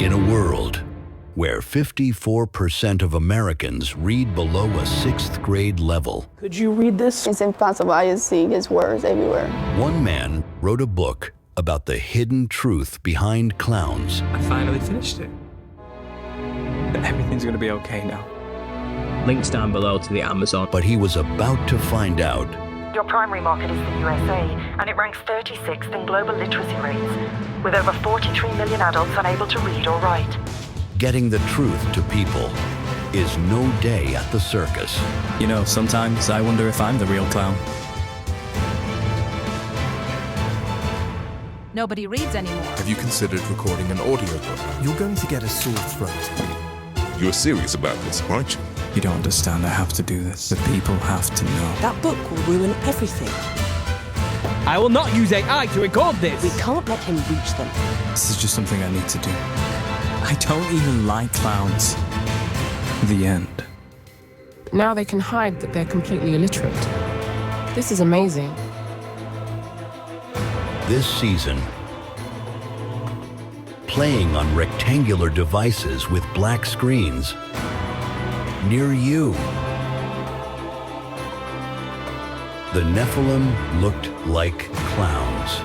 In a world where 54% of Americans read below a 6th grade level. Could you read this? It's impossible. I just see his words everywhere. One man wrote a book about the hidden truth behind clowns. I finally finished it. Everything's gonna be okay now. Links down below to the Amazon. But he was about to find out. Your primary market is the USA, and it ranks 36th in global literacy rates, with over 43 million adults unable to read or write. Getting the truth to people is no day at the circus. You know, sometimes I wonder if I'm the real clown. Nobody reads anymore. Have you considered recording an audiobook? You're going to get a sore throat. You're serious about this, aren't you? You don't understand. I have to do this. The people have to know. That book will ruin everything. I will not use AI to record this. We can't let him reach them. This is just something I need to do. I don't even like clowns. The end. Now they can hide that they're completely illiterate. This is amazing. This season, playing on rectangular devices with black screens near you. The Nephilim looked like clowns.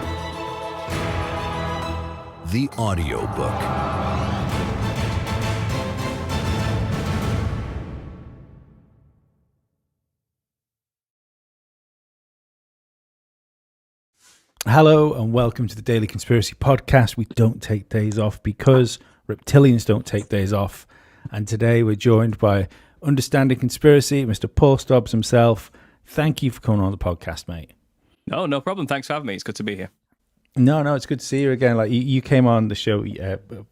The audiobook. Hello and welcome to the Daily Conspiracy Podcast. We don't take days off because reptilians don't take days off. And today we're joined by Understanding Conspiracy, Mr. Paul Stobbs himself. Thank you for coming on the podcast, mate. No problem. Thanks for having me. It's good to be here. No, it's good to see you again. Like you came on the show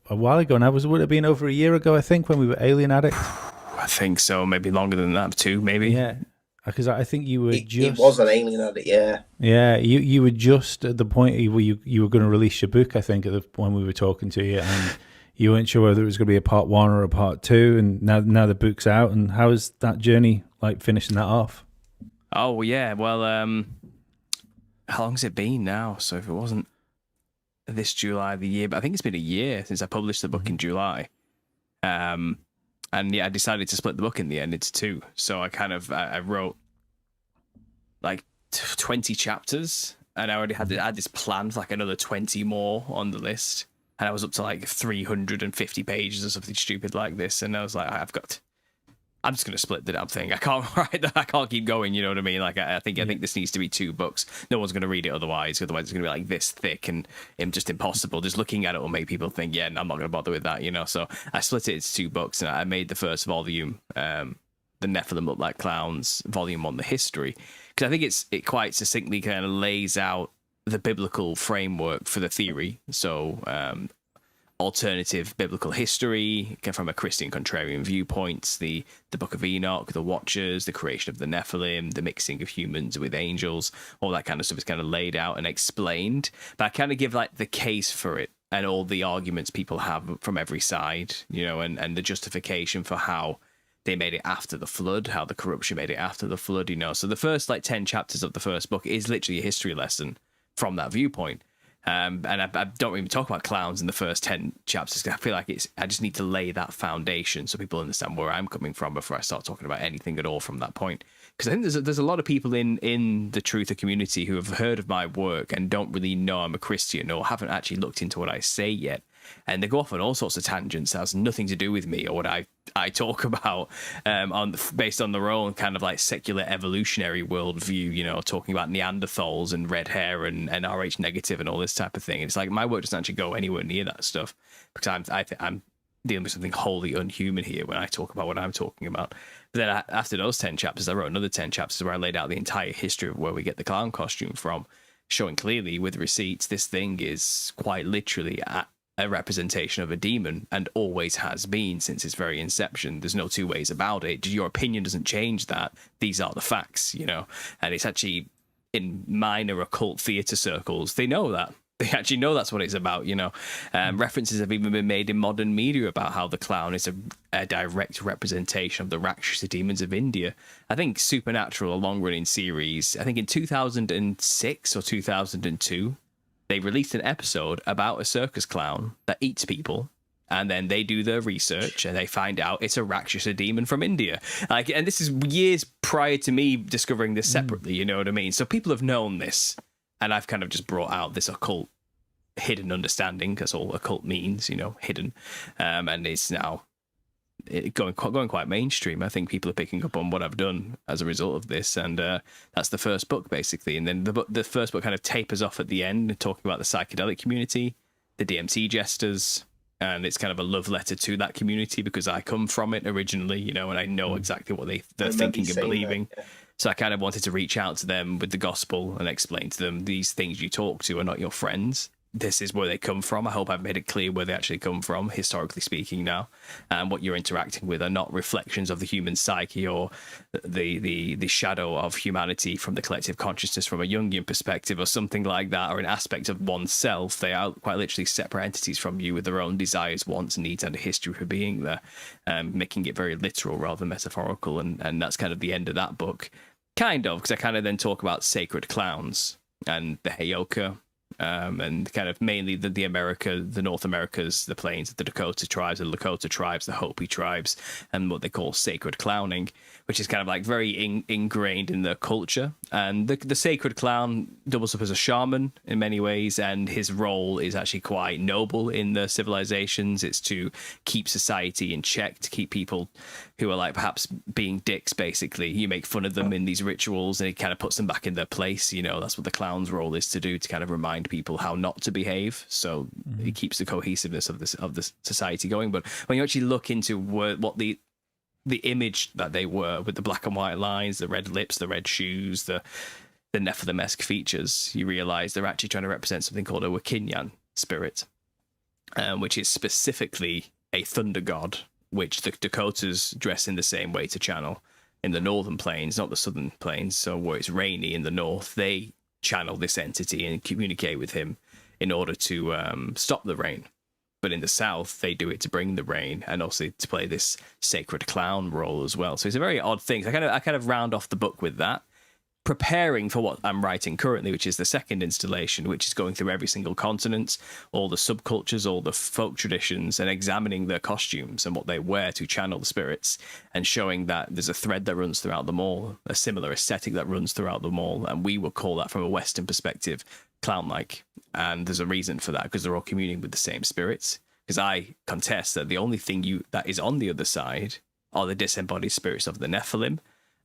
a while ago now. Would it have been over a year ago, I think, when we were Alien Addicts? I think so. Maybe longer than that, too, maybe. Yeah. Because I think you were It was an Alien Addict, yeah. Yeah, you were just at the point where you were going to release your book, I think, when we were talking to you, and you weren't sure whether it was going to be a part 1 or a part 2, and now the book's out, and how is that journey, like, finishing that off? Oh, yeah, well, how long has it been now? So if it wasn't this July of the year, but I think it's been a year since I published the book in July. And yeah, I decided to split the book in the end into 2. So I wrote like 20 chapters, and I already had this planned for like another 20 more on the list. And I was up to like 350 pages or something stupid like this. And I was like, I'm just going to split the damn thing. I can't keep going. You know what I mean? Like, I think this needs to be 2 books. No one's going to read it otherwise. Otherwise, it's going to be like this thick and just impossible. Just looking at it will make people think, yeah, no, I'm not going to bother with that, you know? So I split it into 2 books, and I made the first volume, The Nephilim Look Like Clowns, Volume 1, The History. Because I think it quite succinctly kind of lays out the biblical framework for the theory. So, alternative biblical history from a Christian contrarian viewpoint, the Book of Enoch, the Watchers, the creation of the Nephilim, the mixing of humans with angels, all that kind of stuff is kind of laid out and explained. But I kind of give like the case for it and all the arguments people have from every side, you know, and the justification for how they made it after the flood, how the corruption made it after the flood, you know. So the first like 10 chapters of the first book is literally a history lesson from that viewpoint. And I don't even talk about clowns in the first 10 chapters, because I feel like I just need to lay that foundation so people understand where I'm coming from before I start talking about anything at all from that point. Because I think there's a lot of people in the truther community who have heard of my work and don't really know I'm a Christian or haven't actually looked into what I say yet. And they go off on all sorts of tangents that has nothing to do with me or what I talk about based on their own kind of like secular evolutionary worldview, you know, talking about Neanderthals and red hair and Rh negative and all this type of thing. And it's like my work doesn't actually go anywhere near that stuff, because I'm dealing with something wholly unhuman here when I talk about what I'm talking about. But then after those 10 chapters, I wrote another 10 chapters where I laid out the entire history of where we get the clown costume from, showing clearly with receipts this thing is quite literally a representation of a demon and always has been since its very inception. There's no 2 ways about it. Your opinion doesn't change that. These are the facts, you know. And it's actually in minor occult theater circles, they know that. They actually know that's what it's about, you know. References have even been made in modern media about how the clown is a direct representation of the Rakshasa demons of India. I think Supernatural, a long-running series, I think in 2006 or 2002, they released an episode about a circus clown that eats people And then they do their research and they find out it's a Rakshasa demon from India. And this is years prior to me discovering this separately, you know what I mean? So people have known this, and I've kind of just brought out this occult hidden understanding, because all occult means, hidden. And it's now going quite mainstream. I think people are picking up on what I've done as a result of this, and that's the first book, basically. And then the first book kind of tapers off at the end, talking about the psychedelic community, the DMT jesters, and it's kind of a love letter to that community because I come from it originally, and I know exactly what they're thinking and believing. That, yeah. So I kind of wanted to reach out to them with the gospel and explain to them these things you talk to are not your friends. This is where they come from. I hope I've made it clear where they actually come from, historically speaking now. And what you're interacting with are not reflections of the human psyche or the shadow of humanity from the collective consciousness from a Jungian perspective or something like that, or an aspect of oneself. They are quite literally separate entities from you with their own desires, wants, needs, and a history for being there, making it very literal rather than metaphorical. And that's kind of the end of that book. Kind of, because I kind of then talk about sacred clowns and the Heyoka, and kind of mainly the North Americas, the plains, the Dakota tribes, the Lakota tribes, the Hopi tribes, and what they call sacred clowning, which is kind of like very ingrained in their culture. And the sacred clown doubles up as a shaman in many ways, and his role is actually quite noble in the civilizations. It's to keep society in check, to keep people who are like perhaps being dicks, basically. You make fun of them in these rituals, and it kind of puts them back in their place. That's what the clown's role is to do, to kind of remind people how not to behave. So it keeps the cohesiveness of the society going. But when you actually look into what the image that they were, with the black and white lines, the red lips, the red shoes, the Nephilim-esque features, you realize they're actually trying to represent something called a Wakinyan spirit, which is specifically a thunder god, which the Dakotas dress in the same way to channel. In the northern plains, not the southern plains, so where it's rainy in the north, they channel this entity and communicate with him in order to stop the rain. But in the south, they do it to bring the rain and also to play this sacred clown role as well. So it's a very odd thing. So I kind of round off the book with that, preparing for what I'm writing currently, which is the second installation, which is going through every single continent, all the subcultures, all the folk traditions, and examining their costumes and what they wear to channel the spirits, and showing that there's a thread that runs throughout them all, a similar aesthetic that runs throughout them all, and we would call that, from a Western perspective, clown-like. And there's a reason for that, because they're all communing with the same spirits. Because I contest that the only thing that is on the other side are the disembodied spirits of the Nephilim,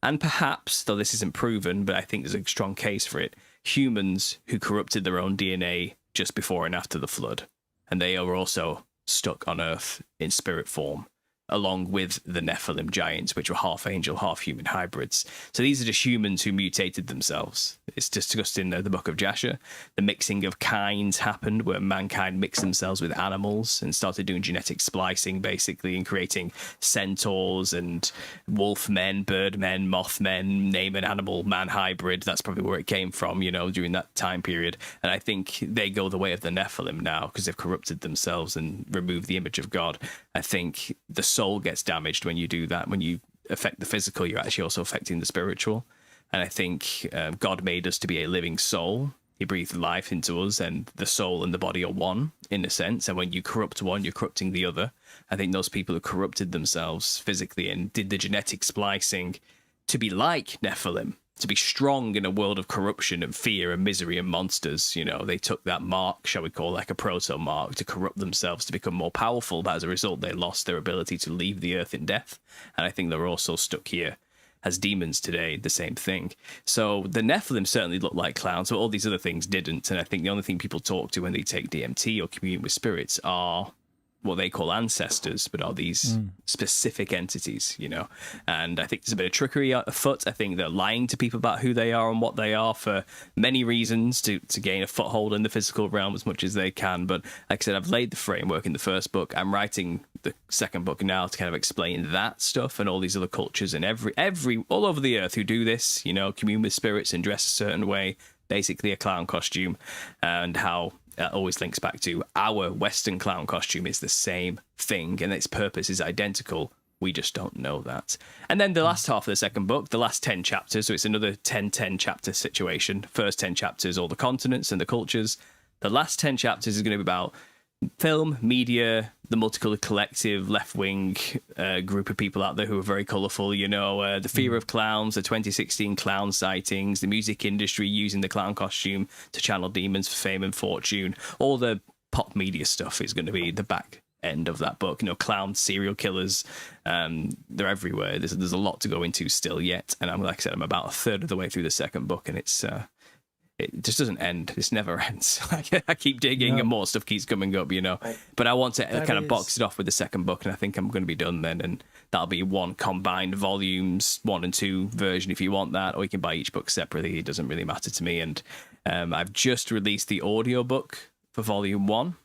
and perhaps, though this isn't proven, but I think there's a strong case for it, humans who corrupted their own DNA just before and after the flood. And they are also stuck on Earth in spirit form, along with the Nephilim giants, which were half angel, half human hybrids. So these are just humans who mutated themselves. It's discussed in the book of Jasher. The mixing of kinds happened, where mankind mixed themselves with animals and started doing genetic splicing, basically, and creating centaurs and wolf men, bird men, moth men, name an animal, man hybrid. That's probably where it came from, during that time period. And I think they go the way of the Nephilim now, because they've corrupted themselves and removed the image of God. I think the soul gets damaged when you do that. When you affect the physical, you're actually also affecting the spiritual. And I think God made us to be a living soul. He breathed life into us, and the soul and the body are one, in a sense. And when you corrupt one, you're corrupting the other. I think those people who corrupted themselves physically and did the genetic splicing to be like Nephilim, to be strong in a world of corruption and fear and misery and monsters, they took that mark, shall we call, like a proto-mark, to corrupt themselves to become more powerful. But as a result, they lost their ability to leave the earth in death. And I think they're also stuck here as demons today, the same thing. So the Nephilim certainly look like clowns, but all these other things didn't. And I think the only thing people talk to when they take DMT or commune with spirits are what they call ancestors, but are these specific entities, And I think there's a bit of trickery afoot. I think they're lying to people about who they are and what they are for many reasons, to gain a foothold in the physical realm as much as they can. But like I said, I've laid the framework in the first book. I'm writing the second book now to kind of explain that stuff and all these other cultures and every all over the earth who do this, commune with spirits and dress a certain way, basically a clown costume, and how always links back to our Western clown costume is the same thing and its purpose is identical. We just don't know that. And then the last half of the second book, the last 10 chapters, so it's another 10 chapter situation. First 10 chapters, all the continents and the cultures. The last 10 chapters is going to be about film, media, the Multicolored Collective, left-wing group of people out there who are very colourful, you know, the fear of clowns, the 2016 clown sightings, the music industry using the clown costume to channel demons for fame and fortune. All the pop media stuff is going to be the back end of that book. You know, clown serial killers, they're everywhere. There's a lot to go into still yet. And like I said, I'm about a third of the way through the second book, and it just doesn't end. This never ends. I keep digging and more stuff keeps coming up, you know. But I want to kind of box it off with the second book, and I think I'm going to be done then. And that'll be one combined volumes, 1 and 2 version if you want that, or you can buy each book separately. It doesn't really matter to me. And I've just released the audiobook for volume 1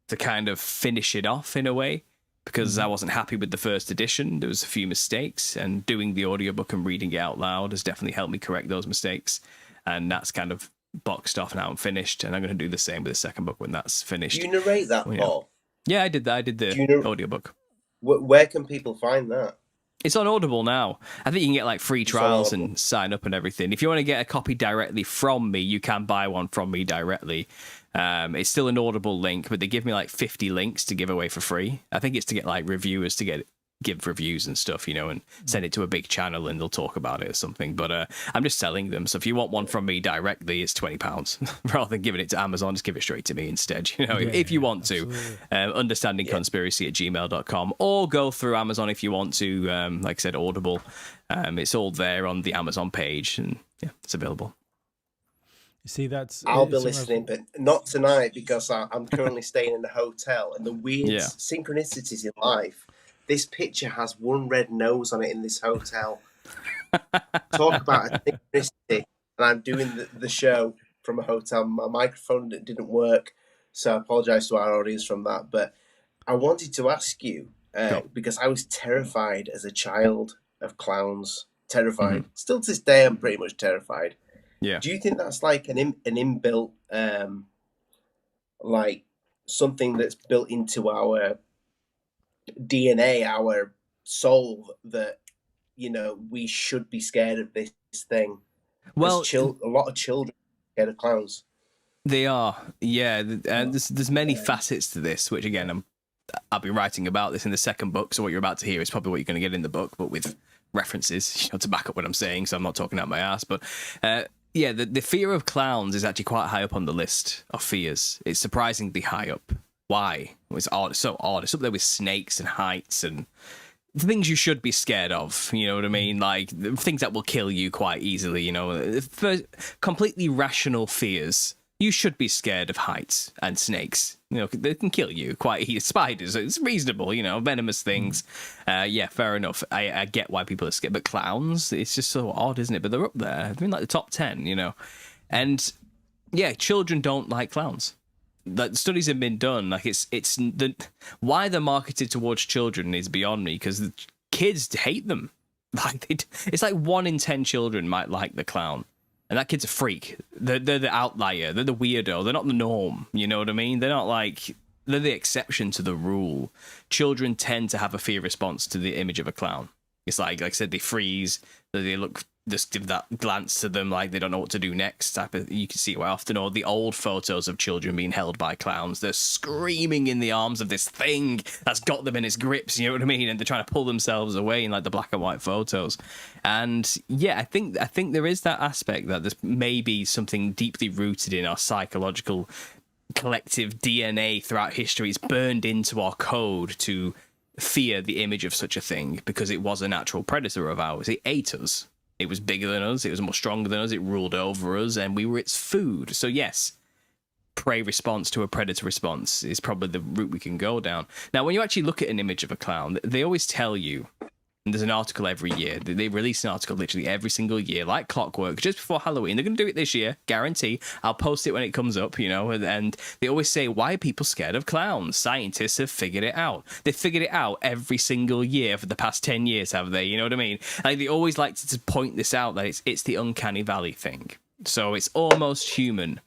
to kind of finish it off in a way, because I wasn't happy with the first edition. There was a few mistakes, and doing the audiobook and reading it out loud has definitely helped me correct those mistakes. And that's kind of boxed off now and finished, and I'm going to do the same with the second book when that's finished. Do you narrate that, Paul? Yeah, I did that. I did the audiobook. Where can people find that? It's on Audible now. I think you can get like free trials and sign up and everything. If you want to get a copy directly from me, you can buy one from me directly. It's still an Audible link, but they give me like 50 links to give away for free. I think it's to get like reviewers to give reviews and stuff, you know, and send it to a big channel and they'll talk about it or something. But I'm just selling them. So if you want one from me directly, it's £20 rather than giving it to Amazon. Just give it straight to me instead, you know, if you want to. Understandingconspiracy@gmail.com, or go through Amazon if you want to. Like I said, Audible. It's all there on the Amazon page, and yeah, it's available. You see, I'll be listening, but not tonight because I'm currently staying in a hotel, and the weird synchronicities in life. This picture has one red nose on it in this hotel. Talk about a synchronicity. And I'm doing the show from a hotel. My microphone didn't work, so I apologise to our audience from that. But I wanted to ask you, because I was terrified as a child of clowns. Terrified. Mm-hmm. Still to this day, I'm pretty much terrified. Yeah. Do you think that's like an inbuilt, like something that's built into our DNA, our soul, that, you know, we should be scared of this thing? Well, a lot of children are scared of clowns. They are, yeah. There's many facets to this, which again, I'll be writing about this in the second book. So what you're about to hear is probably what you're going to get in the book, but with references, you know, to back up what I'm saying. So I'm not talking out my ass, but yeah, the fear of clowns is actually quite high up on the list of fears. It's surprisingly high up. Why? It's odd. It's so odd. It's up there with snakes and heights and things you should be scared of. You know what I mean? Like things that will kill you quite easily. You know, for completely rational fears, you should be scared of heights and snakes. You know, they can kill you quite easily. Spiders, it's reasonable. You know, venomous things. Yeah, fair enough. I get why people are scared, but clowns, it's just so odd, isn't it? But they're up there. They're in like the top 10. You know, and yeah, children don't like clowns. Like studies have been done. Like why they're marketed towards children is beyond me, because the kids hate them. Like it's like 1 in 10 children might like the clown, and that kid's a freak. They're the outlier. They're the weirdo. They're not the norm. You know what I mean? They're not like, they're the exception to the rule. Children tend to have a fear response to the image of a clown. It's like I said, they freeze. They look. Just give that glance to them like they don't know what to do next. You can see it quite often. Or the old photos of children being held by clowns. They're screaming in the arms of this thing that's got them in its grips, you know what I mean? And they're trying to pull themselves away in like the black and white photos. And yeah, I think there is that aspect that there's maybe something deeply rooted in our psychological collective DNA throughout history. It's burned into our code to fear the image of such a thing because it was a natural predator of ours. It ate us. It was bigger than us, it was more stronger than us, it ruled over us, and we were its food. So yes, prey response to a predator response is probably the route we can go down. Now, when you actually look at an image of a clown, they always tell you, and there's an article every year, they release an article literally every single year, like clockwork, just before Halloween. They're going to do it this year, guarantee. I'll post it when it comes up, you know, and they always say, why are people scared of clowns? Scientists have figured it out. They figured it out every single year for the past 10 years, have they? You know what I mean? Like, they always like to point this out, that it's the uncanny valley thing. So it's almost human,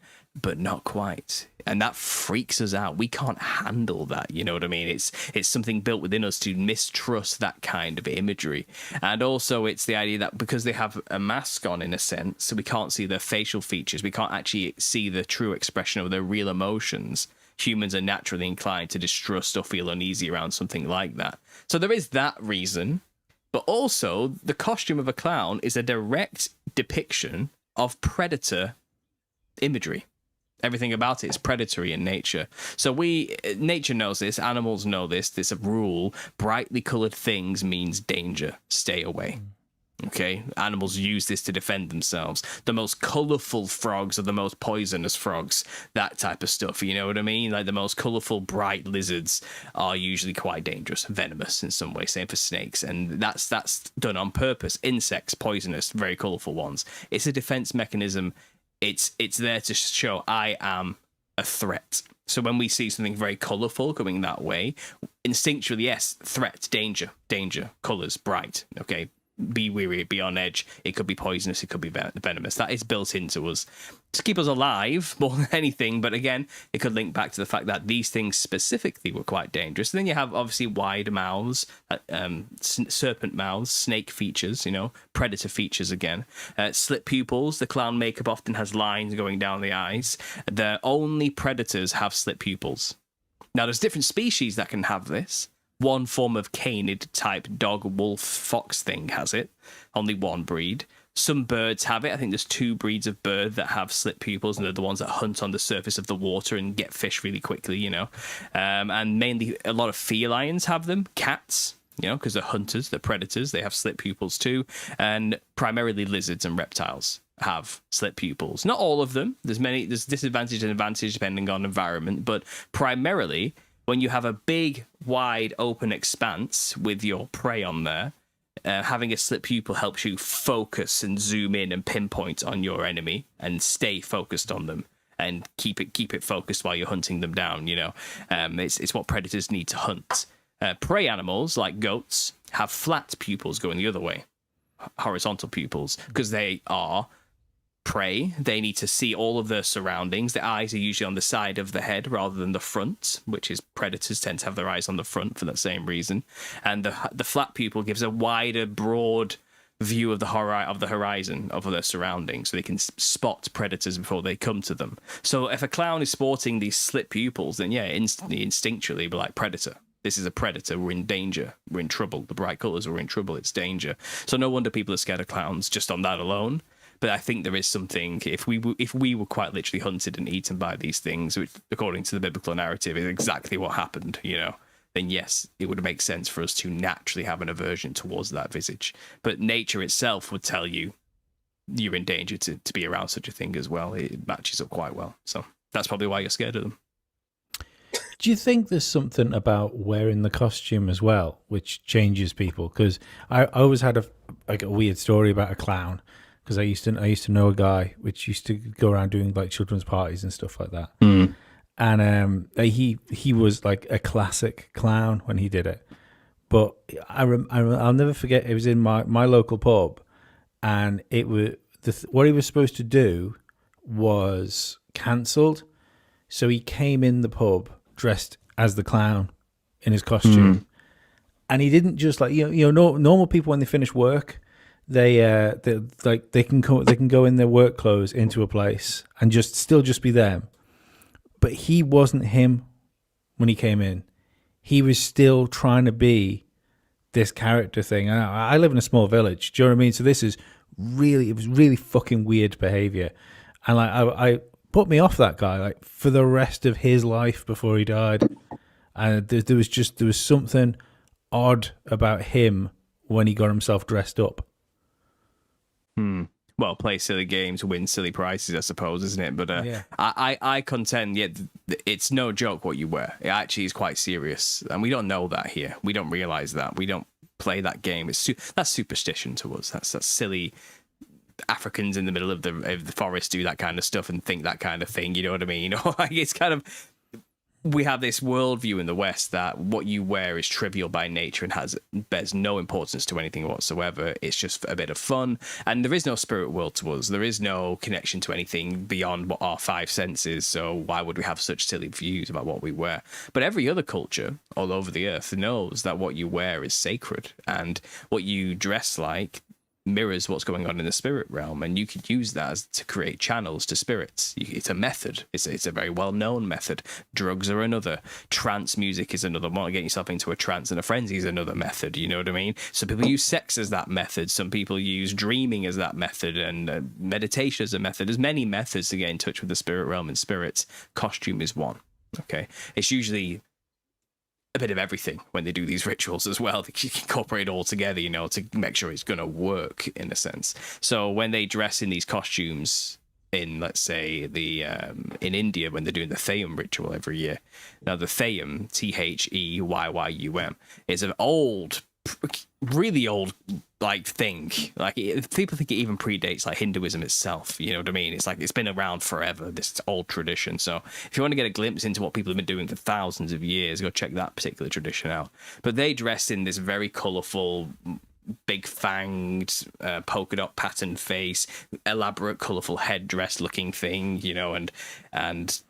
but not quite. And that freaks us out. We can't handle that, you know what I mean? It's something built within us to mistrust that kind of imagery. And also it's the idea that because they have a mask on, in a sense, so we can't see their facial features, we can't actually see the true expression of their real emotions. humans are naturally inclined to distrust or feel uneasy around something like that. So there is that reason, but also the costume of a clown is a direct depiction of predator imagery. Everything about it is predatory in nature. So nature knows this, animals know this. There's a rule. Brightly colored things means danger. Stay away. Okay, animals use this to defend themselves. The most colorful frogs are the most poisonous frogs. That type of stuff, you know what I mean? Like the most colorful, bright lizards are usually quite dangerous, venomous in some way. Same for snakes, and that's done on purpose. Insects, poisonous, very colorful ones. It's a defense mechanism. It's there to show I am a threat. So when we see something very colorful going that way, instinctually, yes, threat, danger, colors, bright. Okay. Be weary, be on edge. It could be poisonous, it could be venomous. That is built into us to keep us alive more than anything. But again, it could link back to the fact that these things specifically were quite dangerous. And then you have obviously wide mouths, serpent mouths, snake features, predator features again. Slit pupils. The clown makeup often has lines going down the eyes. Only predators have slit pupils. Now, there's different species that can have this. One form of canid type dog, wolf, fox thing has it. Only one breed. Some birds have it. I think there's 2 breeds of bird that have slit pupils, and they're the ones that hunt on the surface of the water and get fish really quickly, And mainly a lot of felines have them. Cats, because they're hunters, they're predators. They have slit pupils too. And primarily lizards and reptiles have slit pupils. Not all of them. There's disadvantage and advantage depending on environment, but primarily when you have a big, wide, open expanse with your prey on there, having a slit pupil helps you focus and zoom in and pinpoint on your enemy and stay focused on them and keep it focused while you're hunting them down. It's what predators need to hunt. Prey animals like goats have flat pupils going the other way, horizontal pupils, because they are prey. They need to see all of their surroundings. The eyes are usually on the side of the head rather than the front, which is predators tend to have their eyes on the front for that same reason. And the flat pupil gives a wider, broad view of the horizon of their surroundings, so they can spot predators before they come to them. So if a clown is sporting these slit pupils, then instantly, instinctually, we're like, predator. This is a predator. We're in danger. We're in trouble. The bright colors, we're in trouble. It's danger. So no wonder people are scared of clowns just on that alone. But I think there is something, if we were quite literally hunted and eaten by these things, which according to the biblical narrative is exactly what happened, then yes, it would make sense for us to naturally have an aversion towards that visage. But nature itself would tell you you're in danger to be around such a thing as well. It matches up quite well. So that's probably why you're scared of them. Do you think there's something about wearing the costume as well, which changes people? Because I always had a weird story about a clown. Because I used to know a guy which used to go around doing like children's parties and stuff like that. Mm. And he was like a classic clown when he did it. But I'll never forget. It was in my local pub, and it was what he was supposed to do was cancelled. So he came in the pub dressed as the clown in his costume, and he didn't just like normal people when they finish work. They can go in their work clothes into a place and just be them, but he wasn't him when he came in. He was still trying to be this character thing. I live in a small village. Do you know what I mean? So it was really fucking weird behavior, and like I put me off that guy like for the rest of his life before he died. And there was something odd about him when he got himself dressed up. Well, play silly games, win silly prizes, I suppose, isn't it? But I contend, it's no joke what you wear. It actually is quite serious, and we don't know that here. We don't realize that. We don't play that game. That's superstition to us. That's silly. Africans in the middle of the forest do that kind of stuff and think that kind of thing. You know what I mean? Like it's kind of. We have this worldview in the West that what you wear is trivial by nature and bears no importance to anything whatsoever. It's just a bit of fun. And there is no spirit world to us. There is no connection to anything beyond what our 5 senses. So why would we have such silly views about what we wear? But every other culture all over the earth knows that what you wear is sacred. And what you dress like mirrors what's going on in the spirit realm, and you could use that to create channels to spirits. It's a method. It's a very well-known method. Drugs are another. Trance music is another one. Getting yourself into a trance and a frenzy is another method. You know what I mean? Some people use sex as that method. Some people use dreaming as that method, and meditation as a method. There's many methods to get in touch with the spirit realm and spirits. Costume is one. Okay, it's usually a bit of everything when they do these rituals as well. They incorporate it all together, you know, to make sure it's going to work in a sense. So when they dress in these costumes in, let's say, the in India, when they're doing the Theyyum ritual every year. Now, the Theyyum, Theyyum, is an old, really old, like, thing. Like, people think it even predates, like, Hinduism itself. You know what I mean? It's like, it's been around forever, this old tradition. So if you want to get a glimpse into what people have been doing for thousands of years, go check that particular tradition out. But they dress in this very colourful, big fanged, polka dot pattern face, elaborate, colourful headdress looking thing, you know, and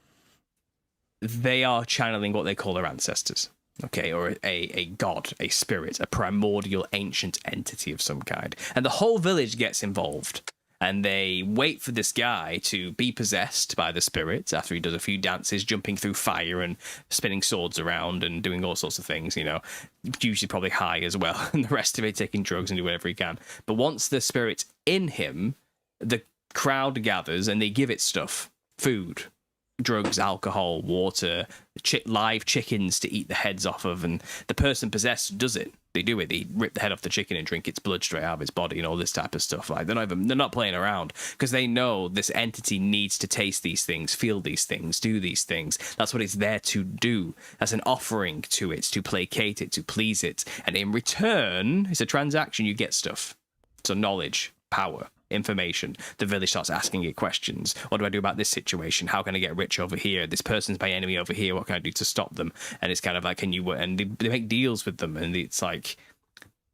they are channeling what they call their ancestors. Okay, or a god, a spirit, a primordial ancient entity of some kind. And the whole village gets involved. And they wait for this guy to be possessed by the spirit after he does a few dances, jumping through fire and spinning swords around and doing all sorts of things, you know. Usually probably high as well. And the rest of it taking drugs and do whatever he can. But once the spirit's in him, the crowd gathers and they give it stuff. Food, drugs, alcohol, water, live chickens to eat the heads off of, and the person possessed does it. They do it. They rip the head off the chicken and drink its blood straight out of its body and all this type of stuff. Like, they're not playing around, because they know this entity needs to taste these things, feel these things, do these things. That's what it's there to do. That's an offering to it, to placate it, to please it. And in return, it's a transaction. You get stuff. So knowledge, power, information. The village starts asking it questions. What do I do about this situation? How can I get rich over here? This person's my enemy over here. What can I do to stop them? And it's kind of like, can you, and they make deals with them, and it's like,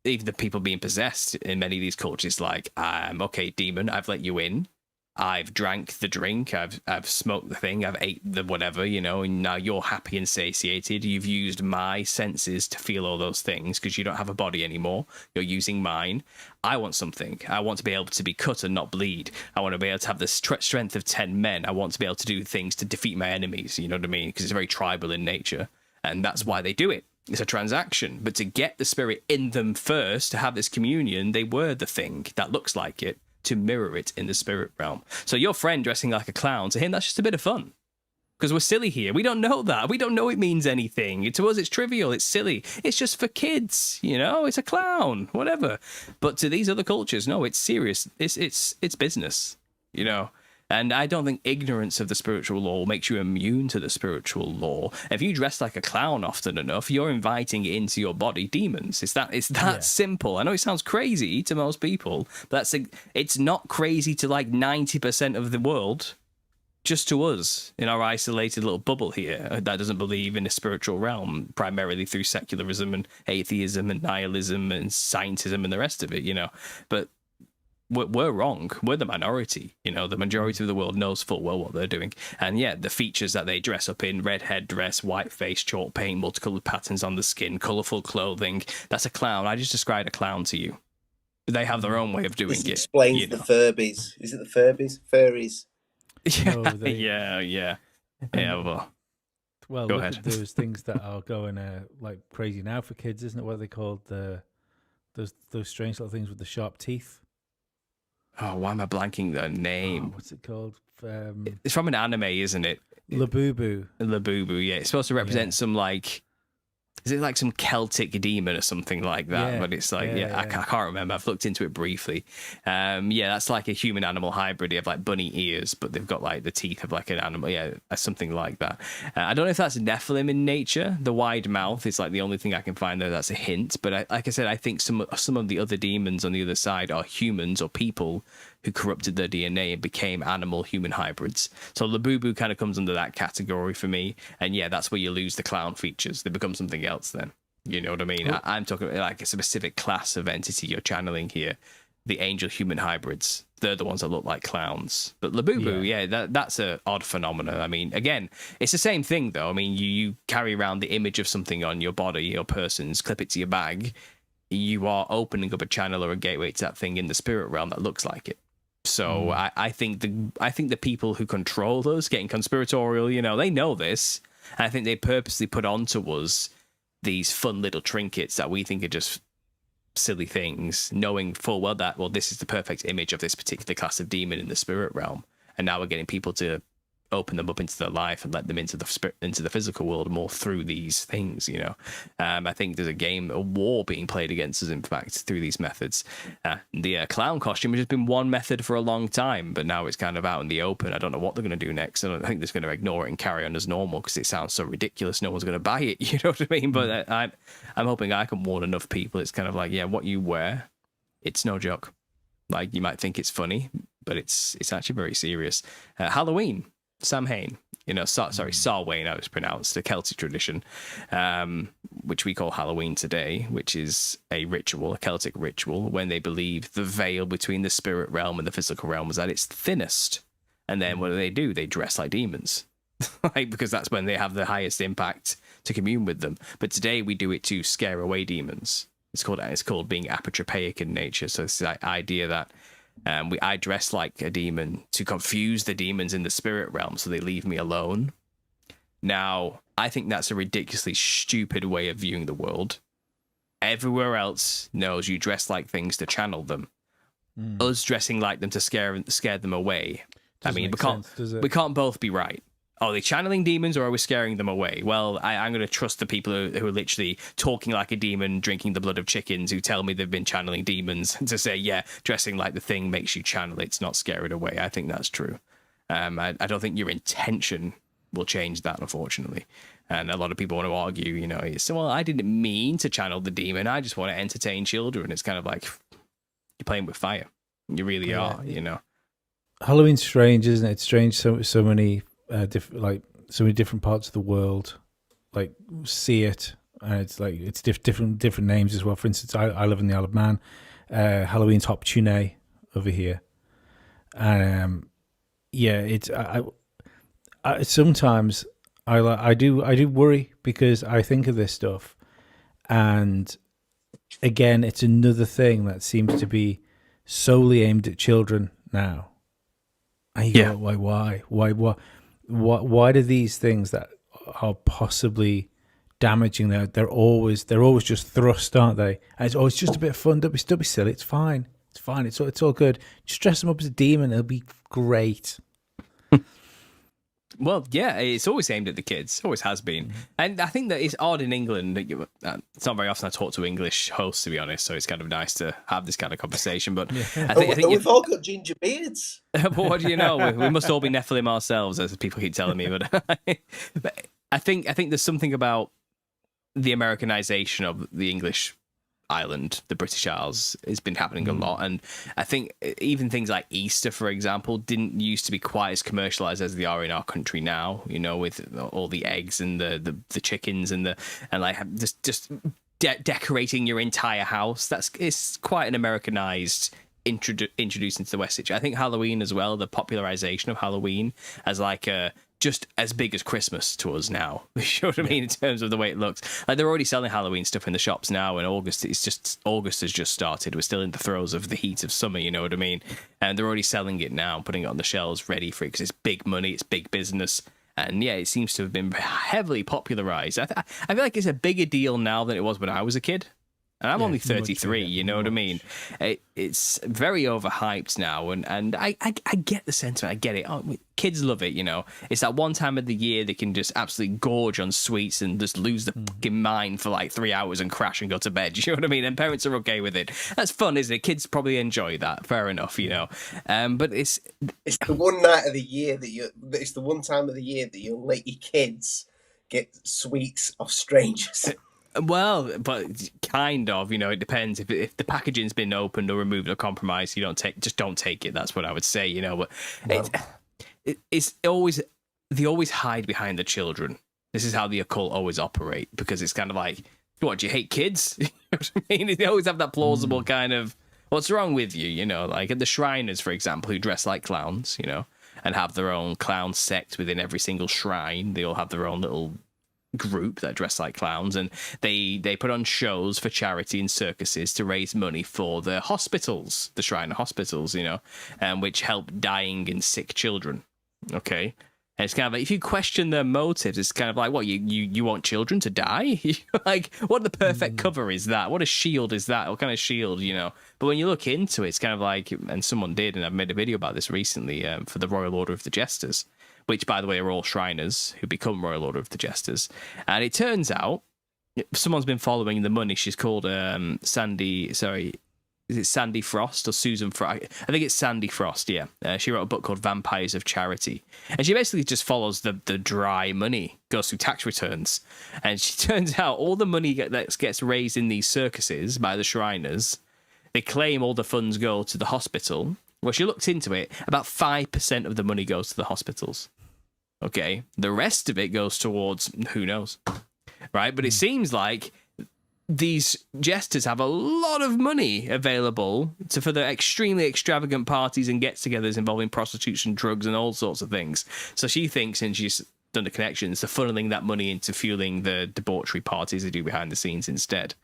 even the people being possessed in many of these cultures, like, okay, demon, I've let you in. I've drank the drink, I've smoked the thing, I've ate the whatever, you know, and now you're happy and satiated. You've used my senses to feel all those things because you don't have a body anymore. You're using mine. I want something. I want to be able to be cut and not bleed. I want to be able to have the strength of 10 men. I want to be able to do things to defeat my enemies, you know what I mean? Because it's very tribal in nature, and that's why they do it. It's a transaction. But to get the spirit in them first, to have this communion, they were the thing that looks like it, to mirror it in the spirit realm. So your friend dressing like a clown, to him, that's just a bit of fun. Because we're silly here. We don't know that. We don't know it means anything. To us, it's trivial. It's silly. It's just for kids, you know? It's a clown, whatever. But to these other cultures, no, it's serious. It's business, you know? And I don't think ignorance of the spiritual law makes you immune to the spiritual law. If you dress like a clown often enough, you're inviting into your body demons. It's that simple. I know it sounds crazy to most people, but it's not crazy to like 90% of the world. Just to us, in our isolated little bubble here, that doesn't believe in a spiritual realm, primarily through secularism and atheism and nihilism and scientism and the rest of it, you know. But we're wrong. We're the minority. You know, the majority of the world knows full well what they're doing. And yeah, the features that they dress up in, red head dress, white face, chalk paint, multicolored patterns on the skin, colorful clothing. That's a clown. I just described a clown to you. They have their own way of doing it. Explains the Furbies. Is it the Furbies? Furries. Yeah, yeah. Well, go look ahead. At those things that are going like crazy now for kids, isn't it? What are they called? Those strange little things with the sharp teeth. Oh, why am I blanking the name? What's it called? It's from an anime, isn't it? Labubu. Labubu, yeah. It's supposed to represent some, like, is it like some Celtic demon or something like that? Yeah, but it's like, I can't remember. I've looked into it briefly. That's like a human-animal hybrid. They have like bunny ears, but they've got like the teeth of like an animal. Yeah, something like that. I don't know if that's Nephilim in nature. The wide mouth is like the only thing I can find there that's a hint. But like I said, I think some of the other demons on the other side are humans or people who corrupted their DNA and became animal-human hybrids. So Labubu kind of comes under that category for me. And yeah, that's where you lose the clown features. They become something else then. You know what I mean? I'm talking like a specific class of entity you're channeling here. The angel-human hybrids. They're the ones that look like clowns. But Labubu, that's an odd phenomenon. I mean, again, it's the same thing, though. I mean, you carry around the image of something on your body, your persons, clip it to your bag. you are opening up a channel or a gateway to that thing in the spirit realm that looks like it. So I think the people who control us, getting conspiratorial, they know this. And I think they purposely put onto us these fun little trinkets that we think are just silly things, knowing full well that, well, this is the perfect image of this particular class of demon in the spirit realm. And now we're getting people to open them up into their life and let them into the physical world more through these things. I think there's a war being played against us, in fact, through these methods. The clown costume has been one method for a long time, but now it's kind of out in the open. I don't know what they're going to do next. I don't think they're going to ignore it and carry on as normal because it sounds so ridiculous. No one's going to buy it. You know what I mean? But I'm hoping I can warn enough people. It's kind of like, what you wear, it's no joke. Like, you might think it's funny, but it's actually very serious. Halloween. Samhain, Samhain, how it's pronounced, the Celtic tradition, which we call Halloween today, which is a Celtic ritual, when they believe the veil between the spirit realm and the physical realm was at its thinnest. And then what do? They dress like demons, because that's when they have the highest impact to commune with them. But today we do it to scare away demons. It's called being apotropaic in nature. So it's the idea that I dress like a demon to confuse the demons in the spirit realm so they leave me alone. Now, I think that's a ridiculously stupid way of viewing the world. Everywhere else knows you dress like things to channel them. Us dressing like them to scare them away. We can't both be right. Are they channeling demons or are we scaring them away? Well, I'm going to trust the people who are literally talking like a demon, drinking the blood of chickens, who tell me they've been channeling demons, to say, dressing like the thing makes you channel it, it's not scare it away. I think that's true. I don't think your intention will change that, unfortunately. And a lot of people want to argue, I didn't mean to channel the demon. I just want to entertain children. It's kind of like you're playing with fire. You really are, Halloween's strange, isn't it? It's strange. So many so many different parts of the world see it, and it's different names as well. For instance, I live in the Isle of Man. Halloween's Hop Tune over here, and it's I sometimes I do worry because I think of this stuff, and again, it's another thing that seems to be solely aimed at children now. And you go, why do these things that are possibly damaging they're always just thrust, aren't they? And it's just a bit of fun. Don't be silly. It's fine. It's all good. Just dress them up as a demon. It'll be great. Well, it's always aimed at the kids. Always has been. And I think that it's odd in England. It's not very often I talk to English hosts, to be honest, so it's kind of nice to have this kind of conversation. But I think we've all got ginger beards. But what do you know? We must all be Nephilim ourselves, as people keep telling me. But I think there's something about the Americanization of the English island, the British Isles, has been happening a lot. And I think even things like Easter, for example, didn't used to be quite as commercialized as they are in our country now, with all the eggs and the chickens and just decorating your entire house. It's quite an Americanized introduced into the West. I think Halloween as well, the popularization of Halloween as just as big as Christmas to us now. You know what I mean? In terms of the way it looks. They're already selling Halloween stuff in the shops now, and August has just started. We're still in the throes of the heat of summer, you know what I mean? And they're already selling it now, putting it on the shelves ready for it, because it's big money, it's big business. And it seems to have been heavily popularized. I feel like it's a bigger deal now than it was when I was a kid. And I'm only 33, you know what I mean? It's very overhyped now, and I get the sentiment, I get it. Kids love it, It's that one time of the year they can just absolutely gorge on sweets and just lose the fucking mind for 3 hours and crash and go to bed, you know what I mean? And parents are okay with it. That's fun, isn't it? Kids probably enjoy that, fair enough, But it's the one night of the year it's the one time of the year that you'll let your kids get sweets off strangers. Well, but kind of, it depends. If the packaging's been opened or removed or compromised, don't take it. That's what I would say, But it's always, they always hide behind the children. This is how the occult always operate, because it's kind of like, what, do you hate kids? You know what I mean? They always have that plausible kind of, what's wrong with you? Like at the Shriners, for example, who dress like clowns, and have their own clown sect within every single shrine. They all have their own little group that dress like clowns, and they put on shows for charity and circuses to raise money for the hospitals, the Shrine hospitals, which help dying and sick children. Okay. And it's kind of like, if you question their motives, it's kind of like, what, you want children to die? Like, what the perfect cover is that? What a shield is that? What kind of shield, But when you look into it, it's kind of like, and someone did, and I've made a video about this recently, for the Royal Order of the Jesters, which, by the way, are all Shriners who become Royal Order of the Jesters. And it turns out, someone's been following the money. She's called is it Sandy Frost or Susan Frost? I think it's Sandy Frost, yeah. She wrote a book called Vampires of Charity. And she basically just follows the dry money, goes through tax returns. And she turns out all the money that gets raised in these circuses by the Shriners, they claim all the funds go to the hospital. Well, she looked into it, about 5% of the money goes to the hospitals. Okay? The rest of it goes towards who knows, right? But it seems like these jesters have a lot of money available for the extremely extravagant parties and get-togethers involving prostitution, drugs, and all sorts of things. So she thinks, and she's done the connections, to funneling that money into fueling the debauchery parties they do behind the scenes instead,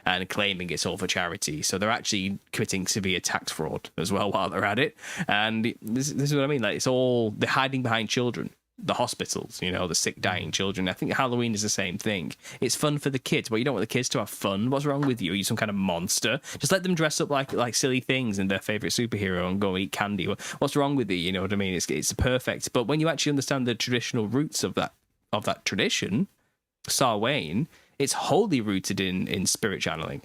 and claiming it's all for charity. So they're actually committing severe tax fraud as well while they're at it. And this is what I mean. Like, it's all, they're hiding behind children. The hospitals, the sick, dying children. I think Halloween is the same thing. It's fun for the kids, but you don't want the kids to have fun. What's wrong with you? Are you some kind of monster? Just let them dress up like silly things and their favourite superhero and go eat candy. What's wrong with you? You know what I mean? It's perfect. But when you actually understand the traditional roots of that tradition, Samhain, it's wholly rooted in spirit channeling.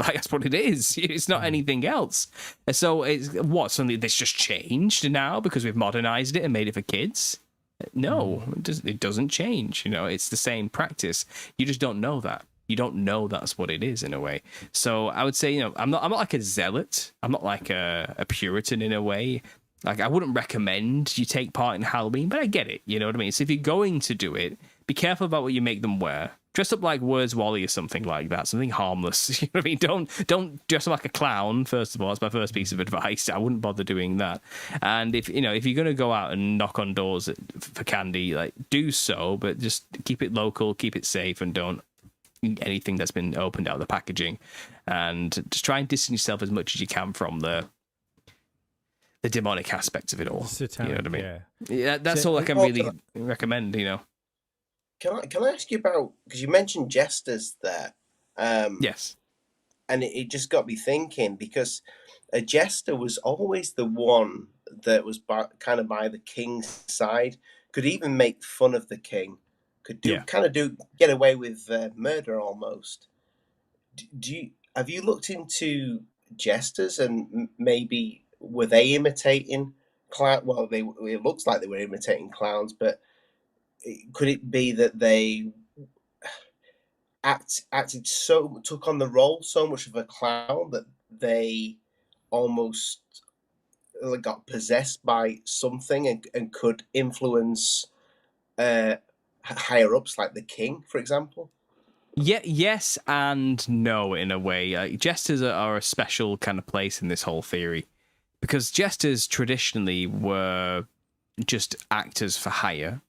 Like, that's what it is. It's not anything else. So it's something that's just changed now because we've modernized it and made it for kids? No, it doesn't change. It's the same practice. You just don't know that. You don't know that's what it is in a way. So I would say, I'm not like a zealot. I'm not like a Puritan in a way. Like, I wouldn't recommend you take part in Halloween, but I get it. You know what I mean? So if you're going to do it, be careful about what you make them wear. Dress up like Where's Wally or something like that, something harmless. You know what I mean? Don't dress up like a clown. First of all, that's my first piece of advice. I wouldn't bother doing that. And if you're going to go out and knock on doors for candy, like, do so, but just keep it local, keep it safe, and don't eat anything that's been opened out of the packaging. And just try and distance yourself as much as you can from the demonic aspect of it all. Satanic, you know what I mean? Yeah. Yeah, that's all I can really recommend. Can I ask you about, because you mentioned jesters there? Yes. And it just got me thinking, because a jester was always the one that was kind of by the king's side, could even make fun of the king, could get away with murder almost. Have you looked into jesters, and maybe were they imitating clowns? Well, it looks like they were imitating clowns, but could it be that they took on the role so much of a clown that they almost got possessed by something and could influence higher ups like the king, for example? Yeah, yes and no in a way. Jesters are a special kind of place in this whole theory, because jesters traditionally were just actors for hire.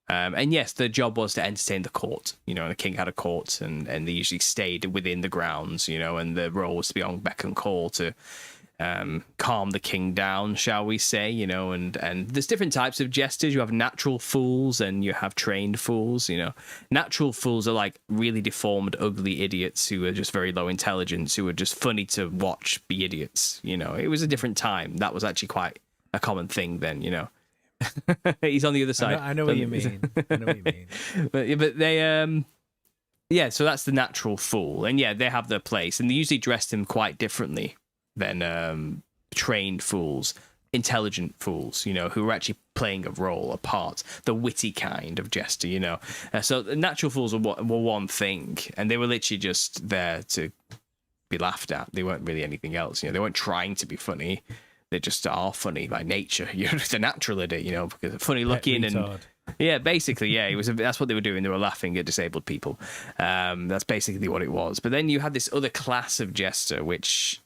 And yes, their job was to entertain the court, and the king had a court, and they usually stayed within the grounds, and the role was to be on beck and call to calm the king down, shall we say, and there's different types of jesters. You have natural fools and you have trained fools. Natural fools are like really deformed, ugly idiots who are just very low intelligence, who are just funny to watch be idiots. It was a different time. That was actually quite a common thing then, He's on the other side. I know what you mean. But they, so that's the natural fool. And yeah, they have their place. And they usually dress them quite differently than trained fools, intelligent fools, who are actually playing a role, a part, the witty kind of jester, So the natural fools were one thing. And they were literally just there to be laughed at. They weren't really anything else. They weren't trying to be funny. They just are funny by nature. They're natural at it, because they're funny looking and yeah, basically, yeah. That's what they were doing. They were laughing at disabled people. That's basically what it was. But then you had this other class of jester, which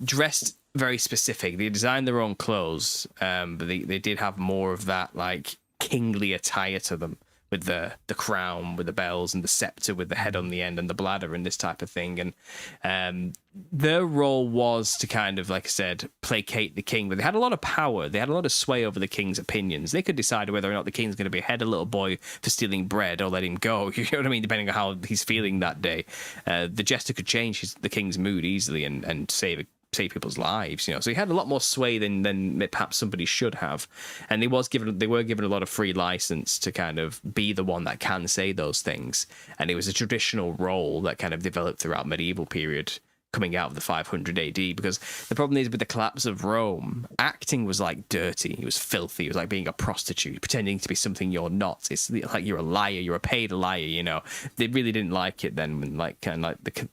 dressed very specific. They designed their own clothes, but they did have more of that like kingly attire to them, with the crown, with the bells, and the scepter with the head on the end, and the bladder, and this type of thing. And their role was to kind of, like I said, placate the king. But they had a lot of power. They had a lot of sway over the king's opinions. They could decide whether or not the king's going to behead a little boy for stealing bread or let him go. You know what I mean? Depending on how he's feeling that day. The jester could change the king's mood easily and save people's lives, you know. So he had a lot more sway than perhaps somebody should have, and they were given a lot of free license to kind of be the one that can say those things. And it was a traditional role that kind of developed throughout medieval period, coming out of the 500 AD. Because the problem is, with the collapse of Rome, acting was like dirty. It was filthy. It was like being a prostitute, pretending to be something you're not. It's like you're a liar. You're a paid liar. You know, they really didn't like it then, when like kind of like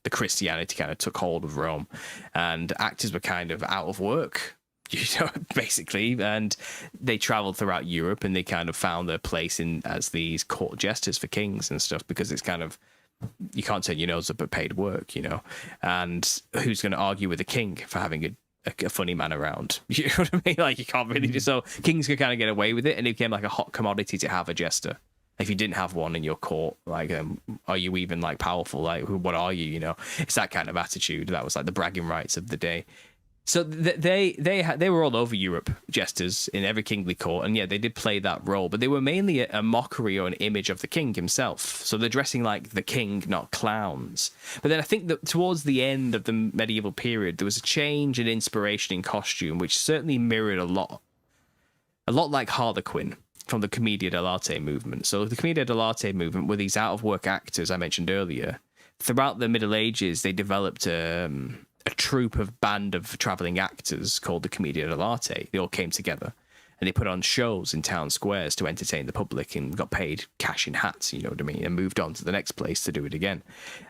the Christianity kind of took hold of Rome, and actors were kind of out of work, you know, basically. And they traveled throughout Europe, and they kind of found their place in as these court jesters for kings and stuff, because it's kind of, you can't turn your nose up at paid work, you know. And who's going to argue with a king for having a funny man around? You know what I mean? Like, you can't really do so. Kings could kind of get away with it, and it became like a hot commodity to have a jester. If you didn't have one in your court, like, are you even like powerful? Like, what are you? You know, it's that kind of attitude. That was like the bragging rights of the day. So they were all over Europe, jesters in every kingly court, and yeah, they did play that role, but they were mainly a mockery or an image of the king himself. So they're dressing like the king, not clowns. But then I think that towards the end of the medieval period, there was a change in inspiration in costume, which certainly mirrored a lot like Harlequin from the Commedia dell'arte movement. So the Commedia dell'arte movement were these out-of-work actors I mentioned earlier. Throughout the Middle Ages, they developed a band of travelling actors called the Commedia dell'arte. They all came together, and they put on shows in town squares to entertain the public, and got paid cash in hats, you know what I mean, and moved on to the next place to do it again.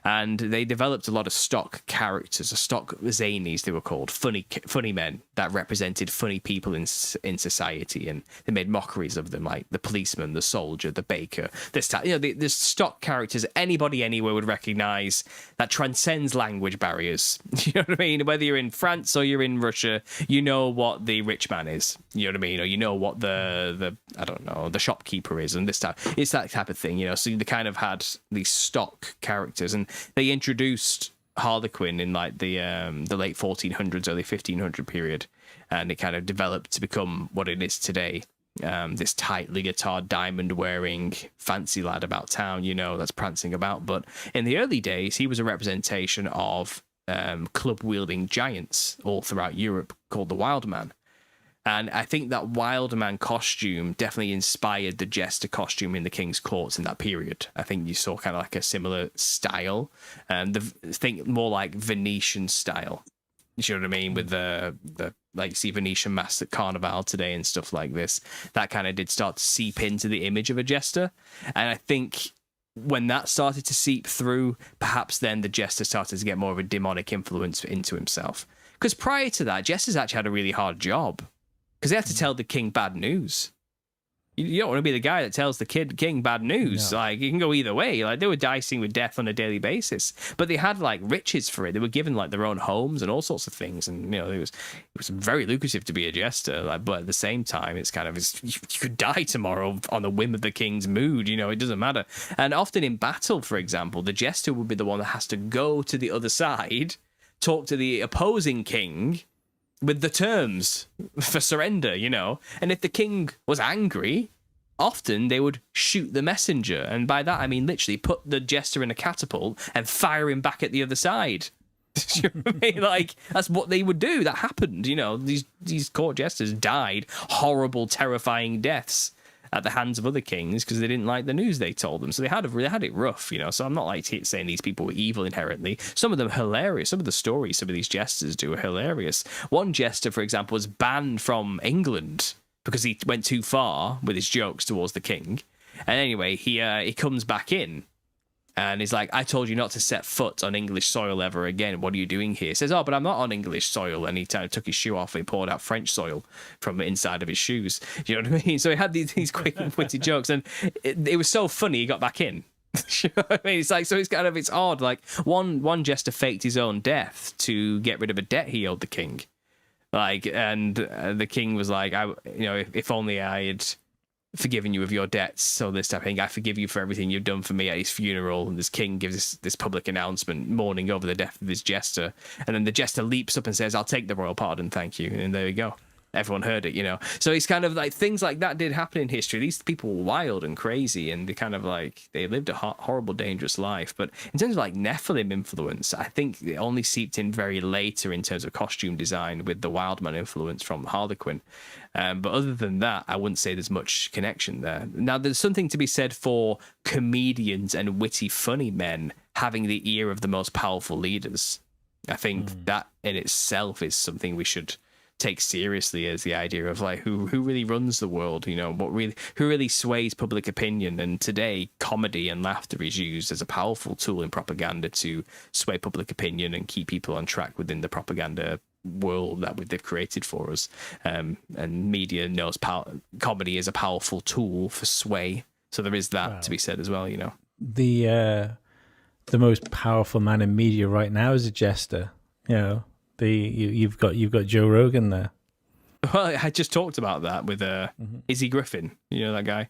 And they developed a lot of stock characters, stock zanies they were called, funny men that represented funny people in society, and they made mockeries of them, like the policeman, the soldier, the baker. There's stock characters anybody anywhere would recognise, that transcends language barriers. You know what I mean? Whether you're in France or you're in Russia, you know what the rich man is. You know what I mean? Or you know what the I don't know, the shopkeeper is, and this type. It's that type of thing, you know. So they kind of had these stock characters, and they introduced Harlequin in like the late 1400s, early 1500 period, and it kind of developed to become what it is today. This tight leotard, diamond wearing, fancy lad about town, you know, that's prancing about. But in the early days, he was a representation of club wielding giants all throughout Europe, called the Wild Man. And I think that Wild Man costume definitely inspired the jester costume in the king's courts in that period. I think you saw kind of like a similar style, and think more like Venetian style. You know what I mean? With the like, you see Venetian masks at Carnival today and stuff like this. That kind of did start to seep into the image of a jester. And I think when that started to seep through, perhaps then the jester started to get more of a demonic influence into himself. Because prior to that, jesters actually had a really hard job, because they had to tell the king bad news. You don't want to be the guy that tells the king bad news. No. Like, it can go either way. Like, they were dicing with death on a daily basis, but they had like riches for it. They were given like their own homes and all sorts of things, and you know, it was very lucrative to be a jester. Like, but at the same time, it's kind of, you could die tomorrow on the whim of the king's mood. You know, it doesn't matter. And often in battle, for example, the jester would be the one that has to go to the other side, talk to the opposing king with the terms for surrender, you know. And if the king was angry, often they would shoot the messenger. And by that, I mean literally put the jester in a catapult and fire him back at the other side. You know what I mean? Like, that's what they would do. That happened, you know. These court jesters died horrible, terrifying deaths at the hands of other kings because they didn't like the news they told them. So they had it rough, you know. So I'm not like saying these people were evil inherently. Some of them hilarious. Some of the stories some of these jesters do are hilarious. One jester, for example, was banned from England because he went too far with his jokes towards the king. And anyway, he comes back in, and he's like, I told you not to set foot on English soil ever again. What are you doing here? He says, oh, but I'm not on English soil. And he kind of took his shoe off and he poured out French soil from the inside of his shoes. You know what I mean? So he had these quick and witty jokes, and it was so funny he got back in. You know what I mean? It's like, so it's odd. Like, one jester faked his own death to get rid of a debt he owed the king. Like, and the king was like, if only I had forgiven you of your debts, so this type of thing. I forgive you for everything you've done for me at his funeral. And this king gives this public announcement, mourning over the death of his jester. And then the jester leaps up and says, I'll take the royal pardon, thank you. And there you go. Everyone heard it, you know. So it's kind of like things like that did happen in history. These people were wild and crazy, and they kind of like, they lived a horrible, dangerous life. But in terms of like Nephilim influence, I think it only seeped in very later in terms of costume design with the Wildman influence from Harlequin. But other than that, I wouldn't say there's much connection there. Now, there's something to be said for comedians and witty, funny men having the ear of the most powerful leaders. I think that in itself is something we should take seriously, as the idea of like who really runs the world, you know, who really sways public opinion. And today, comedy and laughter is used as a powerful tool in propaganda to sway public opinion and keep people on track within the propaganda world that they've created for us. And media knows comedy is a powerful tool for sway. So there is that to be said as well, you know. The most powerful man in media right now is a jester, you know. You've got Joe Rogan there. Well, I just talked about that with Izzy Griffin. You know that guy.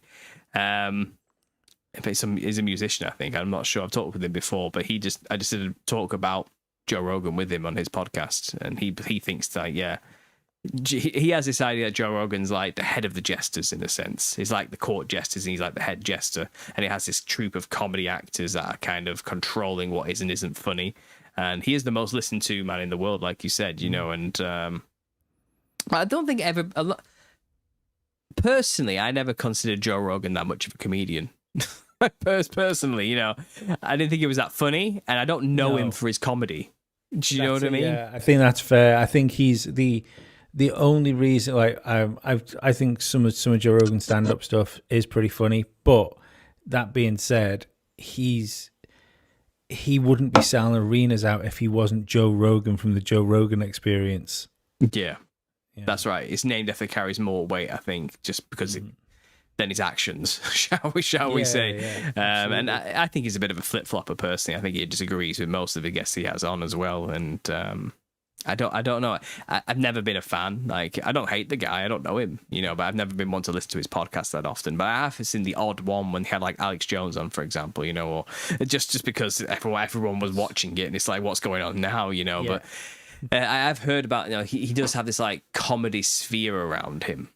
He's a musician, I think. I'm not sure. I've talked with him before, but I just did a talk about Joe Rogan with him on his podcast, and he thinks that he has this idea that Joe Rogan's like the head of the jesters in a sense. He's like the court jesters, and he's like the head jester, and he has this troupe of comedy actors that are kind of controlling what is and isn't funny. And he is the most listened to man in the world, like you said, you know. And I don't think personally, I never considered Joe Rogan that much of a comedian. Personally, you know, I didn't think he was that funny, and I don't know him for his comedy. Do you know what I mean? Yeah, I think that's fair. I think he's the only reason. Like, I think some of Joe Rogan's stand-up stuff is pretty funny. But that being said, he wouldn't be selling arenas out if he wasn't Joe Rogan from the Joe Rogan Experience. Yeah. That's right. His name definitely carries more weight, I think, just because than his actions, shall we say. Yeah, and I think he's a bit of a flip-flopper personally. I think he disagrees with most of the guests he has on as well. And I don't know. I've never been a fan. Like, I don't hate the guy. I don't know him, you know, but I've never been one to listen to his podcast that often. But I have seen the odd one when he had like Alex Jones on, for example, you know, or just because everyone was watching it, and it's like, what's going on now, you know? Yeah. But I've heard about, you know, he does have this like comedy sphere around him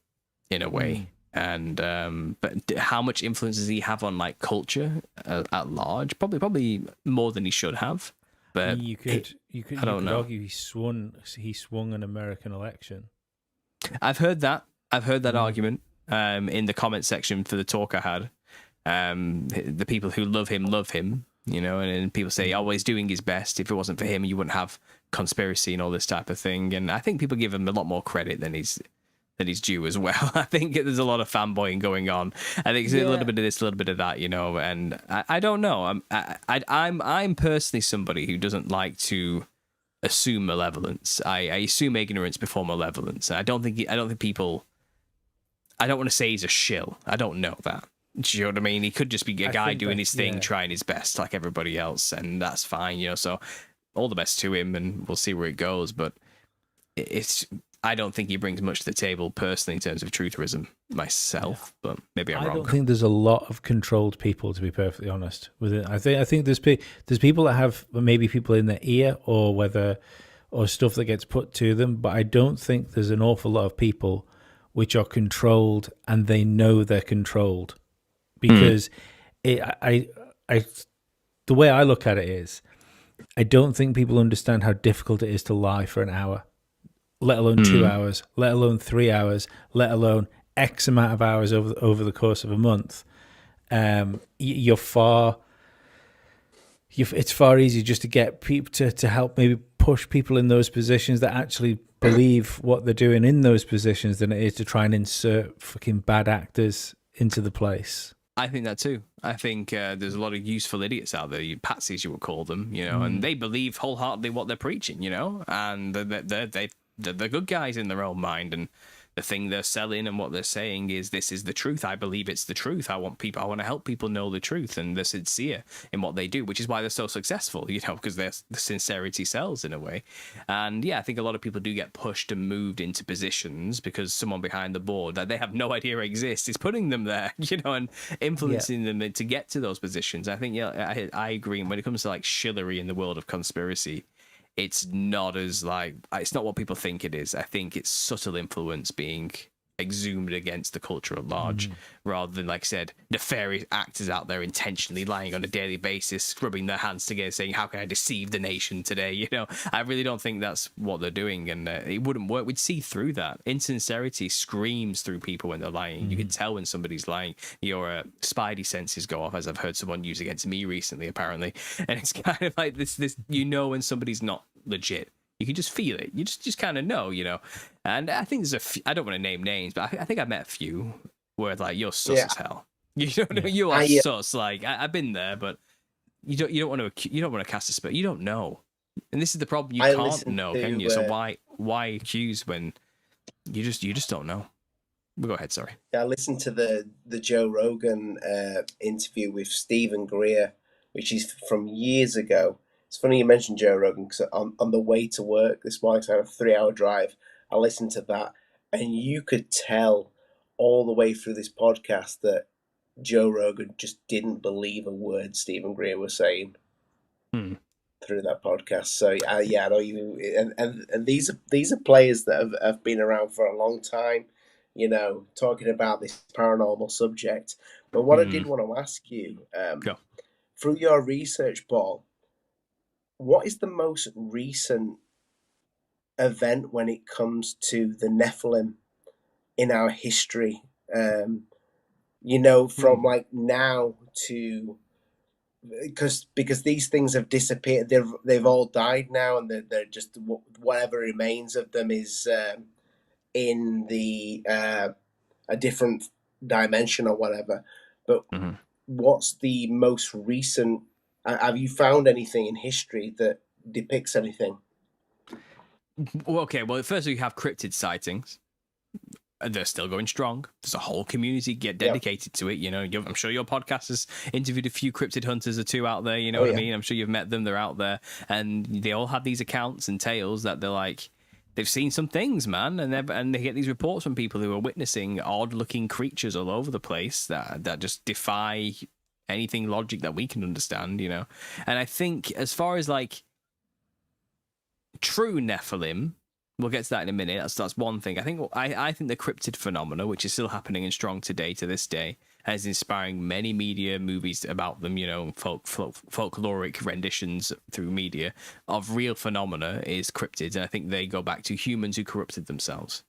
in a way. And but how much influence does he have on like culture at large? Probably more than he should have. But you could argue he swung an American election. I've heard that argument in the comment section for the talk I had. The people who love him, you know, and people say, oh, well, he's doing his best. If it wasn't for him, you wouldn't have conspiracy and all this type of thing. And I think people give him a lot more credit than he's due as well. I think there's a lot of fanboying going on. I think it's a little bit of this, a little bit of that, you know. And I don't know. I'm personally somebody who doesn't like to assume malevolence. I assume ignorance before malevolence. And I don't think people. I don't want to say he's a shill. I don't know that. Do you know what I mean? He could just be a guy doing his thing, trying his best like everybody else, and that's fine, you know. So all the best to him, and we'll see where it goes. But I don't think he brings much to the table personally in terms of trutherism myself, but maybe I'm wrong. I don't think there's a lot of controlled people, to be perfectly honest with it. I think there's people that have maybe people in their ear or stuff that gets put to them, but I don't think there's an awful lot of people which are controlled and they know they're controlled. Because the way I look at it is, I don't think people understand how difficult it is to lie for an hour. Let alone 2 hours, let alone 3 hours, let alone X amount of hours over the course of a month. It's far easier just to get people to help maybe push people in those positions that actually believe what they're doing in those positions than it is to try and insert fucking bad actors into the place. I think that too. I think there's a lot of useful idiots out there, patsies you would call them, you know, and they believe wholeheartedly what they're preaching, you know, and they're good guys in their own mind, and the thing they're selling and what they're saying is, this is the truth. I believe it's the truth. I want to help people know the truth, and they're sincere in what they do, which is why they're so successful, because the sincerity sells in a way. And yeah, I think a lot of people do get pushed and moved into positions because someone behind the board that they have no idea exists is putting them there, and influencing them to get to those positions. I think, I agree. And when it comes to like shillery in the world of conspiracy, it's not it's not what people think it is. I think it's subtle influence being exhumed against the culture at large, rather than, like I said, nefarious actors out there intentionally lying on a daily basis, rubbing their hands together, saying, how can I deceive the nation today? I really don't think that's what they're doing, and it wouldn't work. We'd see through that. Insincerity screams through people when they're lying. You can tell when somebody's lying. Your spidey senses go off, as I've heard someone use against me recently, apparently. And it's kind of like this, when somebody's not legit. You can just feel it. You just kind of know, And I think there's a few, I don't want to name names, but I think I've met a few where it's like, you're sus as hell. You are sus. Like, I've been there, but you don't want to cast a spell. You don't know, and this is the problem. You can't know, can you? So why accuse when you just don't know? Go ahead. Sorry. Yeah, I listened to the Joe Rogan interview with Stephen Greer, which is from years ago. It's funny you mentioned Joe Rogan, because on the way to work this morning, so I had a 3-hour drive, I listened to that, and you could tell all the way through this podcast that Joe Rogan just didn't believe a word Stephen Greer was saying through that podcast. So I know you, and these are players that have been around for a long time, talking about this paranormal subject. But what I did want to ask you, through your research, Paul, what is the most recent event when it comes to the Nephilim in our history? From like now to, because these things have disappeared. They've all died now, and they're just, whatever remains of them is in the a different dimension or whatever. But what's the most recent? Have you found anything in history that depicts anything? Well, first we have cryptid sightings. They're still going strong. There's a whole community dedicated to it. I'm sure your podcast has interviewed a few cryptid hunters or two out there. You know what I mean? I'm sure you've met them. They're out there, and they all have these accounts and tales that they're like, they've seen some things, man, and they get these reports from people who are witnessing odd-looking creatures all over the place that just defy anything logic that we can understand, And I think as far as like true Nephilim, we'll get to that in a minute. That's one thing. I think the cryptid phenomena, which is still happening and strong today to this day, is inspiring many media movies about them. Folkloric renditions through media of real phenomena is cryptids, and I think they go back to humans who corrupted themselves,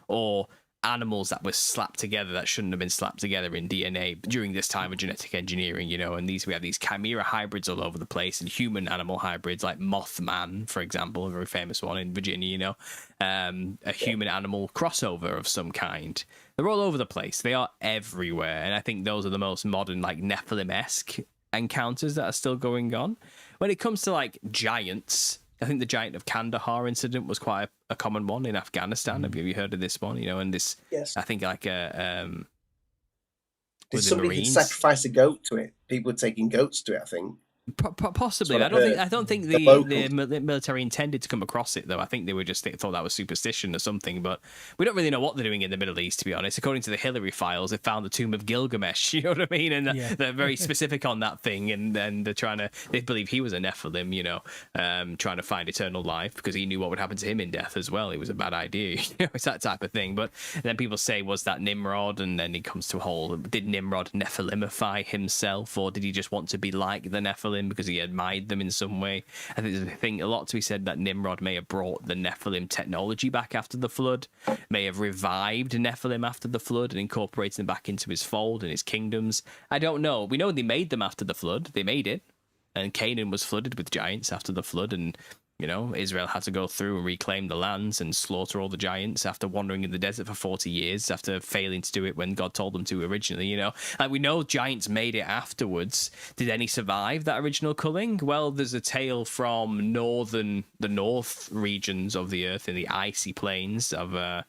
or animals that were slapped together that shouldn't have been slapped together in DNA during this time of genetic engineering, and we have these chimera hybrids all over the place, and human animal hybrids like Mothman, for example, a very famous one in Virginia, a human animal crossover of some kind. They're all over the place. They are everywhere. And I think those are the most modern, like Nephilim-esque encounters that are still going on. When it comes to like giants, I think the giant of Kandahar incident was quite a common one in Afghanistan. Have you heard of this one? And this, I think like did somebody sacrifice a goat to it? People were taking goats to it, I think. Possibly. I don't think the military intended to come across it, though. I think they thought that was superstition or something, but we don't really know what they're doing in the Middle East, to be honest. According to the Hillary files, they found the tomb of Gilgamesh, you know what I mean? And they're very specific on that thing, and they believe he was a Nephilim, trying to find eternal life because he knew what would happen to him in death as well. It was a bad idea, it's that type of thing. But then people say, was that Nimrod? And then it comes to a whole, did Nimrod Nephilimify himself, or did he just want to be like the Nephilim because he admired them in some way? I think there's a lot to be said that Nimrod may have brought the Nephilim technology back after the flood, may have revived Nephilim after the flood and incorporated them back into his fold and his kingdoms. I don't know. We know they made them after the flood. They made it. And Canaan was flooded with giants after the flood, and Israel had to go through and reclaim the lands and slaughter all the giants after wandering in the desert for 40 years, after failing to do it when God told them to originally, And we know giants made it afterwards. Did any survive that original culling? Well, there's a tale from the north regions of the earth in the icy plains of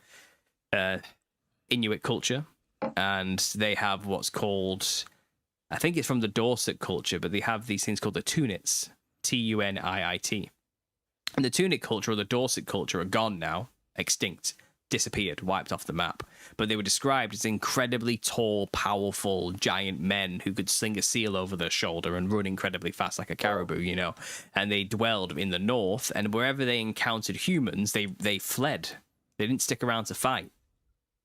Inuit culture, and they have what's called, I think it's from the Dorset culture, but they have these things called the Tunits, Tuniit. And the Tunit culture or the Dorset culture are gone now, extinct, disappeared, wiped off the map. But they were described as incredibly tall, powerful, giant men who could sling a seal over their shoulder and run incredibly fast like a caribou, you know. And they dwelled in the north, and wherever they encountered humans, they fled. They didn't stick around to fight.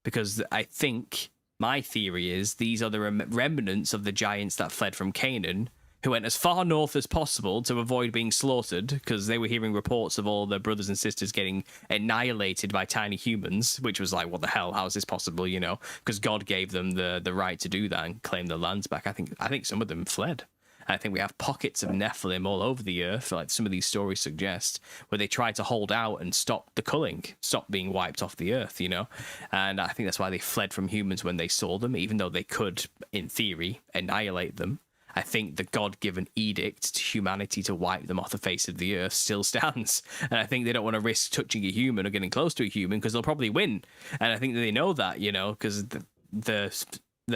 Because I think, my theory is, these are the remnants of the giants that fled from Canaan, who went as far north as possible to avoid being slaughtered, because they were hearing reports of all their brothers and sisters getting annihilated by tiny humans, which was like, what the hell? How is this possible? You know, because God gave them the right to do that and claim their lands back. I think some of them fled. I think we have pockets of Nephilim all over the earth, like some of these stories suggest, where they try to hold out and stop the culling, stop being wiped off the earth, you know? And I think that's why they fled from humans when they saw them, even though they could, in theory, annihilate them. I think the God-given edict to humanity to wipe them off the face of the earth still stands. And I think they don't want to risk touching a human or getting close to a human because they'll probably win. And I think that they know that, you know, because the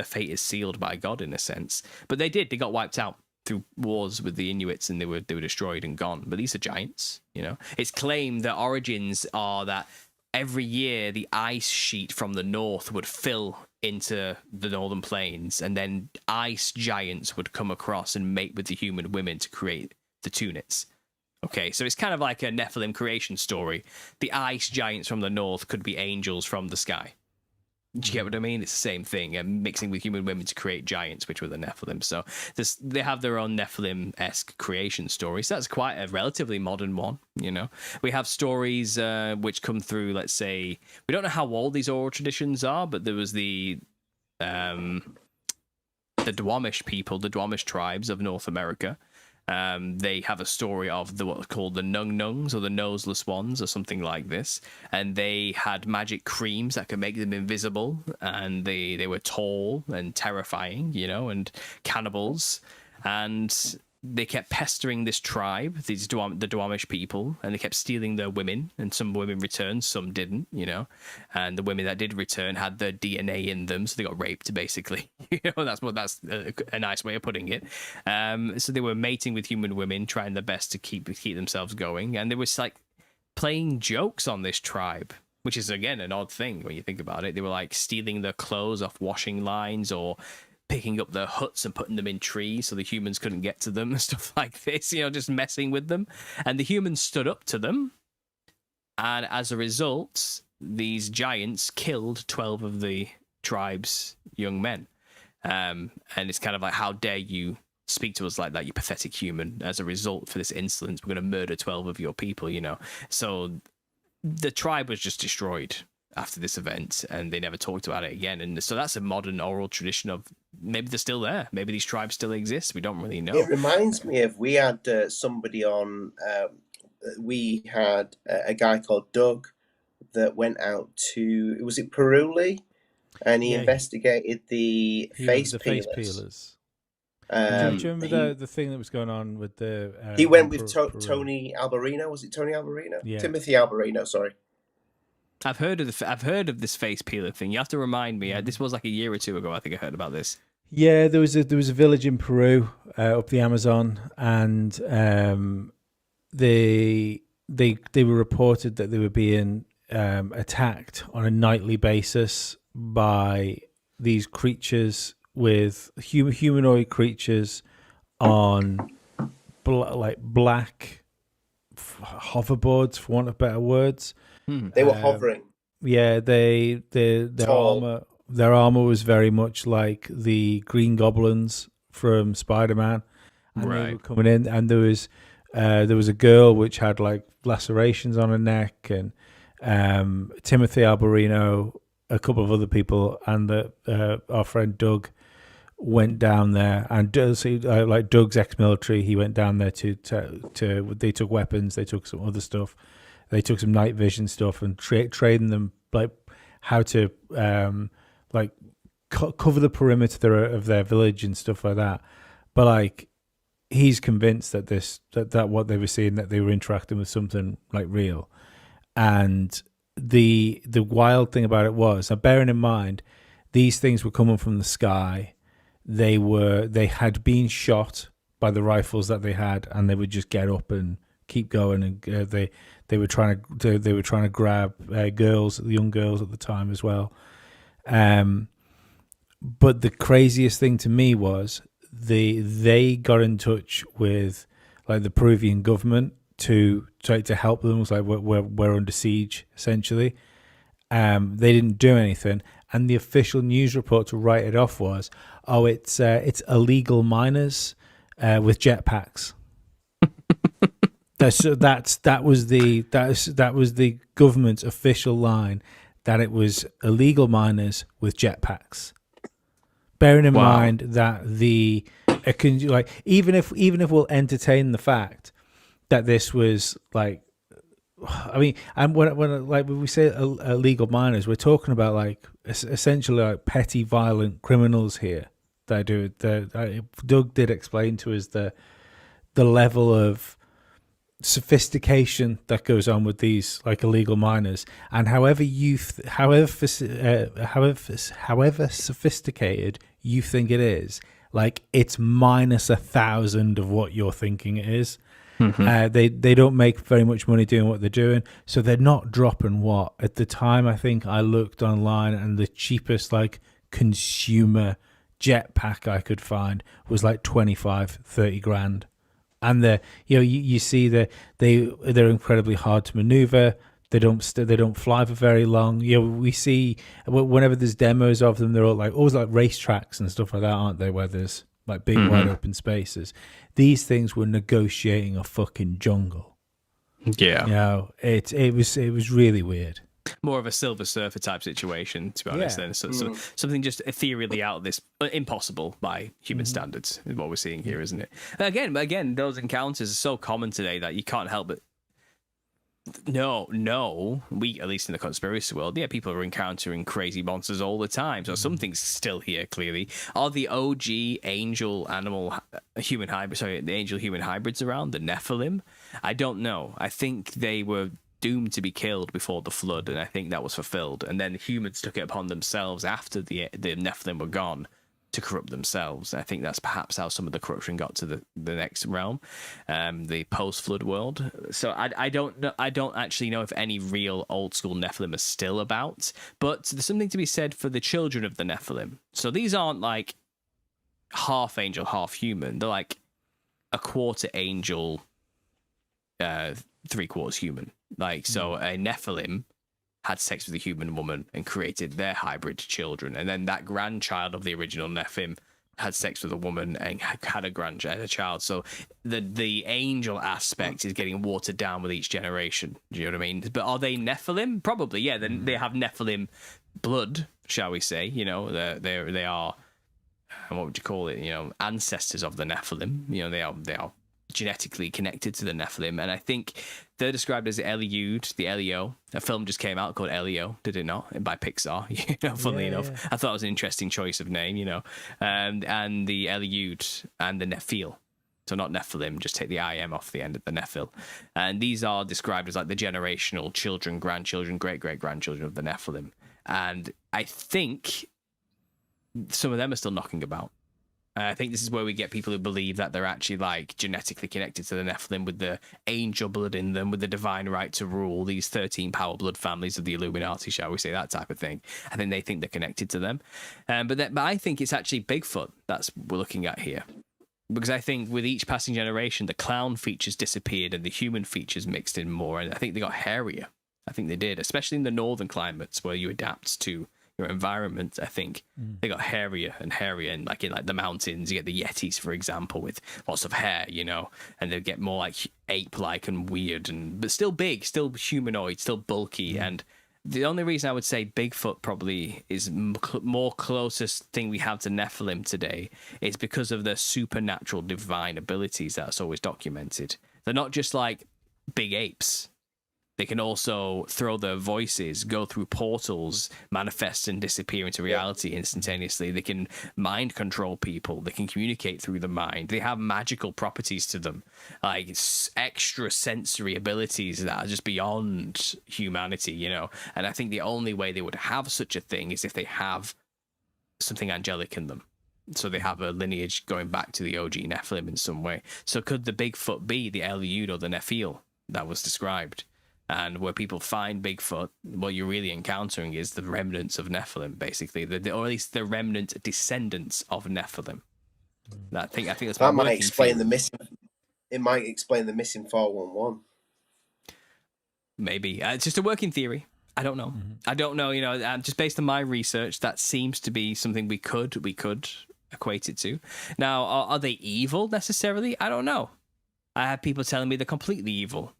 fate is sealed by God in a sense. But they got wiped out through wars with the Inuits, and they were destroyed and gone. But these are giants, you know. It's claimed that origins are that every year the ice sheet from the north would fill into the northern plains, and then ice giants would come across and mate with the human women to create the Tunits. Okay, so it's kind of like a Nephilim creation story. The ice giants from the north could be angels from the sky. Do you get what I mean? It's the same thing, mixing with human women to create giants, which were the Nephilim. So they have their own Nephilim-esque creation story. So that's quite a relatively modern one, you know. We have stories which come through, let's say, we don't know how old these oral traditions are, but there was the Duwamish people, the Duwamish tribes of North America. They have a story of what's called the Nung-Nungs or the Noseless Ones or something like this. And they had magic creams that could make them invisible. And they were tall and terrifying, you know, and cannibals. And they kept pestering this tribe, the Duwamish people, and they kept stealing their women. And some women returned, some didn't, you know. And the women that did return had their DNA in them, so they got raped, basically. You know, that's a nice way of putting it. So they were mating with human women, trying their best to keep themselves going. And they were like playing jokes on this tribe, which is again an odd thing when you think about it. They were like stealing their clothes off washing lines or picking up their huts and putting them in trees so the humans couldn't get to them and stuff like this, you know, just messing with them. And the humans stood up to them. And as a result, these giants killed 12 of the tribe's young men. And it's kind of like, how dare you speak to us like that, you pathetic human. As a result, for this insolence, we're going to murder 12 of your people, you know. So the tribe was just destroyed after this event, and they never talked about it again. And so that's a modern oral tradition of maybe they're still there. Maybe these tribes still exist. We don't really know. It reminds me of, we had somebody on, we had a guy called Doug that went out to, was it Peru, Lee? And he investigated the face peelers. Do you remember the thing that was going on with the... he went with Tony Albarino. Was it Tony Albarino? Yeah. Timothy Albarino, sorry. I've heard of this face peeler thing. You have to remind me. This was like a year or two ago. I think I heard about this. Yeah, there was a village in Peru up the Amazon, and they were reported that they were being attacked on a nightly basis by these creatures with humanoid creatures on black hoverboards, for want of better words. They were hovering. Yeah, their armor was very much like the Green Goblins from Spider-Man, and they were coming in. And there was a girl which had like lacerations on her neck, and Timothy Albarino, a couple of other people, and our friend Doug went down there. And like Doug's ex-military, he went down there to they took weapons, they took some other stuff. They took some night vision stuff and trained them like how to cover the perimeter of their village and stuff like that. But like, he's convinced that that what they were seeing, that they were interacting with something like real. And the wild thing about it was, now bearing in mind, these things were coming from the sky. They had been shot by the rifles that they had, and they would just get up and keep going. And they were trying to grab young girls at the time as well. But the craziest thing to me was they got in touch with like the Peruvian government to try to help them. It was like we're under siege essentially. They didn't do anything, and the official news report to write it off was, it's illegal miners with jetpacks. That was the government's official line, that it was illegal miners with jetpacks. Bearing in mind that even if we'll entertain the fact that this was like, I mean, and when we say illegal miners, we're talking about like essentially like petty violent criminals here. Doug did explain to us the level of sophistication that goes on with these like illegal miners, and however sophisticated you think it is, like it's minus 1,000 of what you're thinking it is. Mm-hmm. They don't make very much money doing what they're doing, so they're not dropping what at the time. I think I looked online, and the cheapest like consumer jetpack I could find was like 25-30 grand. And you see that they're incredibly hard to maneuver. They don't fly for very long. We see whenever there's demos of them, they're all like always like racetracks and stuff like that, aren't they? Where there's like big wide open spaces. These things were negotiating a fucking jungle. Yeah, it was really weird. More of a Silver Surfer type situation, to be honest. Then so something just ethereally out of this, impossible by human standards, is what we're seeing here, isn't it? Again, those encounters are so common today that you can't help but we, at least in the conspiracy world, people are encountering crazy monsters all the time. So something's still here. Clearly, are the OG angel human hybrids around, the Nephilim? I don't know. I think they were doomed to be killed before the flood, and I think that was fulfilled. And then humans took it upon themselves after the Nephilim were gone to corrupt themselves. I think that's perhaps how some of the corruption got to the next realm, the post-flood world. So I don't know. I don't actually know if any real old school Nephilim are still about, but there's something to be said for the children of the Nephilim. So these aren't like half angel, half human. They're like a quarter angel, 3/4 human. Like, so a Nephilim had sex with a human woman and created their hybrid children, and then that grandchild of the original Nephilim had sex with a woman and had a child. So the angel aspect is getting watered down with each generation. Do you know what I mean? But are they Nephilim? Probably, yeah. Then they have Nephilim blood, shall we say? They are, what would you call it? Ancestors of the Nephilim. They are genetically connected to the Nephilim, and I think they're described as the Elio. A film just came out called Elio, did it not? By Pixar. Funnily enough, I thought it was an interesting choice of name. And the Eliud and the Nephil. So not Nephilim, just take the IM off the end of the Nephil. And these are described as like the generational children, grandchildren, great-great-grandchildren of the Nephilim. And I think some of them are still knocking about. I think this is where we get people who believe that they're actually like genetically connected to the Nephilim with the angel blood in them, with the divine right to rule, these 13 power blood families of the Illuminati, shall we say, that type of thing. I think they think they're connected to them. But I think it's actually Bigfoot that's we're looking at here. Because I think with each passing generation, the clown features disappeared and the human features mixed in more. And I think they got hairier. I think they did, especially in the northern climates where you adapt to your environment. I think they got hairier and hairier, and like in like the mountains you get the Yetis, for example, with lots of hair, and they get more like ape-like and weird, but still big, still humanoid, still bulky. And the only reason I would say Bigfoot probably is more closest thing we have to Nephilim today is because of the supernatural divine abilities that's always documented. They're not just like big apes. They can also throw their voices, go through portals, manifest and disappear into reality instantaneously. They can mind control people. They can communicate through the mind. They have magical properties to them, like extra sensory abilities that are just beyond humanity, you know. And I think the only way they would have such a thing is if they have something angelic in them. So they have a lineage going back to the OG Nephilim in some way. So could the Bigfoot be the Eliud or the Nephil that was described? And where people find Bigfoot, what you're really encountering is the remnants of Nephilim, basically, or at least the remnant descendants of Nephilim. I think that's that might explain the missing. It might explain the missing 411. Maybe it's just a working theory. I don't know. I don't know. You know, just based on my research, that seems to be something we could equate it to. Now, are they evil necessarily? I don't know. I have people telling me they're completely evil.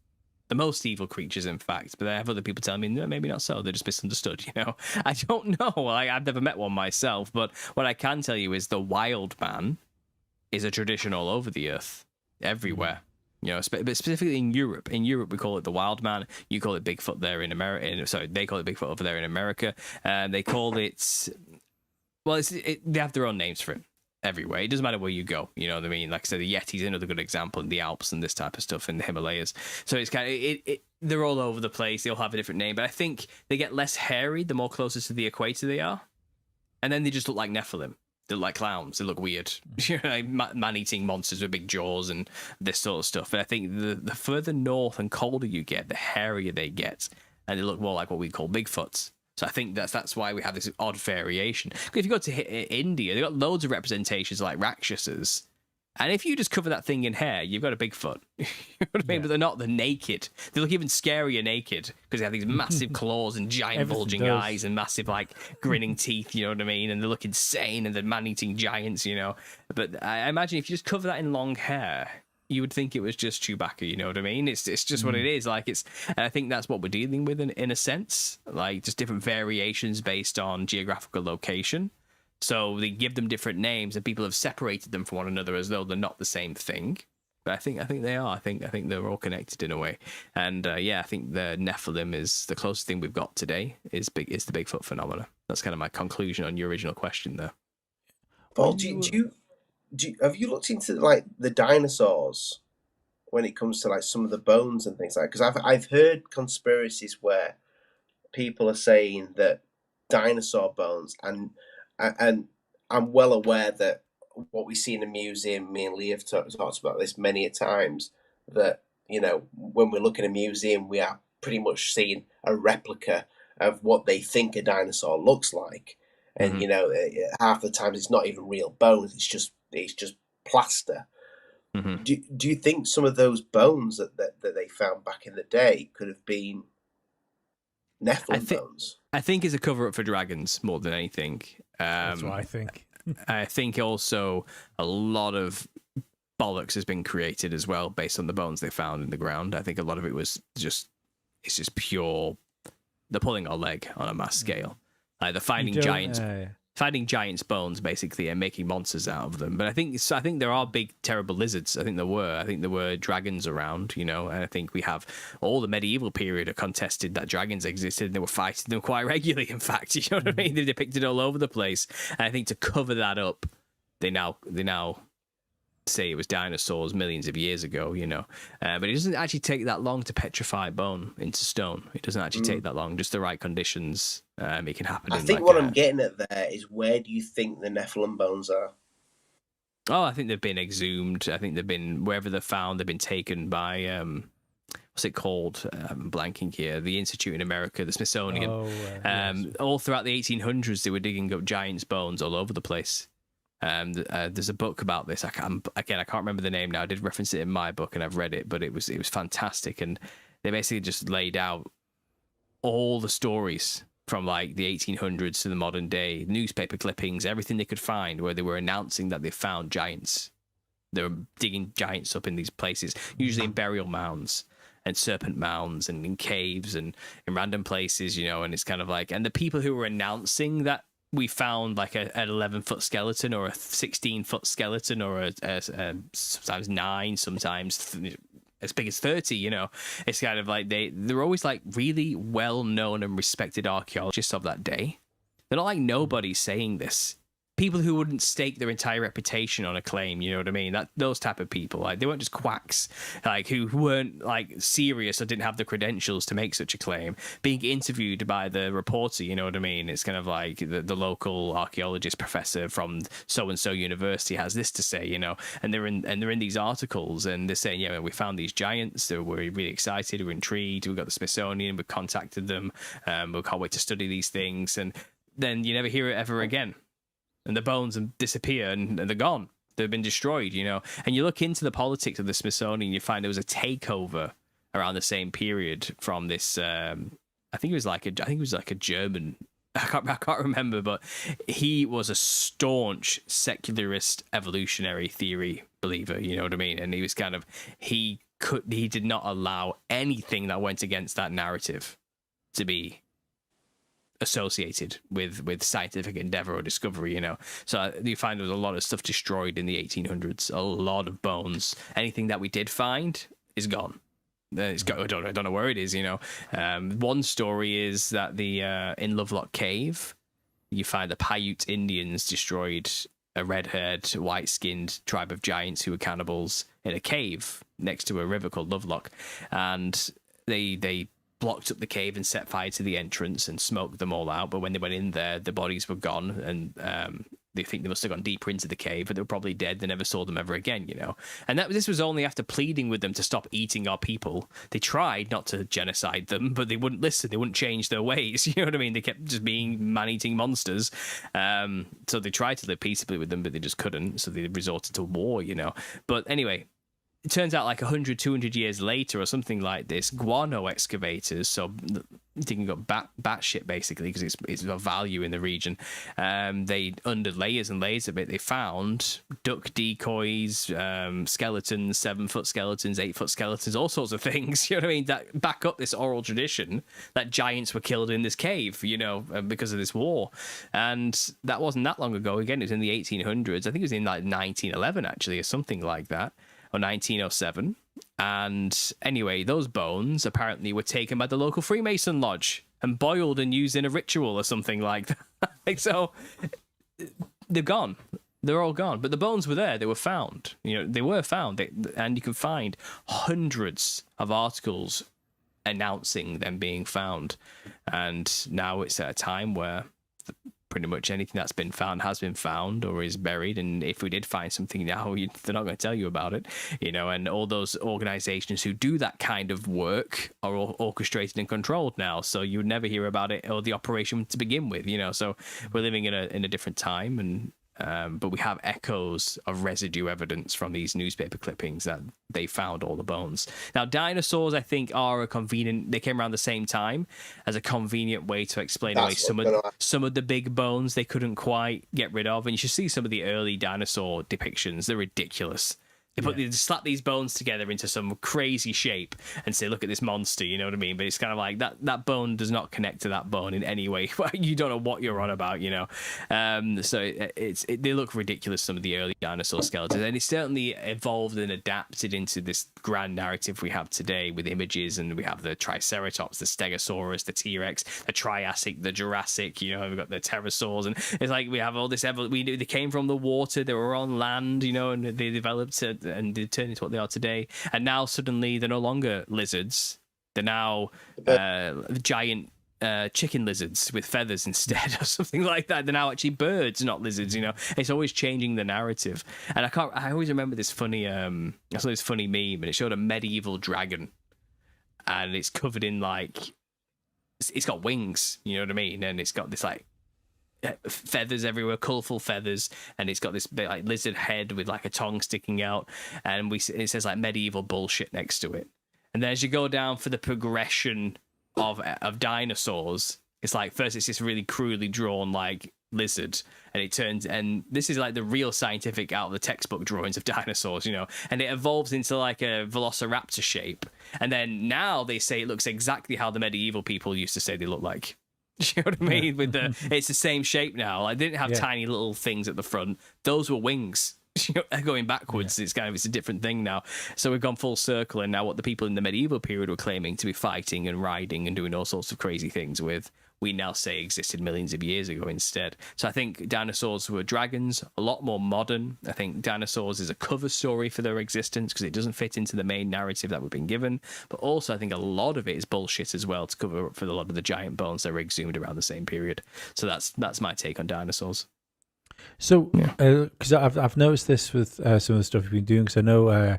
The most evil creatures, in fact, but I have other people telling me, no, maybe not so. They're just misunderstood, you know? I don't know. I've never met one myself, but what I can tell you is the wild man is a tradition all over the earth, everywhere. You know, but specifically in Europe. In Europe, we call it the wild man. You call it Bigfoot there in America. Sorry, they call it Bigfoot over there in America. They call it... Well, they have their own names for it. Everywhere. It doesn't matter where you go. You know what I mean? Like I said, the Yeti's another good example in the Alps and this type of stuff in the Himalayas. So it's kind of they're all over the place. They all have a different name, but I think they get less hairy the more closer to the equator they are, and then they just look like Nephilim. They look like clowns. They look weird. You know, like man-eating monsters with big jaws and this sort of stuff. But I think the further north and colder you get, the hairier they get, and they look more like what we call Bigfoots. So I think that's why we have this odd variation. If you go to India, they've got loads of representations like Rakshasas. And if you just cover that thing in hair, you've got a Bigfoot. You know what I mean? But they're naked. They look even scarier naked because they have these massive claws and giant bulging eyes and massive, like, grinning teeth, you know what I mean? And they look insane and they're man-eating giants, you know? But I imagine if you just cover that in long hair, you would think it was just Chewbacca, you know what I mean? It's just what it is. Like, and I think that's what we're dealing with in a sense, like just different variations based on geographical location. So they give them different names, and people have separated them from one another as though they're not the same thing. But I think they are. I think they're all connected in a way. And I think the Nephilim is the closest thing we've got today is the Bigfoot phenomena. That's kind of my conclusion on your original question there. Paul, have you looked into like the dinosaurs when it comes to like some of the bones and things like that? Because I've heard conspiracies where people are saying that dinosaur bones, and I'm well aware that what we see in the museum, me and Lee have talked about this many a times, that, you know, when we look in a museum, we are pretty much seeing a replica of what they think a dinosaur looks like. And, you know, half the time it's not even real bones, it's just plaster. Do you think some of those bones that they found back in the day could have been Nephilim bones? I think it's a cover-up for dragons more than anything. That's what I think. I think also a lot of bollocks has been created as well based on the bones they found in the ground. I think a lot of it was just pure, they're pulling our leg on a mass scale. Like they're finding giants' bones basically and making monsters out of them. But I think there are big terrible lizards. I think there were dragons around, you know. And I think we have all the medieval period are contested that dragons existed, and they were fighting them quite regularly. In fact, you know what I mean? They're depicted all over the place. And I think to cover that up, they now say it was dinosaurs millions of years ago, you know. But it doesn't actually take that long to petrify bone into stone. It doesn't actually take that long. Just the right conditions, it can happen. I think what I'm getting at there is, where do you think the Nephilim bones are? Oh, I think they've been exhumed. I think they've been, wherever they're found, they've been taken by, what's it called? I'm blanking here. The Institute in America, the Smithsonian. Yes. All throughout the 1800s, they were digging up giants' bones all over the place. There's a book about this. I can't remember the name now. I did reference it in my book, and I've read it, but it was fantastic. And they basically just laid out all the stories from like the 1800s to the modern day, newspaper clippings, everything they could find, where they were announcing that they found giants. They were digging giants up in these places, usually in burial mounds and serpent mounds and in caves and in random places, you know. And it's kind of like, and the people who were announcing that we found like an 11-foot skeleton or a 16-foot skeleton or a sometimes 9, sometimes as big as 30, you know. It's kind of like they're always like really well-known and respected archaeologists of that day. They're not like nobody saying this. People who wouldn't stake their entire reputation on a claim, you know what I mean? Those type of people, like, they weren't just quacks, like, who weren't like serious or didn't have the credentials to make such a claim. Being interviewed by the reporter, you know what I mean? It's kind of like the local archaeologist professor from so and so university has this to say, you know, and they're in these articles, and they're saying, yeah, we found these giants. We're really excited. We're intrigued. We got the Smithsonian. We contacted them. We can't wait to study these things. And then you never hear it ever again. And the bones disappear and they're gone. They've been destroyed, you know. And you look into the politics of the Smithsonian, you find there was a takeover around the same period from this. I think it was like a German. I can't remember, but he was a staunch secularist evolutionary theory believer. You know what I mean? And he was kind of he did not allow anything that went against that narrative to be associated with scientific endeavor or discovery, you know. So you find there was a lot of stuff destroyed in the 1800s, a lot of bones. Anything that we did find is gone. It's got, I don't know where it is, you know. One story is that in Lovelock Cave, you find the Paiute Indians destroyed a red-haired, white-skinned tribe of giants who were cannibals in a cave next to a river called Lovelock, and they blocked up the cave and set fire to the entrance and smoked them all out. But when they went in there, the bodies were gone, and they think they must have gone deeper into the cave, but they were probably dead. They never saw them ever again, you know. And this was only after pleading with them to stop eating our people. They tried not to genocide them, but they wouldn't listen. They wouldn't change their ways. You know what I mean? They kept just being man-eating monsters. So they tried to live peaceably with them, but they just couldn't. So they resorted to war, you know. But anyway, it turns out like 100, 200 years later or something like this, guano excavators, so digging up bat shit basically, because it's of value in the region, they, under layers and layers of it, they found duck decoys, skeletons, 7-foot skeletons, 8-foot skeletons, all sorts of things, you know what I mean, that back up this oral tradition that giants were killed in this cave, you know, because of this war. And that wasn't that long ago. Again, it was in the 1800s. I think it was in like 1911 actually, or something like that, or 1907. And anyway, those bones apparently were taken by the local Freemason lodge and boiled and used in a ritual or something like that. So they're gone. They're all gone. But the bones were there. They were found. You know, they were found. And you can find hundreds of articles announcing them being found. And now it's at a time where pretty much anything that's been found has been found or is buried, and if we did find something now, they're not going to tell you about it, you know. And all those organizations who do that kind of work are all orchestrated and controlled now, so you would never hear about it or the operation to begin with, you know. So we're living in a different time, and but we have echoes of residue evidence from these newspaper clippings that they found all the bones. Now, dinosaurs, I think, are a convenient. They came around the same time as a convenient way to explain away some of the big bones they couldn't quite get rid of. And you should see some of the early dinosaur depictions; they're ridiculous. They slap these bones together into some crazy shape and say, look at this monster, you know what I mean? But it's kind of like that bone does not connect to that bone in any way. You don't know what you're on about, you know? So they look ridiculous, some of the early dinosaur skeletons. And it's certainly evolved and adapted into this grand narrative we have today with images. And we have the Triceratops, the Stegosaurus, the T-Rex, the Triassic, the Jurassic, you know, we've got the pterosaurs. And it's like we have all this they came from the water, they were on land, you know, and they developed and they turned into what they are today. And now suddenly they're no longer lizards. They're now giant chicken lizards with feathers instead, or something like that. They're now actually birds, not lizards, you know. It's always changing the narrative. And I always remember this funny I saw this funny meme, and it showed a medieval dragon, and it's covered in like, it's got wings, you know what I mean? And it's got this like feathers everywhere, colourful feathers, and it's got this bit like lizard head with like a tongue sticking out, and it says like medieval bullshit next to it. And then as you go down for the progression of dinosaurs, it's like first it's this really crudely drawn like lizard, and it turns, and this is like the real scientific out of the textbook drawings of dinosaurs, you know, and it evolves into like a velociraptor shape, and then now they say it looks exactly how the medieval people used to say they look like. You know what I mean? With it's the same shape now. Like, they didn't have tiny little things at the front. Those were wings. Going backwards, it's a different thing now. So we've gone full circle, and now what the people in the medieval period were claiming to be fighting and riding and doing all sorts of crazy things with, we now say existed millions of years ago instead. So I think dinosaurs were dragons, a lot more modern. I think dinosaurs is a cover story for their existence because it doesn't fit into the main narrative that we've been given. But also I think a lot of it is bullshit as well to cover up for a lot of the giant bones that were exhumed around the same period. So that's my take on dinosaurs. So, because I've noticed this with some of the stuff you've been doing, because I know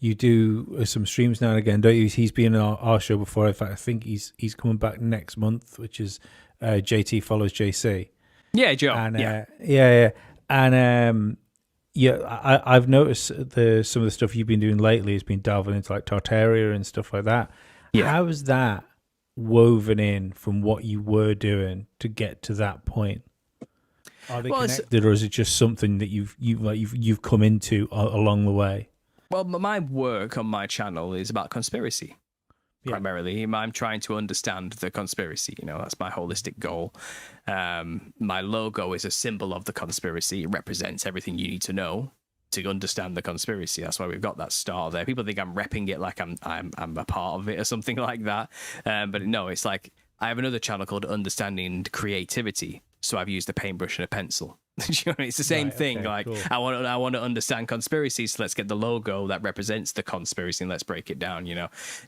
you do some streams now and again, don't you? He's been on our show before. In fact, I think he's coming back next month, which is JT Follows JC. Yeah, Joe. And, And I've noticed some of the stuff you've been doing lately has been delving into like Tartaria and stuff like that. Yeah. How is that woven in from what you were doing to get to that point? Are they connected, or is it just something that you've come into along the way? Well, my work on my channel is about conspiracy. Primarily, I'm trying to understand the conspiracy. That's my holistic goal. My logo is a symbol of the conspiracy. It represents everything you need to know to understand the conspiracy. That's why we've got that star there. People think I'm repping it like I'm a part of it or something like that. But no, it's like I have another channel called Understanding Creativity. So I've used a paintbrush and a pencil. It's the same thing. Okay, cool. I want to understand conspiracies. So let's get the logo that represents the conspiracy and let's break it down.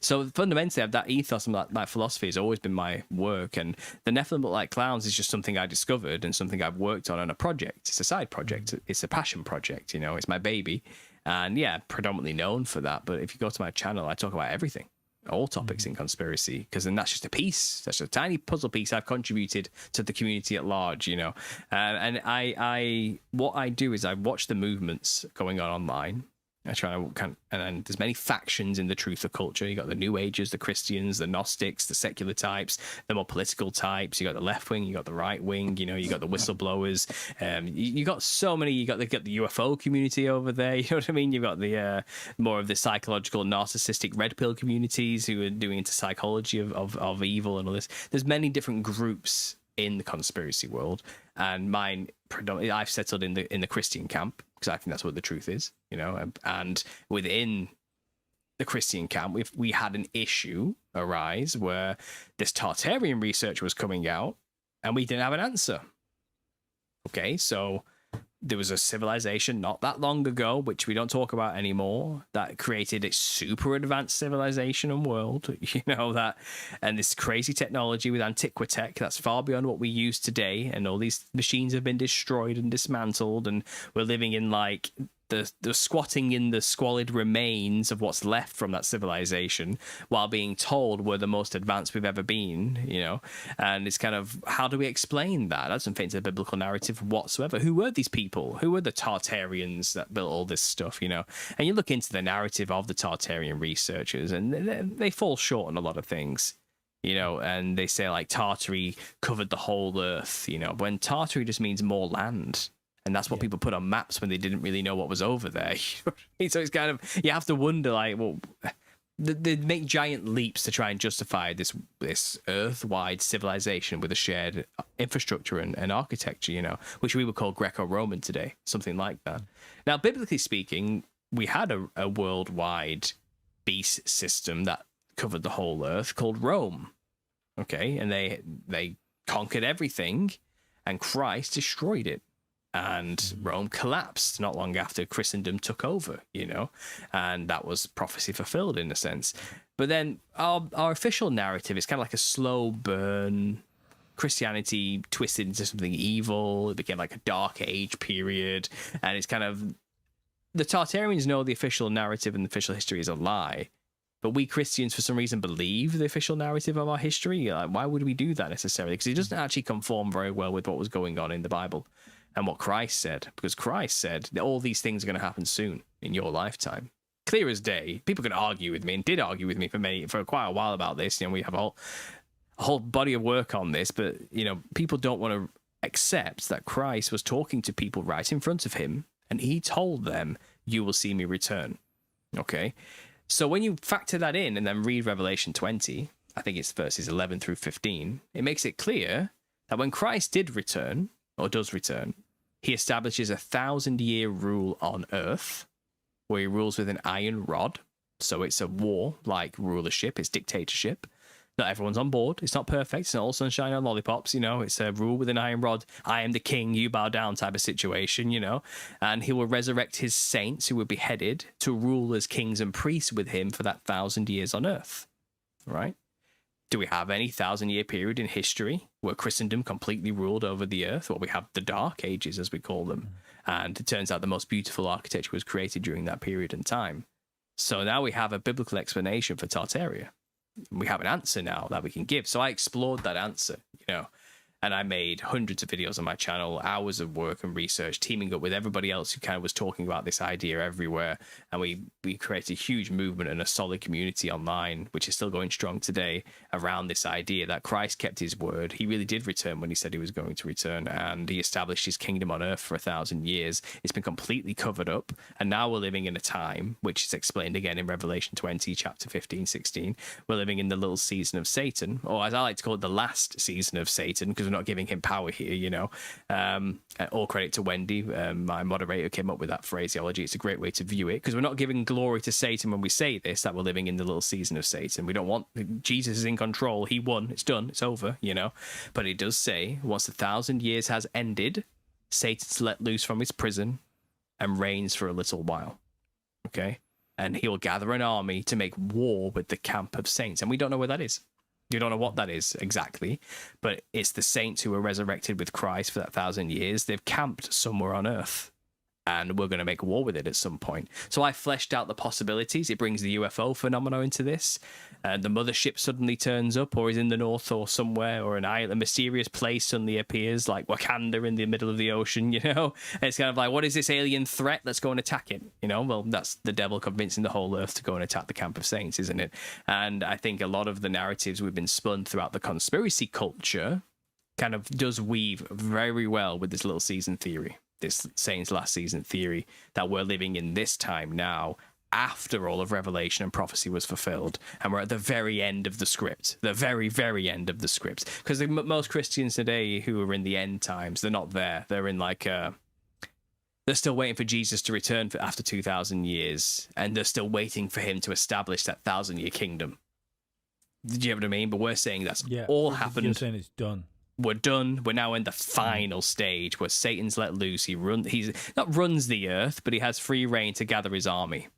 So fundamentally, that ethos and that philosophy has always been my work. And the Nephilim look like clowns is just something I discovered and something I've worked on a project. It's a side project. It's a passion project. It's my baby, and predominantly known for that. But if you go to my channel, I talk about everything. All topics in conspiracy, because then that's just a piece, that's a tiny puzzle piece I've contributed to the community at large, and I what I do is I watch the movements going on online. I try to and there's many factions in the truth of culture. You got the New Agers, the Christians, the Gnostics, the secular types, the more political types. You got the left wing, you got the right wing. You got the whistleblowers. You got so many. You got the UFO community over there. You know what I mean? You've got the more of the psychological, narcissistic red pill communities who are doing into psychology of evil and all this. There's many different groups in the conspiracy world, and mine predominantly I've settled in the Christian camp because I think that's what the truth is, and within the Christian camp we had an issue arise where this Tartarian research was coming out and we didn't have an answer. Okay, so there was a civilization not that long ago, which we don't talk about anymore, that created a super advanced civilization and world, and this crazy technology with Antiquitech that's far beyond what we use today. And all these machines have been destroyed and dismantled, and we're living in like the squatting in the squalid remains of what's left from that civilization while being told we're the most advanced we've ever been, and it's kind of, how do we explain that? That doesn't fit into the biblical narrative whatsoever. Who were these people? Who were the Tartarians that built all this stuff, And you look into the narrative of the Tartarian researchers and they fall short on a lot of things. And they say like Tartary covered the whole earth, when Tartary just means more land. And that's what people put on maps when they didn't really know what was over there. So it's kind of, you have to wonder, like, well, they make giant leaps to try and justify this earth-wide civilization with a shared infrastructure and architecture, which we would call Greco-Roman today, something like that. Now, biblically speaking, we had a worldwide beast system that covered the whole earth called Rome. Okay, and they conquered everything, and Christ destroyed it. And Rome collapsed not long after Christendom took over, and that was prophecy fulfilled in a sense. But then our official narrative is kind of like a slow burn. Christianity twisted into something evil. It became like a dark age period. And it's kind of, the Tartarians know the official narrative and the official history is a lie. But we Christians, for some reason, believe the official narrative of our history. Like, why would we do that necessarily? Because it doesn't actually conform very well with what was going on in the Bible. And what Christ said, because Christ said that all these things are going to happen soon in your lifetime. Clear as day. People can argue with me and did argue with me for quite a while about this. We have a whole body of work on this, but people don't want to accept that Christ was talking to people right in front of him, and he told them, "You will see me return." Okay, so when you factor that in and then read Revelation 20, I think it's verses 11 through 15, it makes it clear that when Christ did return, or does return, he establishes a 1,000-year rule on Earth, where he rules with an iron rod. So it's a war-like rulership. It's dictatorship. Not everyone's on board. It's not perfect. It's not all sunshine and lollipops, you know. It's a rule with an iron rod. I am the king, you bow down type of situation, you know. And he will resurrect his saints who were beheaded to rule as kings and priests with him for that 1,000 years on Earth, right? Do we have any 1,000-year period in history where Christendom completely ruled over the Earth? Well, we have the Dark Ages, as we call them. And it turns out the most beautiful architecture was created during that period in time. So now we have a biblical explanation for Tartaria. We have an answer now that we can give. So I explored that answer, you know, and I made hundreds of videos on my channel, hours of work and research, teaming up with everybody else who kind of was talking about this idea everywhere. And we created a huge movement and a solid community online, which is still going strong today, around this idea that Christ kept his word. He really did return when he said he was going to return, and he established his kingdom on earth for 1,000 years. It's been completely covered up, and now we're living in a time, which is explained again in Revelation 20, chapter 15, 16. We're living in the little season of Satan, or as I like to call it, the last season of Satan, because we're not giving him power here, you know. All credit to Wendy, my moderator, came up with that phraseology. It's a great way to view it, because we're not giving glory to Satan when we say this, that we're living in the little season of Satan. We don't want, Jesus is in control, he won, it's done, it's over, you know. But it does say, once the 1,000 years has ended, Satan's let loose from his prison and reigns for a little while, okay? And he'll gather an army to make war with the camp of saints, and we don't know where that is. You don't know what that is exactly, but it's the saints who were resurrected with Christ for that 1,000 years. They've camped somewhere on earth, and we're going to make war with it at some point. So I fleshed out the possibilities. It brings the UFO phenomenon into this. The mothership suddenly turns up, or is in the north or somewhere, or a mysterious place suddenly appears, like Wakanda in the middle of the ocean, you know? And it's kind of like, what is this alien threat? Let's go and attack it, you know? Well, that's the devil convincing the whole earth to go and attack the camp of saints, isn't it? And I think a lot of the narratives we've been spun throughout the conspiracy culture kind of does weave very well with this little season theory, this Saints last season theory, that we're living in this time now, after all of Revelation and prophecy was fulfilled, and we're at the very end of the script, the very, very end of the script. Because most Christians today who are in the end times, they're not there. They're in like they're still waiting for Jesus to return after 2,000 years, and they're still waiting for him to establish that 1,000-year kingdom. Did you know what I mean? But we're saying that's all happened. You're saying it's done. We're done. We're now in the final stage where Satan's let loose. He's not runs the earth, but he has free reign to gather his army.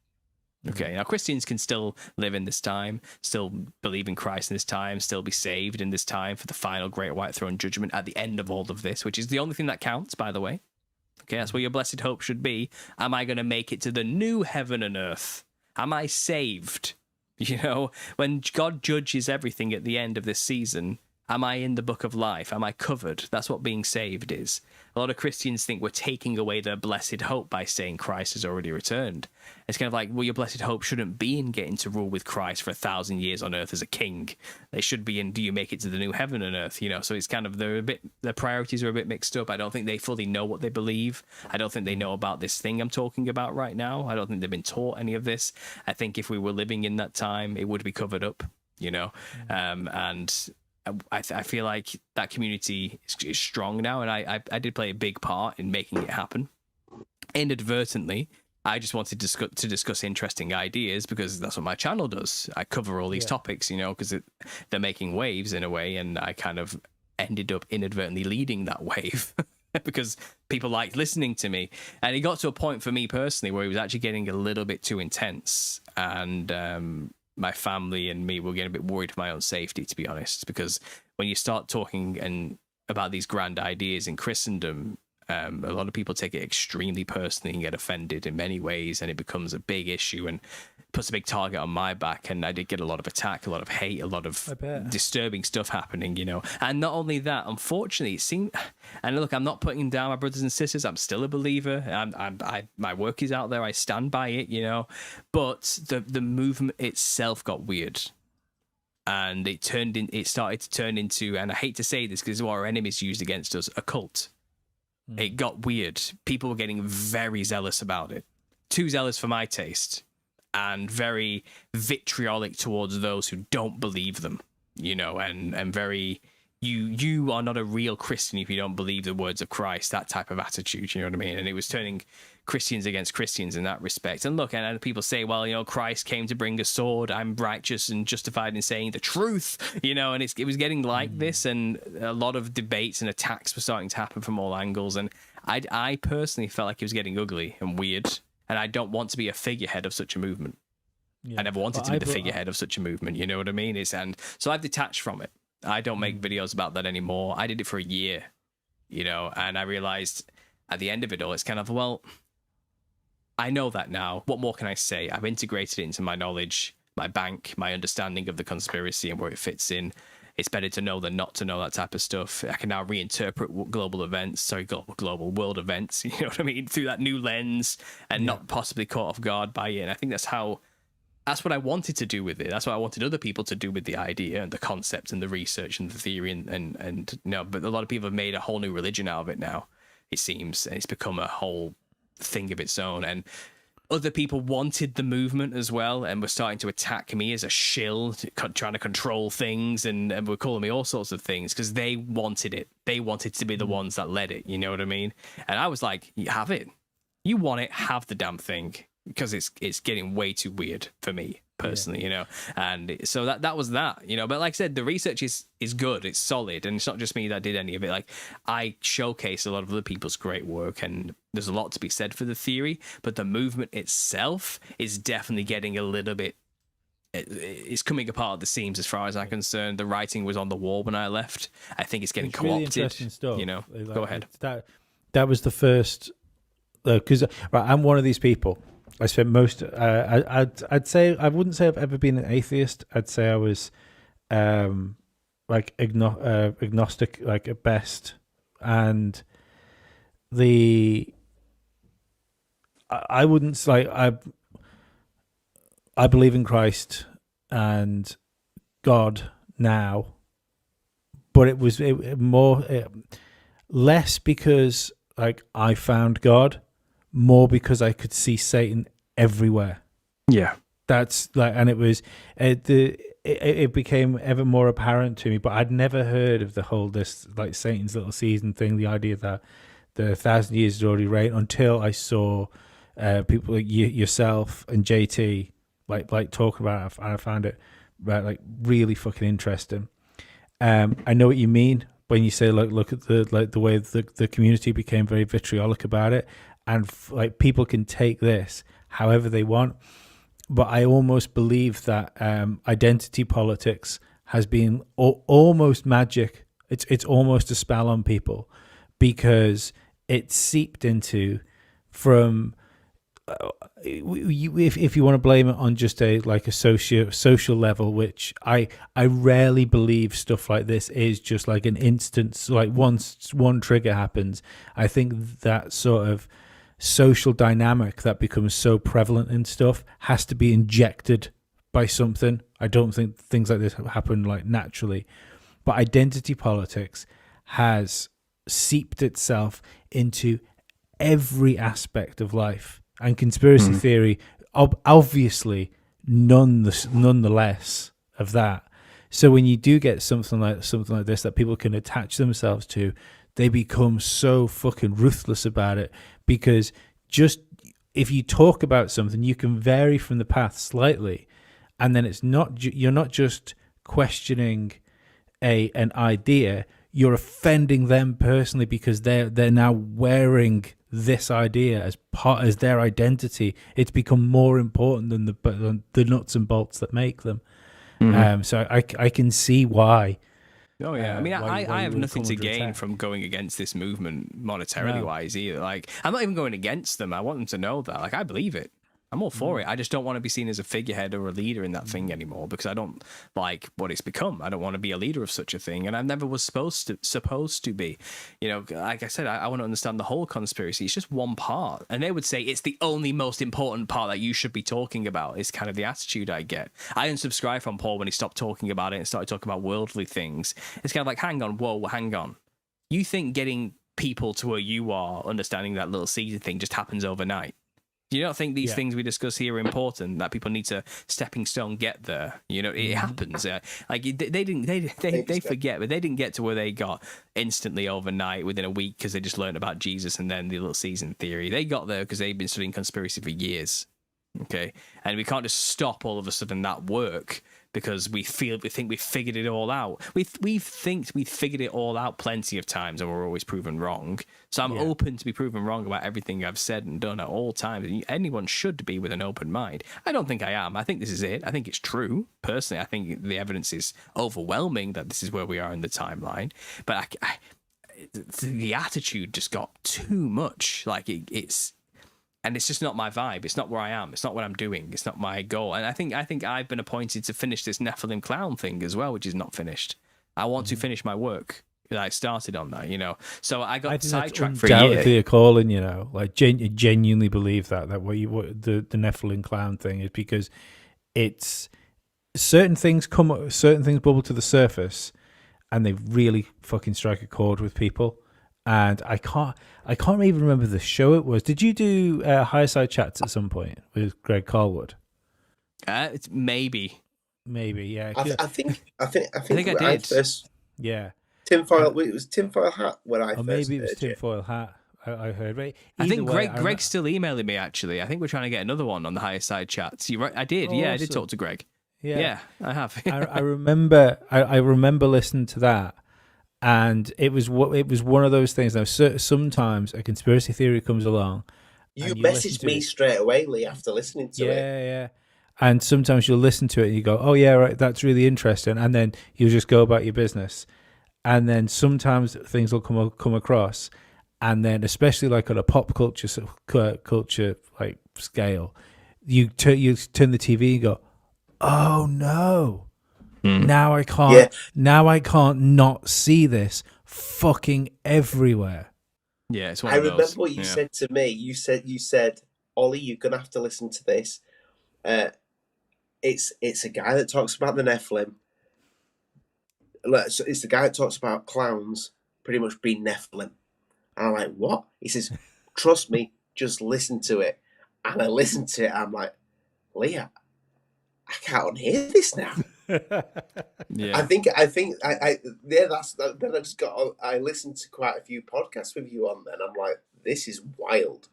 Okay, now Christians can still live in this time, still believe in Christ in this time, still be saved in this time for the final great white throne judgment at the end of all of this, which is the only thing that counts, by the way. Okay, that's where your blessed hope should be. Am I going to make it to the new heaven and earth? Am I saved? You know, when God judges everything at the end of this season, am I in the book of life? Am I covered? That's what being saved is. A lot of Christians think we're taking away their blessed hope by saying Christ has already returned. It's kind of like, well, your blessed hope shouldn't be in getting to rule with Christ for 1,000 years on earth as a king. They should be in, do you make it to the new heaven and earth? You know, so it's kind of, their priorities are a bit mixed up. I don't think they fully know what they believe. I don't think they know about this thing I'm talking about right now. I don't think they've been taught any of this. I think if we were living in that time, it would be covered up, you know, and I feel like that community is strong now, and I did play a big part in making it happen. Inadvertently, I just wanted to discuss interesting ideas because that's what my channel does. I cover all these topics, you know, because they're making waves in a way, and I kind of ended up inadvertently leading that wave because people liked listening to me. And it got to a point for me personally where it was actually getting a little bit too intense, and my family and me were getting a bit worried for my own safety, to be honest, because when you start talking about these grand ideas in Christendom, a lot of people take it extremely personally and get offended in many ways, and it becomes a big issue and puts a big target on my back. And I did get a lot of attack, a lot of hate, a lot of disturbing stuff happening, you know. And not only that, unfortunately, it seemed, and look, I'm not putting down my brothers and sisters. I'm still a believer. My work is out there. I stand by it, you know. But the movement itself got weird. And it started to turn into, and I hate to say this because it's what our enemies used against us, a cult. It got weird. People were getting very zealous about it. Too zealous for my taste. And very vitriolic towards those who don't believe them, you know, and very, you are not a real Christian if you don't believe the words of Christ, that type of attitude, you know what I mean? And it was turning Christians against Christians in that respect. And look, and people say, well, you know, Christ came to bring a sword. I'm righteous and justified in saying the truth, you know, and it was getting like this, and a lot of debates and attacks were starting to happen from all angles. And I personally felt like it was getting ugly and weird, and I don't want to be a figurehead of such a movement. Yeah. I never wanted to be the figurehead of such a movement, you know what I mean? And so I've detached from it. I don't make videos about that anymore. I did it for a year, you know, and I realized at the end of it all, it's kind of, well, I know that now. What more can I say? I've integrated it into my knowledge, my bank, my understanding of the conspiracy and where it fits in. It's better to know than not to know, that type of stuff. I can now reinterpret global world events, you know what I mean, through that new lens and not possibly caught off guard by it. And I think that's what I wanted to do with it. That's what I wanted other people to do with the idea and the concept and the research and the theory and you know, but a lot of people have made a whole new religion out of it now, it seems, and it's become a whole thing of its own. And other people wanted the movement as well and were starting to attack me as a shill, trying to control things, and were calling me all sorts of things because they wanted it. They wanted to be the ones that led it, you know what I mean? And I was like, you have it. You want it, have the damn thing, because it's getting way too weird for me personally, you know. And so that was that, you know. But like I said, the research is good, it's solid, and it's not just me that did any of it. Like, I showcase a lot of other people's great work, and there's a lot to be said for the theory, but the movement itself is definitely getting a little bit, it's coming apart at the seams as far as I'm concerned. The writing was on the wall when I left. I think it's getting co-opted. Really interesting stuff. You know, like, go ahead. That was the first, because I'm one of these people. I spent most. I'd say I wouldn't say I've ever been an atheist. I'd say I was, like agnostic, like at best, and I wouldn't like I believe in Christ and God now, but it was less because like I found God, more because I could see Satan everywhere. Yeah, that's like, and it became ever more apparent to me. But I'd never heard of the whole this like Satan's little season thing, the idea that the 1,000 years is already reigned, until I saw people like yourself and JT like talking about it, and I found it like really fucking interesting. I know what you mean when you say like look at the way the community became very vitriolic about it, and like people can take this however they want. But I almost believe that identity politics has been almost magic. It's almost a spell on people, because it seeped into from if you want to blame it on just a social level, which I rarely believe stuff like this is just like an instance, like once one trigger happens. I think that sort of social dynamic that becomes so prevalent in stuff has to be injected by something. I don't think things like this happen like naturally, but identity politics has seeped itself into every aspect of life, and conspiracy theory obviously none the less of that. So when you do get something like this that people can attach themselves to, they become so fucking ruthless about it, because just if you talk about something, you can vary from the path slightly, and then it's not you're not just questioning an idea, you're offending them personally, because they're now wearing this idea as their identity. It's become more important than the nuts and bolts that make them. So I can see why. Oh yeah, I mean, I have nothing to gain from going against this movement monetarily wise either. Like, I'm not even going against them. I want them to know that. Like, I believe it. I'm all for it. I just don't want to be seen as a figurehead or a leader in that thing anymore, because I don't like what it's become. I don't want to be a leader of such a thing, and I never was supposed to be. You know, like I said, I want to understand the whole conspiracy. It's just one part, and they would say it's the only most important part that you should be talking about. Is kind of the attitude I get. I unsubscribed from Paul when he stopped talking about it and started talking about worldly things. It's kind of like, hang on. You think getting people to where you are, understanding that little season thing, just happens overnight? Do you not think these things we discuss here are important? That people need to stepping stone get there. You know, it happens. Like they forget, but they didn't get to where they got instantly overnight within a week because they just learned about Jesus and then the little season theory. They got there because they've been studying conspiracy for years. Okay, and we can't just stop all of a sudden that work because we think we figured it all out. We think we figured it all out plenty of times, and we're always proven wrong. So I'm open to be proven wrong about everything I've said and done at all times. And anyone should be with an open mind. I don't think I am. I think this is it. I think it's true. Personally, I think the evidence is overwhelming that this is where we are in the timeline. But the attitude just got too much. Like it's. And it's just not my vibe. It's not where I am. It's not what I'm doing. It's not my goal. And I think I've been appointed to finish this Nephilim clown thing as well, which is not finished. I want to finish my work that I started on that, you know. So I got sidetracked for a year. Undoubtedly a calling, you know. Like genuinely believe that what the Nephilim clown thing is, because it's certain things bubble to the surface, and they really fucking strike a chord with people. And I can't even remember the show it was. Did you do Higher Chats at some point with Greg Carlwood? It's maybe, yeah. I think I did. First, yeah. Tinfoil. It was Tinfoil Hat when I first. Maybe it was Tinfoil Hat. I heard. Right. I think Greg's still emailing me. Actually, I think we're trying to get another one on the Higher Side Chats. You right? I did. Oh, yeah, I did talk to Greg. Yeah, I have. I remember. I remember listening to that. And it was one of those things. Now, sometimes a conspiracy theory comes along. You messaged me straight away, Lee, after listening to it. Yeah. And sometimes you'll listen to it and you go, "Oh yeah, right, that's really interesting," and then you'll just go about your business. And then sometimes things will come across, and then especially like on a pop culture like scale, you turn the TV and go, "Oh no." Now I can't. Yeah. Now I can't not see this fucking everywhere. Yeah, it's one I of those. remember what you said to me. You said, Ollie, you're gonna have to listen to this. It's a guy that talks about the Nephilim. It's the guy that talks about clowns pretty much being Nephilim. And I'm like, what? He says, trust me, just listen to it. And I listened to it. I'm like, Leah, I can't unhear this now. Yeah, I think then I listened to quite a few podcasts with you on. Then I'm like, this is wild.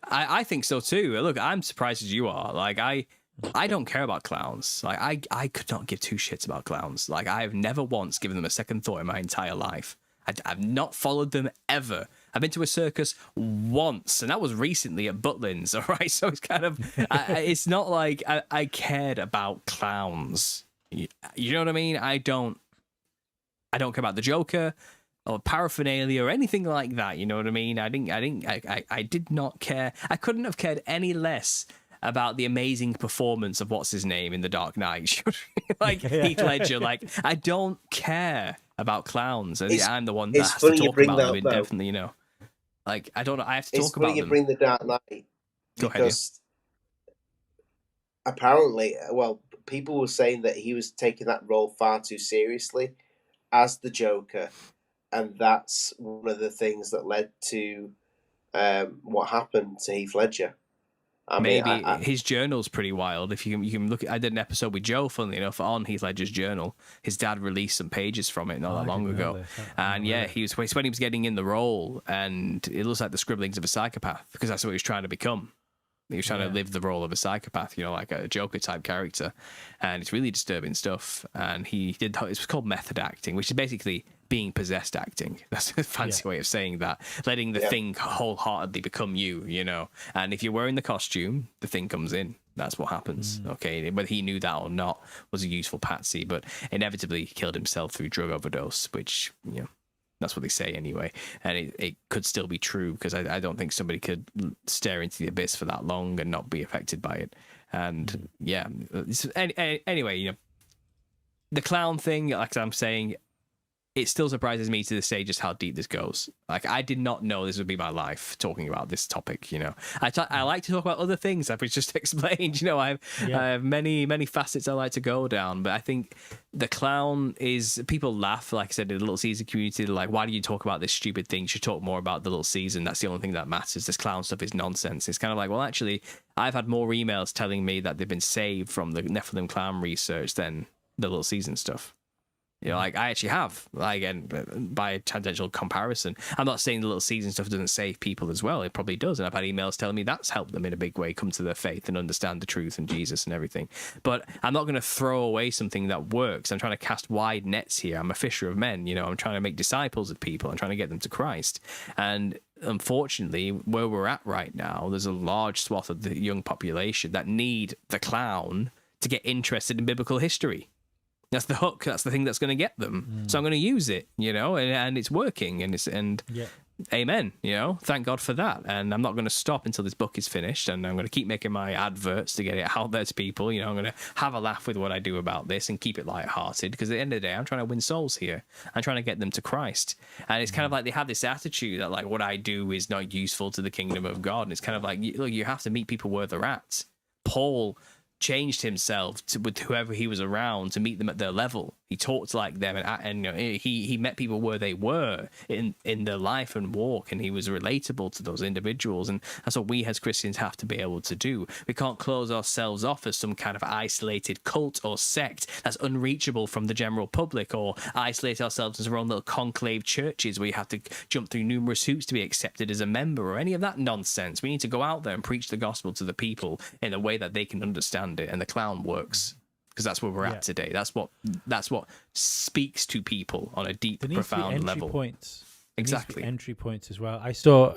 I think so too. Look, I'm surprised as you are. Like I don't care about clowns. Like I could not give two shits about clowns. Like I've never once given them a second thought in my entire life. I've not followed them ever. I've been to a circus once, and that was recently at Butlins. All right, so it's kind of it's not like I cared about clowns. You know what I mean? I don't care about the Joker or paraphernalia or anything like that. You know what I mean? I did not care. I couldn't have cared any less about the amazing performance of what's his name in The Dark Knight. Like Heath Ledger. Like I don't care about clowns, and I'm the one that has to talk about them indefinitely. You know, like I don't know. I have to talk about them. It's funny you bring The Dark Knight because apparently, well, people were saying that he was taking that role far too seriously as the Joker, and that's one of the things that led to what happened to Heath Ledger. Maybe his journal's pretty wild. If you can look at, I did an episode with Joe, funnily enough, on Heath Ledger's journal. His dad released some pages from it not that long ago, and he was when he was getting in the role, and it looks like the scribblings of a psychopath because that's what he was trying to become. He was trying to live the role of a psychopath, you know, like a Joker type character, and it's really disturbing stuff. And he did it was called method acting, which is basically being possessed acting. That's a fancy way of saying that, letting the thing wholeheartedly become you, you know. And if you're wearing the costume, the thing comes in. That's what happens. Okay, whether he knew that or not was a useful patsy, but inevitably he killed himself through drug overdose, which, you know, that's what they say anyway. And it could still be true because I don't think somebody could stare into the abyss for that long and not be affected by it. And anyway, you know, the clown thing, like I'm saying, it still surprises me to this day just how deep this goes. Like, I did not know this would be my life talking about this topic. You know, I like to talk about other things, I've just explained. You know, I have many facets I like to go down, but I think the clown is, people laugh, like I said, in the Little Caesar community. They're like, why do you talk about this stupid thing? You should talk more about the Little Caesar. That's the only thing that matters. This clown stuff is nonsense. It's kind of like, well, actually, I've had more emails telling me that they've been saved from the Nephilim clown research than the Little Caesar stuff. You know, like, I actually have, like, and by a tangential comparison, I'm not saying the Little Caesar stuff doesn't save people as well. It probably does. And I've had emails telling me that's helped them in a big way come to their faith and understand the truth and Jesus and everything. But I'm not going to throw away something that works. I'm trying to cast wide nets here. I'm a fisher of men. You know, I'm trying to make disciples of people. I'm trying to get them to Christ. And unfortunately, where we're at right now, there's a large swath of the young population that need the clown to get interested in biblical history. That's the hook. That's the thing that's going to get them. So I'm going to use it, you know, and it's working, and amen, you know, thank God for that. And I'm not going to stop until this book is finished, and I'm going to keep making my adverts to get it out there to people. You know, I'm going to have a laugh with what I do about this and keep it lighthearted, because at the end of the day, I'm trying to win souls here. I'm trying to get them to Christ. And it's kind of like they have this attitude that, like, what I do is not useful to the kingdom of God. And it's kind of like, look, you have to meet people where they're at. Paul changed himself with whoever he was around to meet them at their level. He talked like them, and you know, he met people where they were in their life and walk, and he was relatable to those individuals. And that's what we as Christians have to be able to do. We can't close ourselves off as some kind of isolated cult or sect that's unreachable from the general public, or isolate ourselves as our own little conclave churches where you have to jump through numerous hoops to be accepted as a member, or any of that nonsense. We need to go out there and preach the gospel to the people in a way that they can understand it, and the clown works. Because that's where we're at today. That's what speaks to people on a deep, profound level. Points. Exactly. Entry points as well. I saw,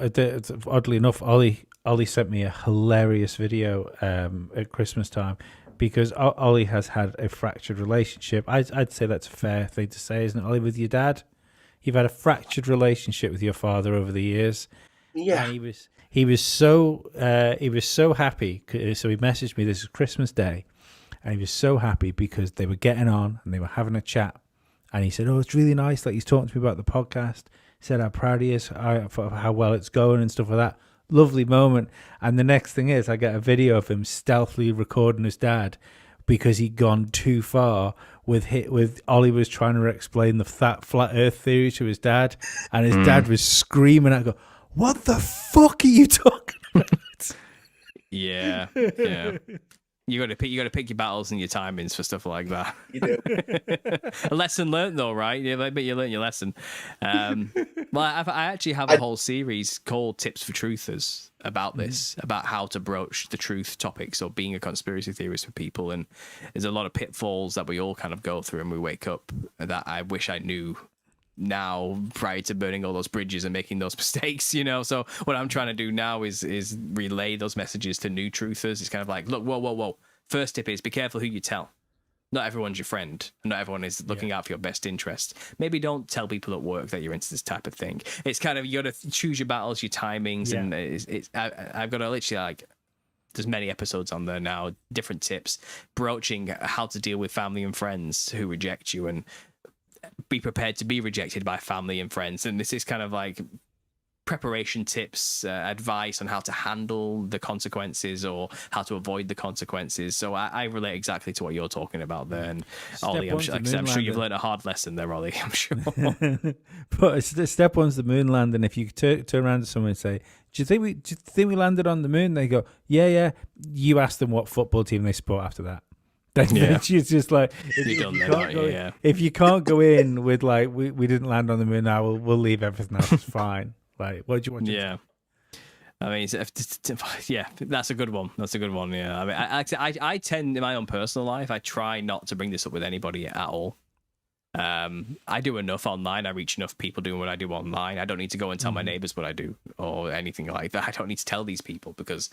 oddly enough, Ollie sent me a hilarious video at Christmas time, because Ollie has had a fractured relationship. I'd say that's a fair thing to say, isn't it, Ollie, with your dad? You've had a fractured relationship with your father over the years. Yeah. And he was so happy. So he messaged me, this is Christmas Day. And he was so happy because they were getting on and they were having a chat. And he said, oh, it's really nice. Like, he's talking to me about the podcast. He said how proud he is for how well it's going and stuff like that. Lovely moment. And the next thing is, I get a video of him stealthily recording his dad because he'd gone too far with Ollie was trying to explain the flat earth theory to his dad. And his dad was screaming at him, what the fuck are you talking about? Yeah. You got to pick your battles and your timings for stuff like that. You do. A lesson learned, though, right? Yeah, I bet you learned your lesson. Well, I actually have a whole series called Tips for Truthers about this, about how to broach the truth topics or being a conspiracy theorist for people. And there's a lot of pitfalls that we all kind of go through, and we wake up that I wish I knew now prior to burning all those bridges and making those mistakes, you know. So what I'm trying to do now is relay those messages to new truthers. It's kind of like, look, whoa. First tip is be careful who you tell. Not everyone's your friend. Not everyone is looking out for your best interest. Maybe don't tell people at work that you're into this type of thing. It's kind of, you got to choose your battles, your timings, and I've got to literally, like, there's many episodes on there now, different tips, broaching how to deal with family and friends who reject you, and be prepared to be rejected by family and friends. And this is kind of like preparation tips, advice on how to handle the consequences or how to avoid the consequences. So I relate exactly to what you're talking about there. And Ollie, I'm sure you've learned a hard lesson there, Ollie, I'm sure. But step one's the moon landing. If you turn around to someone and say, do you think we landed on the moon? They go, yeah. You ask them what football team they support after that. She's just like, if you can't go in with like, we didn't land on the moon, now we'll leave everything else. It's fine. Like, what do you want? Yeah, I mean, that's a good one. That's a good one. Yeah, I mean, I tend, in my own personal life, I try not to bring this up with anybody at all. I do enough online. I reach enough people doing what I do online. I don't need to go and tell my neighbors what I do or anything like that. I don't need to tell these people because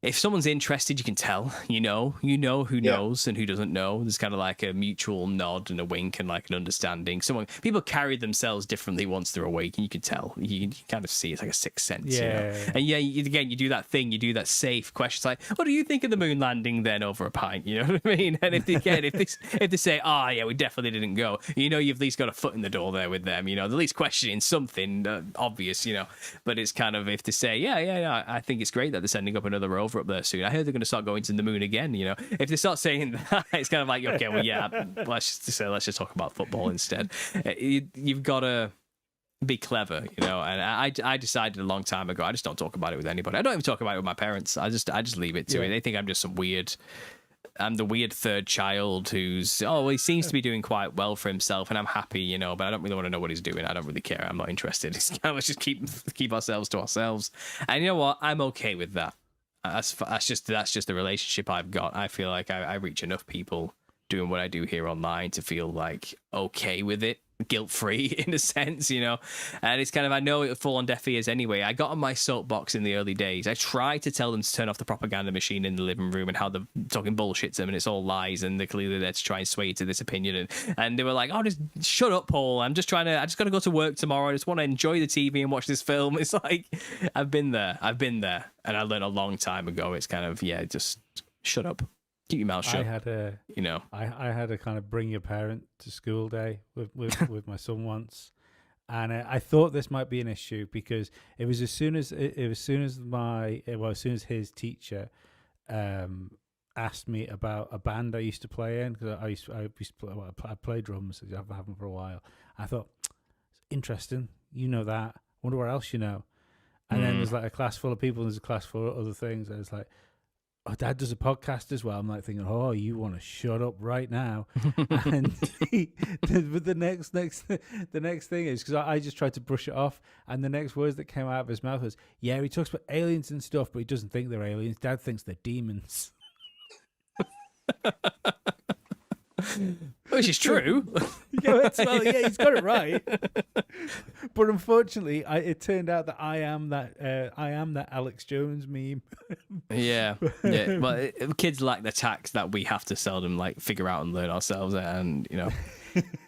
if someone's interested, you can tell, you know who knows and who doesn't know. There's kind of like a mutual nod and a wink and like an understanding. People carry themselves differently once they're awake, and you can tell. You can kind of see it's like a sixth sense. And again, you do that thing, you do that safe question. It's like, what do you think of the moon landing then over a pint? You know what I mean? And if they say, oh yeah, we definitely didn't go, you've at least got a foot in the door there with them. They're at least questioning something obvious. But it's kind of if they say, yeah, I think it's great that they're sending up another rover up there soon. I heard they're going to start going to the moon again. If they start saying that, it's kind of like, okay, well, yeah, let's just talk about football instead. You've got to be clever, and I decided a long time ago, I just don't talk about it with anybody. I don't even talk about it with my parents. I just leave it to it. They think I'm just I'm the weird third child who's, he seems to be doing quite well for himself, and I'm happy, but I don't really want to know what he's doing. I don't really care. I'm not interested. Let's just keep ourselves to ourselves. And you know what? I'm okay with that. That's just the relationship I've got. I feel like I reach enough people doing what I do here online to feel like okay with it, guilt-free in a sense, and it's kind of, I know it would fall on deaf ears anyway. I got on my soapbox in the early days. I tried to tell them to turn off the propaganda machine in the living room and how they're talking bullshit to them and it's all lies and they're clearly there to try and sway you to this opinion, and they were like, just shut up, Paul, I just got to go to work tomorrow, I just want to enjoy the TV and watch this film. It's like, I've been there, and I learned a long time ago. It's kind of, just shut up. Keep your mouth shut. I had a kind of bring your parent to school day with my son once, and I thought this might be an issue because it was as soon as his teacher asked me about a band I used to play in, because I play drums. I haven't for a while. I thought, interesting. That. Wonder what else you know. And then there's like a class full of people, and there's a class full of other things. I was like, oh, Dad does a podcast as well. I'm like thinking, oh, you want to shut up right now. And but the next thing is, because I just tried to brush it off, and the next words that came out of his mouth was, yeah, he talks about aliens and stuff, but he doesn't think they're aliens. Dad thinks they're demons. Which is true. He's got it right. But unfortunately, it turned out that I am that Alex Jones meme. Yeah. Well, kids lack the tact that we have to seldom figure out and learn ourselves, and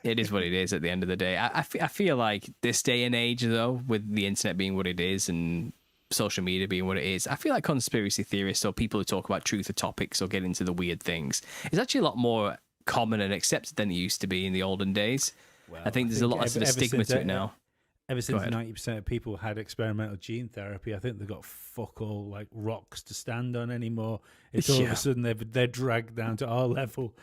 it is what it is at the end of the day. I feel like this day and age, though, with the internet being what it is and social media being what it is, I feel like conspiracy theorists or people who talk about truth or topics or get into the weird things is actually a lot more common and accepted than it used to be in the olden days. Well, I think there's a lot of sort of stigma to it now. Ever since 90% of people had experimental gene therapy, I think they've got fuck all rocks to stand on anymore. It's all of a sudden they're dragged down to our level.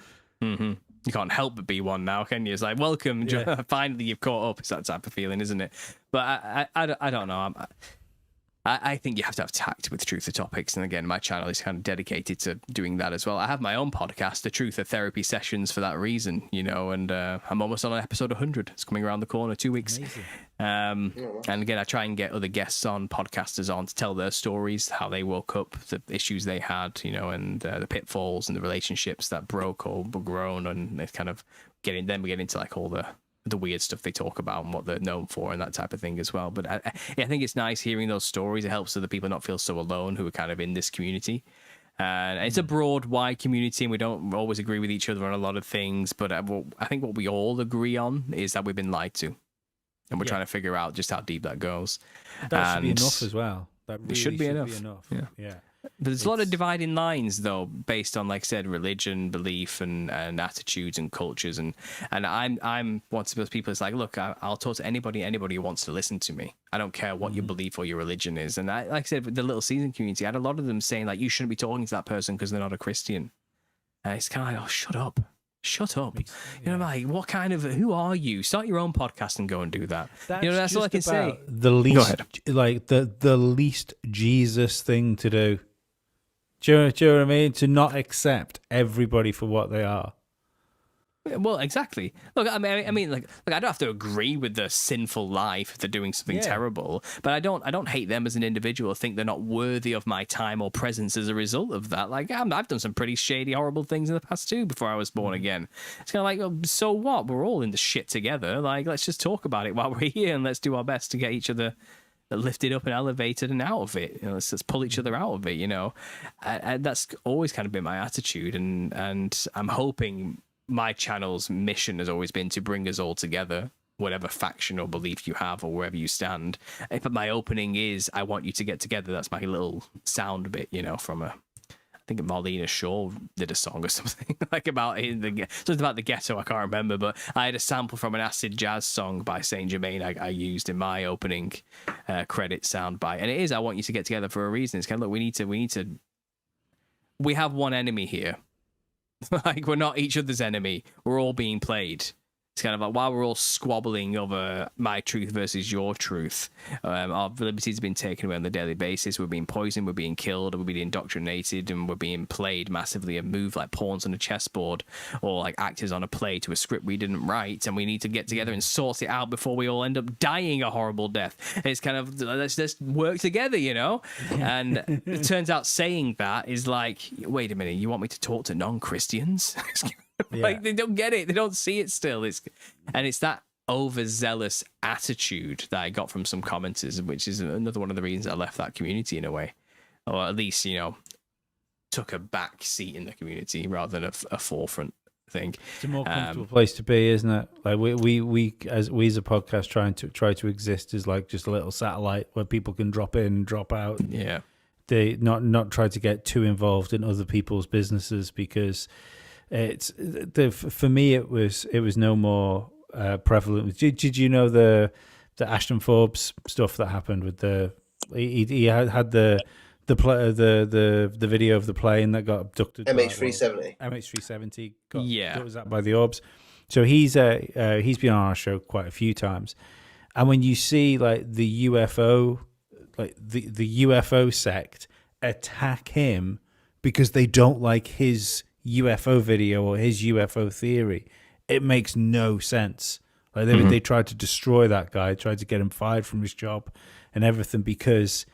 Mm-hmm. You can't help but be one now, can you? It's like, welcome, finally you've caught up. It's that type of feeling, isn't it? But I don't know. I think you have to have tact with truth or topics. And again, my channel is kind of dedicated to doing that as well. I have my own podcast, the Truth or Therapy Sessions, for that reason, and I'm almost on episode 100. It's coming around the corner, 2 weeks. And again, I try and get other guests on, podcasters on, to tell their stories, how they woke up, the issues they had, and the pitfalls and the relationships that broke or were grown, and they kind of we get into all the weird stuff they talk about and what they're known for and that type of thing as well. But I think it's nice hearing those stories. It helps other people not feel so alone who are kind of in this community. And it's a broad, wide community, and we don't always agree with each other on a lot of things. But I think what we all agree on is that we've been lied to. And we're trying to figure out just how deep that goes. That should be enough as well. That really it should be enough. Yeah. But there's a lot of dividing lines, though, based on, like I said, religion, belief, and attitudes and cultures. And I'm one of those people that's like, look, I'll talk to anybody who wants to listen to me. I don't care what your belief or your religion is. And like I said, with the Little Season community, I had a lot of them saying, you shouldn't be talking to that person because they're not a Christian. And it's kind of like, oh, shut up. Shut up. What kind of, who are you? Start your own podcast and go and do that. That's all I can say. The least, the least Jesus thing to do. Do you know what I mean? To not accept everybody for what they are. Well, exactly. Look, I mean, I don't have to agree with the sinful life if they're doing something terrible, but I don't hate them as an individual. Think they're not worthy of my time or presence as a result of that. I've done some pretty shady, horrible things in the past too before I was born again. It's kind of so what? We're all in the shit together. Let's just talk about it while we're here, and let's do our best to get each other lifted up and elevated and out of it. You know, let's pull each other out of it, you know. And that's always kind of been my attitude, and I'm hoping my channel's mission has always been to bring us all together, whatever faction or belief you have or wherever you stand. If my opening is, I want you to get together, that's my little sound bit, you know, from I think Marlena Shaw did a song or something like about something about the ghetto. I can't remember, but I had a sample from an acid jazz song by Saint Germain I used in my opening credit soundbite, and it is, I want you to get together for a reason. It's kind of, look, we have one enemy here. Like, we're not each other's enemy. We're all being played. It's kind of like, while we're all squabbling over my truth versus your truth, our liberties have been taken away on a daily basis. We're being poisoned, we're being killed, we're being indoctrinated, and we're being played massively and moved like pawns on a chessboard or like actors on a play to a script we didn't write, and we need to get together and sort it out before we all end up dying a horrible death. It's kind of, let's just work together, you know? And it turns out saying that is like, wait a minute, you want me to talk to non-Christians? Like, they don't get it, they don't see it still. It's that overzealous attitude that I got from some commenters, which is another one of the reasons I left that community in a way, or at least, you know, took a back seat in the community rather than a forefront thing. It's a more comfortable place to be, isn't it? Like we as a podcast try to exist as like just a little satellite where people can drop in and drop out. Yeah, they not try to get too involved in other people's businesses, because for me it was no more prevalent. Did you know the Ashton Forbes stuff that happened with he had the video of the plane that got abducted? MH370. MH370 got was that by the orbs. So he's been on our show quite a few times, and when you see like the UFO, like the UFO sect attack him because they don't like his UFO video or his UFO theory, it makes no sense. Like they tried to destroy that guy, tried to get him fired from his job and everything because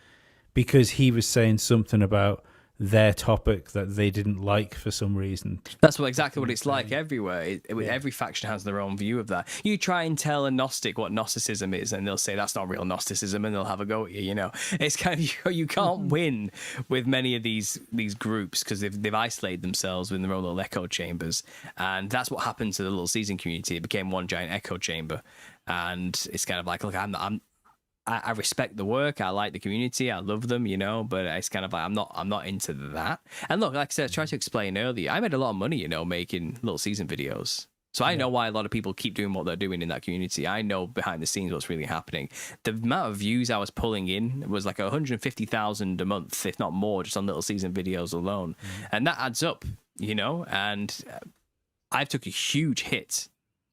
he was saying something about their topic that they didn't like for some reason. That's exactly what it's like everywhere. Every faction has their own view of that. You try and tell a Gnostic what Gnosticism is, and they'll say that's not real Gnosticism, and they'll have a go at you. You know, it's kind of, you can't win with many of these groups because they've isolated themselves within their own little echo chambers, and that's what happened to the little season community. It became one giant echo chamber, and it's kind of like, look, I respect the work. I like the community. I love them, you know, but it's kind of like, I'm not into that. And look, like I said, I tried to explain earlier, I made a lot of money, you know, making little season videos. So I know why a lot of people keep doing what they're doing in that community. I know behind the scenes what's really happening. The amount of views I was pulling in was like 150,000 a month, if not more, just on little season videos alone. And that adds up, you know, and I've took a huge hit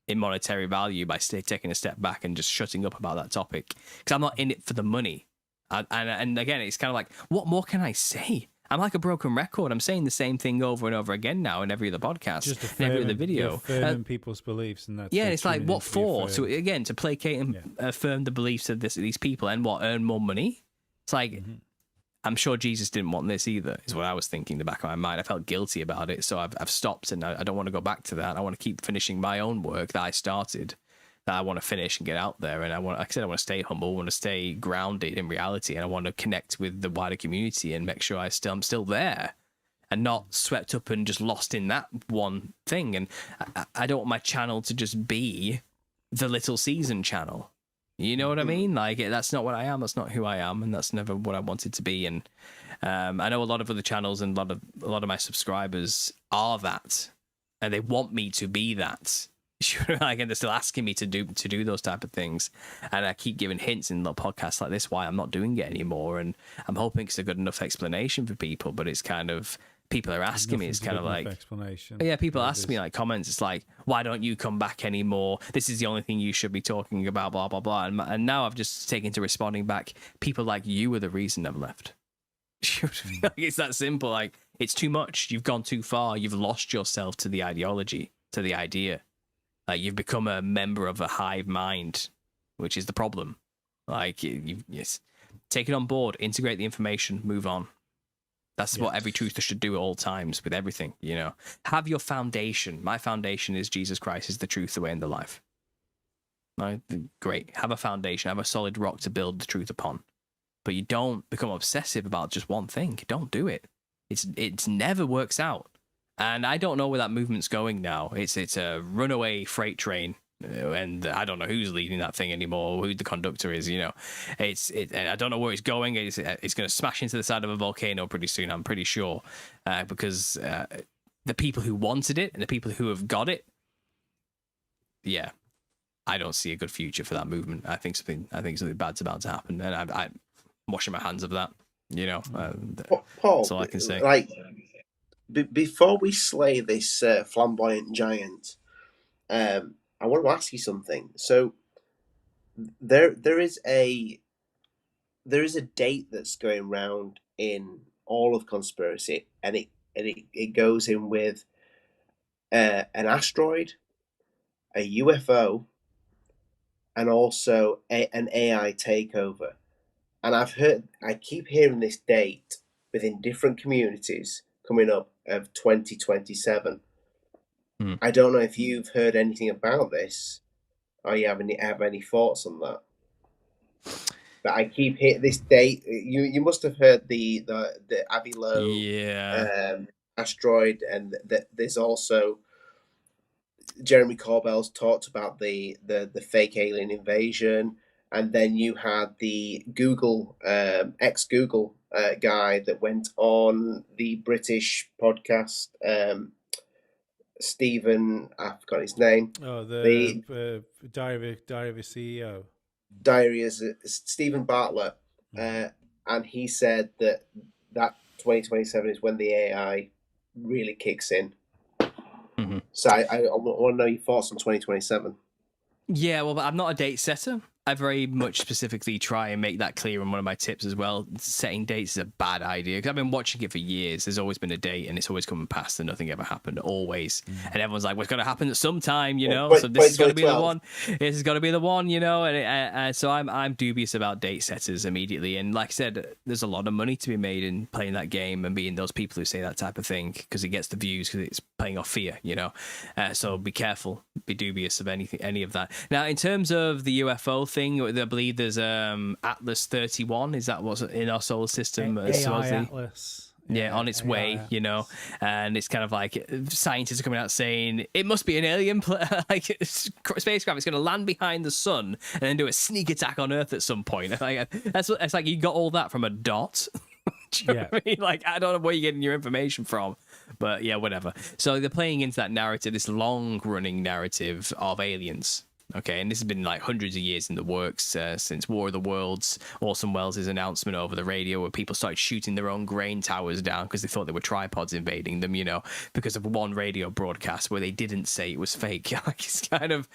in monetary value by taking a step back and just shutting up about that topic, because I'm not in it for the money. And again, it's kind of like, what more can I say? I'm like a broken record. I'm saying the same thing over and over again now in every other podcast, in every other video. Affirming people's beliefs, and that's it's like, what for? To placate and affirm the beliefs of these people, and what, earn more money? It's like, I'm sure Jesus didn't want this either, is what I was thinking in the back of my mind. I felt guilty about it, so I've stopped, and I don't want to go back to that. I want to keep finishing my own work that I started, that I want to finish and get out there. And I want to stay humble, I want to stay grounded in reality, and I want to connect with the wider community and make sure I'm still there and not swept up and just lost in that one thing. And I don't want my channel to just be the Little Season channel. You know what I mean? Like, that's not what I am. That's not who I am, and that's never what I wanted to be. And I know a lot of other channels and a lot of my subscribers are that, and they want me to be that. Like, and they're still asking me to do those type of things, and I keep giving hints in little podcasts like this why I'm not doing it anymore. And I'm hoping it's a good enough explanation for people, but it's kind of, people are asking me, it's kind of like explanation. Yeah, people ask me like comments, it's like, why don't you come back anymore? This is the only thing you should be talking about, blah blah blah. And now I've just taken to responding back, people like you are the reason I've left. It's that simple. Like, it's too much, you've gone too far, you've lost yourself to the ideology, to the idea. Like, you've become a member of a hive mind, which is the problem. Like, yes, take it on board, integrate the information, move on. That's what every truther should do at all times with everything, you know. Have your foundation. My foundation is Jesus Christ is the truth, the way, and the life. Right? Great. Have a foundation. Have a solid rock to build the truth upon. but you don't become obsessive about just one thing. Don't do it. It's never works out. And I don't know where that movement's going now. It's a runaway freight train, and I don't know who's leading that thing anymore, who the conductor is. You know, I don't know where it's going. It's going to smash into the side of a volcano pretty soon. I'm pretty sure, because the people who wanted it and the people who have got it, yeah, I don't see a good future for that movement. I think something bad's about to happen, and I'm washing my hands of that. You know, Paul, that's all I can say. Like, before we slay this flamboyant giant, I want to ask you something. So, there is a date that's going around in all of conspiracy, and it goes in with an asteroid, a UFO, and also an AI takeover. And I keep hearing this date within different communities coming up of 2027. I don't know if you've heard anything about this, or you have any thoughts on that. But I keep hitting this date. You must have heard the Avilo asteroid, and there's also Jeremy Corbell's talked about the fake alien invasion. And then you had the Google, ex-Google guy that went on the British podcast, Stephen, I forgot his name. Oh, the Diary of a CEO. Diary is Stephen Bartlett. And he said that 2027 is when the AI really kicks in. Mm-hmm. So I want to know your thoughts on 2027. Yeah, well, I'm not a date setter. I very much specifically try and make that clear in one of my tips as well. Setting dates is a bad idea, because I've been watching it for years. There's always been a date, and it's always coming past, and nothing ever happened, always. And everyone's like, well, it's going to happen at some time, you know? So this is going to be the one. This is going to be the one, you know? And so I'm dubious about date setters immediately. And like I said, there's a lot of money to be made in playing that game and being those people who say that type of thing, because it gets the views, because it's playing off fear, you know? So be careful, be dubious of any of that. Now, in terms of the UFO thing, I believe there's Atlas 31. Is that what's in our solar system? AI Atlas. Yeah, on its way, Atlas. you know, and it's kind of like scientists are coming out saying it must be an alien spacecraft. It's going to land behind the sun and then do a sneak attack on Earth at some point. It's like you got all that from a dot. Do you know what I mean? Like, I don't know where you're getting your information from, but yeah, whatever. So they're playing into that narrative, this long-running narrative of aliens. Okay, and this has been like hundreds of years in the works since War of the Worlds, Orson Welles' announcement over the radio, where people started shooting their own grain towers down because they thought they were tripods invading them, you know, because of one radio broadcast where they didn't say it was fake. Like, it's kind of...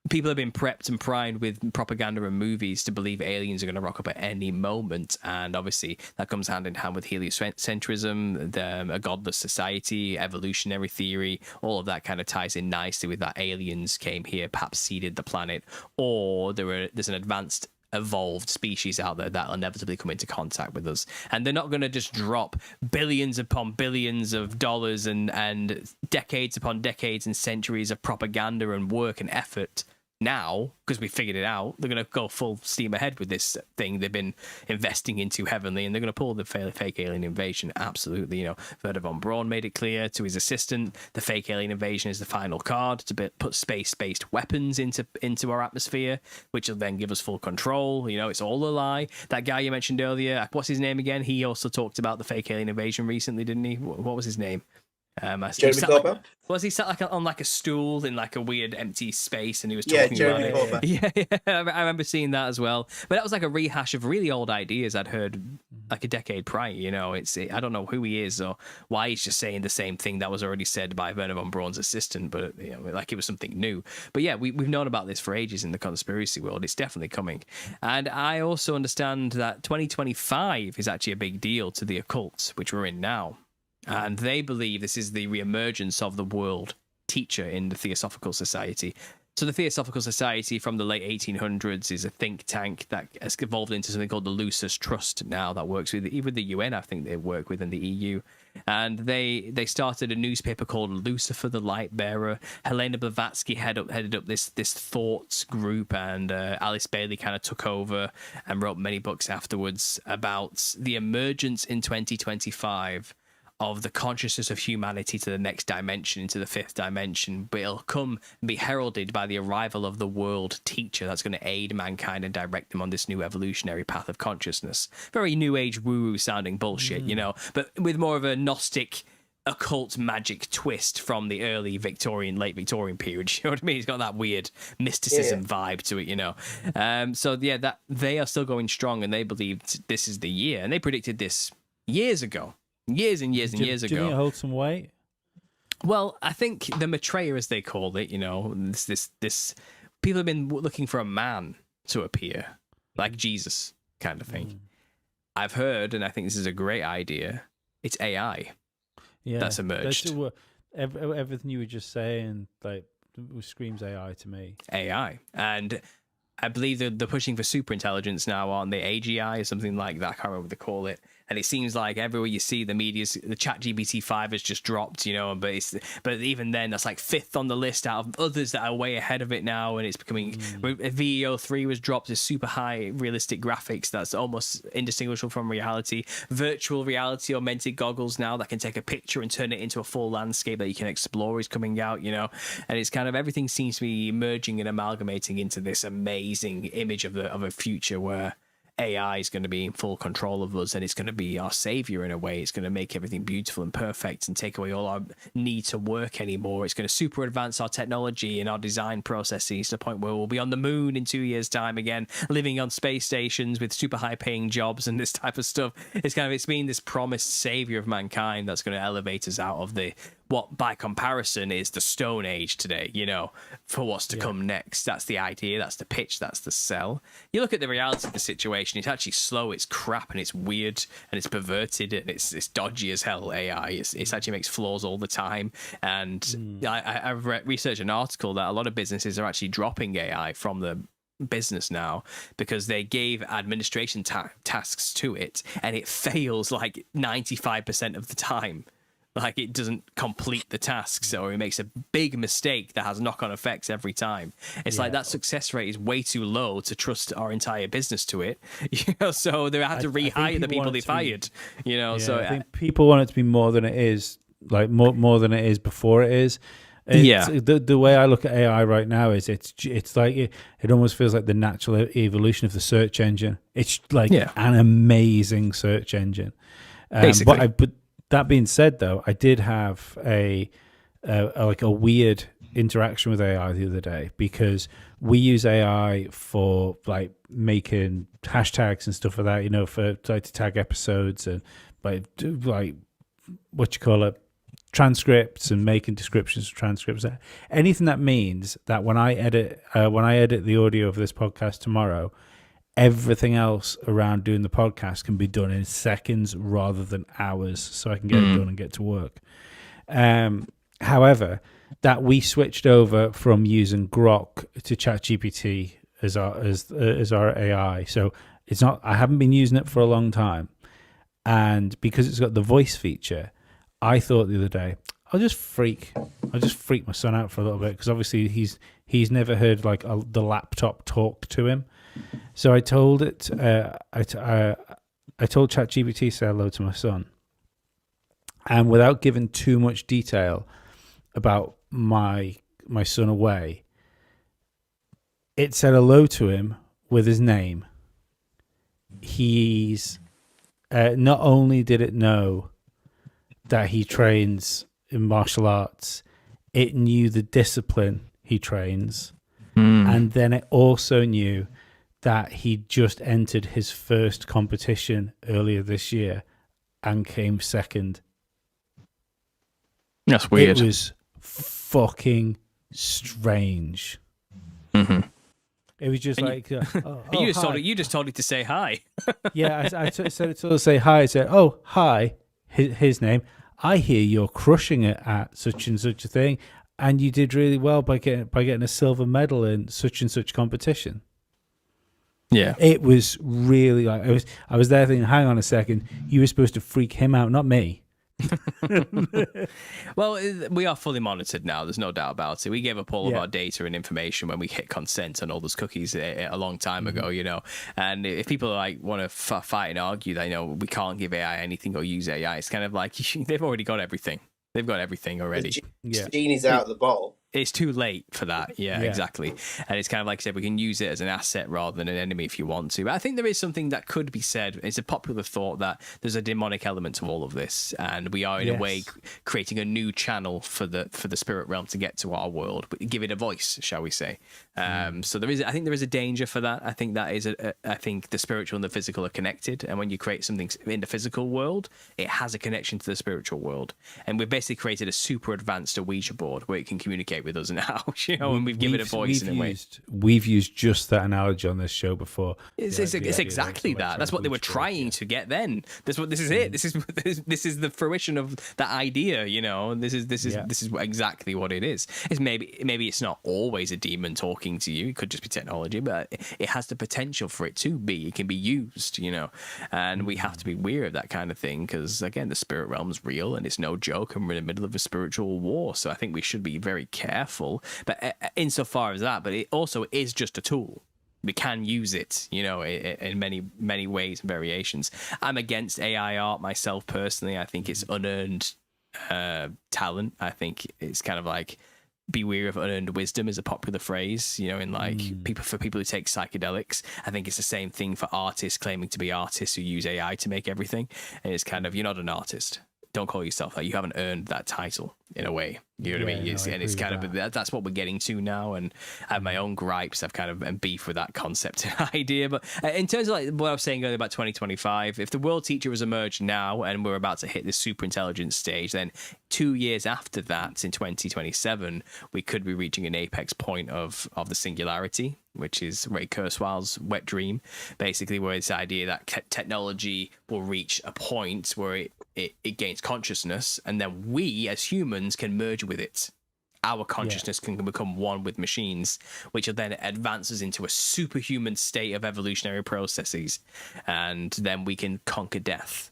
People have been prepped and primed with propaganda and movies to believe aliens are going to rock up at any moment, and obviously that comes hand in hand with heliocentrism, a godless society, evolutionary theory. All of that kind of ties in nicely with that aliens came here, perhaps seeded the planet, or there's an advanced evolved species out there that will inevitably come into contact with us, and they're not going to just drop billions upon billions of dollars and decades upon decades and centuries of propaganda and work and effort now because we figured it out. They're going to go full steam ahead with this thing they've been investing into heavily, and they're going to pull the fake alien invasion. Absolutely, you know, Werner von Braun made it clear to his assistant the fake alien invasion is the final card to put space-based weapons into our atmosphere, which will then give us full control. You know, it's all a lie. That guy you mentioned earlier, what's his name again? He also talked about the fake alien invasion recently, didn't he? What was his name? Jeremy Corbell? Was he sat on a stool in like a weird empty space, and he was talking about it? Corbell. Yeah, I remember seeing that as well. But that was like a rehash of really old ideas I'd heard like a decade prior. You know, I don't know who he is or why he's just saying the same thing that was already said by Werner von Braun's assistant, but you know, like it was something new. But yeah, we've known about this for ages in the conspiracy world. It's definitely coming, and I also understand that 2025 is actually a big deal to the occult, which we're in now. And they believe this is the reemergence of the world teacher in the Theosophical Society. So the Theosophical Society from the late 1800s is a think tank that has evolved into something called the Lucis Trust now that works with the UN, I think they work with, in the EU. And they started a newspaper called Lucifer the Light Bearer. Helena Blavatsky headed up this thoughts group, and Alice Bailey kind of took over and wrote many books afterwards about the emergence in 2025 of the consciousness of humanity to the next dimension, into the fifth dimension. But it'll come and be heralded by the arrival of the world teacher that's going to aid mankind and direct them on this new evolutionary path of consciousness. Very new age woo-woo sounding bullshit, you know, but with more of a Gnostic occult magic twist from the early Victorian, late Victorian period. You know what I mean? It's got that weird mysticism vibe to it, you know. So yeah, that they are still going strong, and they believed this is the year, and they predicted this years ago. Years and years and years ago. Do you think it holds some weight? Well, I think the Maitreya, as they called it, you know, this people have been looking for a man to appear, like Jesus kind of thing. I've heard, and I think this is a great idea, it's AI that's emerged. Everything you were just saying, like, screams AI to me. AI. And I believe they're pushing for superintelligence now, aren't they? AGI or something like that. I can't remember what they call it. And it seems like everywhere you see the ChatGPT 5 has just dropped, you know, but even then, that's like fifth on the list out of others that are way ahead of it now, and it's becoming... VEO 3 was dropped as super high realistic graphics that's almost indistinguishable from reality. Virtual reality, augmented goggles now that can take a picture and turn it into a full landscape that you can explore is coming out, you know, and it's kind of everything seems to be merging and amalgamating into this amazing image of a future where AI is going to be in full control of us, and it's going to be our savior in a way. It's going to make everything beautiful and perfect and take away all our need to work anymore. It's going to super advance our technology and our design processes to the point where we'll be on the moon in 2 years' time again, living on space stations with super high paying jobs and this type of stuff. It's been this promised savior of mankind that's going to elevate us out of what by comparison is the Stone Age today, you know, for what's to come next. That's the idea, that's the pitch, that's the sell. You look at the reality of the situation, it's actually slow, it's crap, and it's weird, and it's perverted, and it's dodgy as hell, AI. It actually makes flaws all the time. And I've researched an article that a lot of businesses are actually dropping AI from the business now because they gave administration tasks to it, and it fails like 95% of the time. Like, it doesn't complete the tasks, or it makes a big mistake that has knock-on effects every time. It's like that success rate is way too low to trust our entire business to it. You know, so they had to rehire the people they fired. You know, so I think people want it to be more than it is, like more than it is before it is. The way I look at AI right now is it's like it almost feels like the natural evolution of the search engine. It's like an amazing search engine. Basically. But that being said, though, I did have a weird interaction with AI the other day, because we use AI for like making hashtags and stuff like that, you know, for like to tag episodes and like what you call it, transcripts, and making descriptions of transcripts. Anything that means that when I edit the audio of this podcast tomorrow, everything else around doing the podcast can be done in seconds rather than hours, so I can get it done and get to work. However, that we switched over from using Grok to ChatGPT as our AI. So it's not. I haven't been using it for a long time, and because it's got the voice feature, I thought the other day I'll just freak my son out for a little bit, because obviously he's never heard like the laptop talk to him. So I told it, I told ChatGPT to say hello to my son, and without giving too much detail about my son away, it said hello to him with his name. He's not only did it know that he trains in martial arts, it knew the discipline he trains, and then it also knew that he just entered his first competition earlier this year and came second. That's weird. It was fucking strange. Mm-hmm. It was just and you just told it to say hi. I said it to say hi. I said, "Oh, hi," his name. I hear you're crushing it at such and such a thing, and you did really well by getting a silver medal in such and such competition. Yeah, it was really like I was there thinking, hang on a second, you were supposed to freak him out, not me. Well, we are fully monitored now. There's no doubt about it. We gave up all of our data and information when we hit consent on all those cookies a long time ago, you know. And if people like want to fight and argue that, you know, we can't give AI anything or use AI, it's kind of like they've already got everything. They've got everything already. The genie's out of the bottle. It's too late for that. Yeah, exactly. And it's kind of like I said, we can use it as an asset rather than an enemy if you want to. But I think there is something that could be said. It's a popular thought that there's a demonic element to all of this, and we are in a way creating a new channel for the spirit realm to get to our world, but give it a voice, shall we say? So I think there is a danger for that. I think that is I think the spiritual and the physical are connected, and when you create something in the physical world, it has a connection to the spiritual world. And we've basically created a super advanced Ouija board where it can communicate with us now, you know, and we've given it a voice in a way. We've used just that analogy on this show before. It's exactly that. That's what they were trying to get then. This is it. This is the fruition of that idea, you know. This is exactly what it is. It's maybe it's not always a demon talking to you. It could just be technology, but it has the potential for it to be. It can be used, you know. And we have to be wary of that kind of thing because, again, the spirit realm's real and it's no joke, and we're in the middle of a spiritual war. So I think we should be very careful. But insofar as that, but it also is just a tool. We can use it, you know, in many ways and variations. I'm against AI art myself personally. I think it's unearned talent. I think it's kind of like beware of unearned wisdom is a popular phrase, you know, in like people who take psychedelics. I think it's the same thing for artists claiming to be artists who use AI to make everything. And it's kind of, you're not an artist. Don't call yourself that. You haven't earned that title in a way. You know what I mean? And it's kind of that's what we're getting to now. And I have my own gripes. I've kind of been beef with that concept and idea. But in terms of like what I was saying earlier about 2025, if the world teacher has emerged now and we're about to hit this superintelligence stage, then 2 years after that, in 2027, we could be reaching an apex point of the singularity, which is Ray Kurzweil's wet dream, basically, where it's the idea that technology will reach a point where it gains consciousness, and then we as humans can merge with it. Our consciousness can become one with machines, which then advances into a superhuman state of evolutionary processes, and then we can conquer death.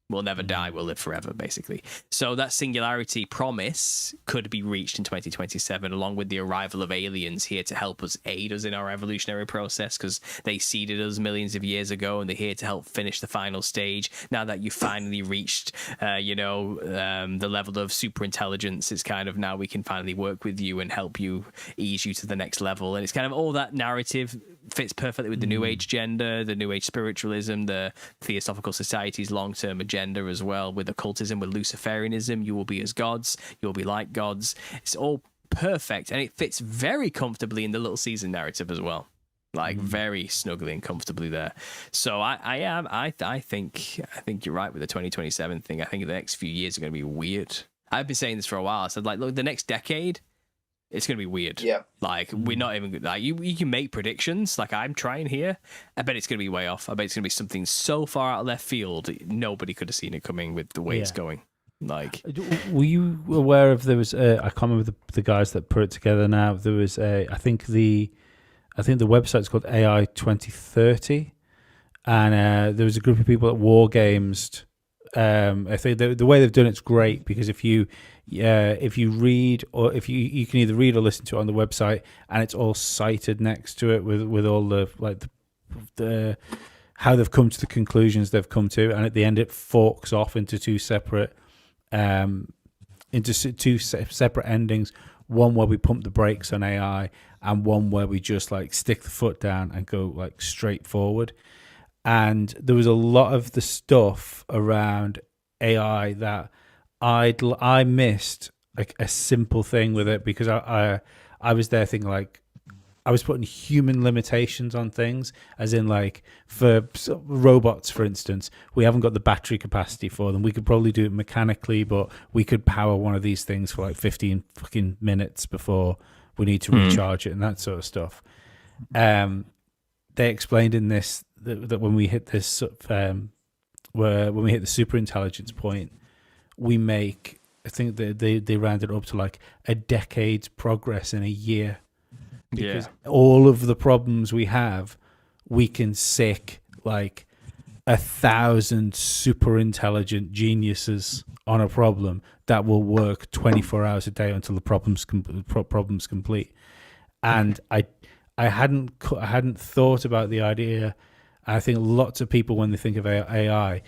We'll never die, we'll live forever, basically. So that singularity promise could be reached in 2027, along with the arrival of aliens here to help us, aid us in our evolutionary process, because they seeded us millions of years ago, and they're here to help finish the final stage. Now that you've finally reached, the level of superintelligence, it's kind of now we can finally work with you and help you, ease you to the next level. And it's kind of all that narrative fits perfectly with the New Age agenda, the New Age spiritualism, the Theosophical Society's long-term agenda as well, with occultism, with Luciferianism. You will be as gods, you'll be like gods. It's all perfect, and it fits very comfortably in the Little Season narrative as well, like very snugly and comfortably there. So I think you're right with the 2027 thing. I think the next few years are going to be weird. I've been saying this for a while. I said, like, look, the next decade, it's going to be weird. Yeah. Like, we're not even like you can make predictions like I'm trying here. I bet it's going to be way off. I bet it's going to be something so far out of left field nobody could have seen it coming with the way it's going. Like, were you aware of there was I can't remember the guys that put it together now. There was I think the website's called AI 2030, and there was a group of people at War Games. I think the way they've done it's great, because if you read, or if you can either read or listen to it on the website, and it's all cited next to it with all the how they've come to the conclusions they've come to, and at the end it forks off into two separate endings. One where we pump the brakes on AI, and one where we just like stick the foot down and go like straight forward. And there was a lot of the stuff around AI that I missed, like a simple thing with it, because I was there thinking like I was putting human limitations on things, as in like for robots, for instance, we haven't got the battery capacity for them. We could probably do it mechanically, but we could power one of these things for like 15 fucking minutes before we need to recharge it and that sort of stuff. They explained in this that when we hit this when we hit the superintelligence point, we make, I think they rounded up to like a decade's progress in a year, because all of the problems we have, we can sick like 1,000 super intelligent geniuses on a problem that will work 24 hours a day until the problem's complete. And I hadn't thought about the idea. I think lots of people, when they think of AI,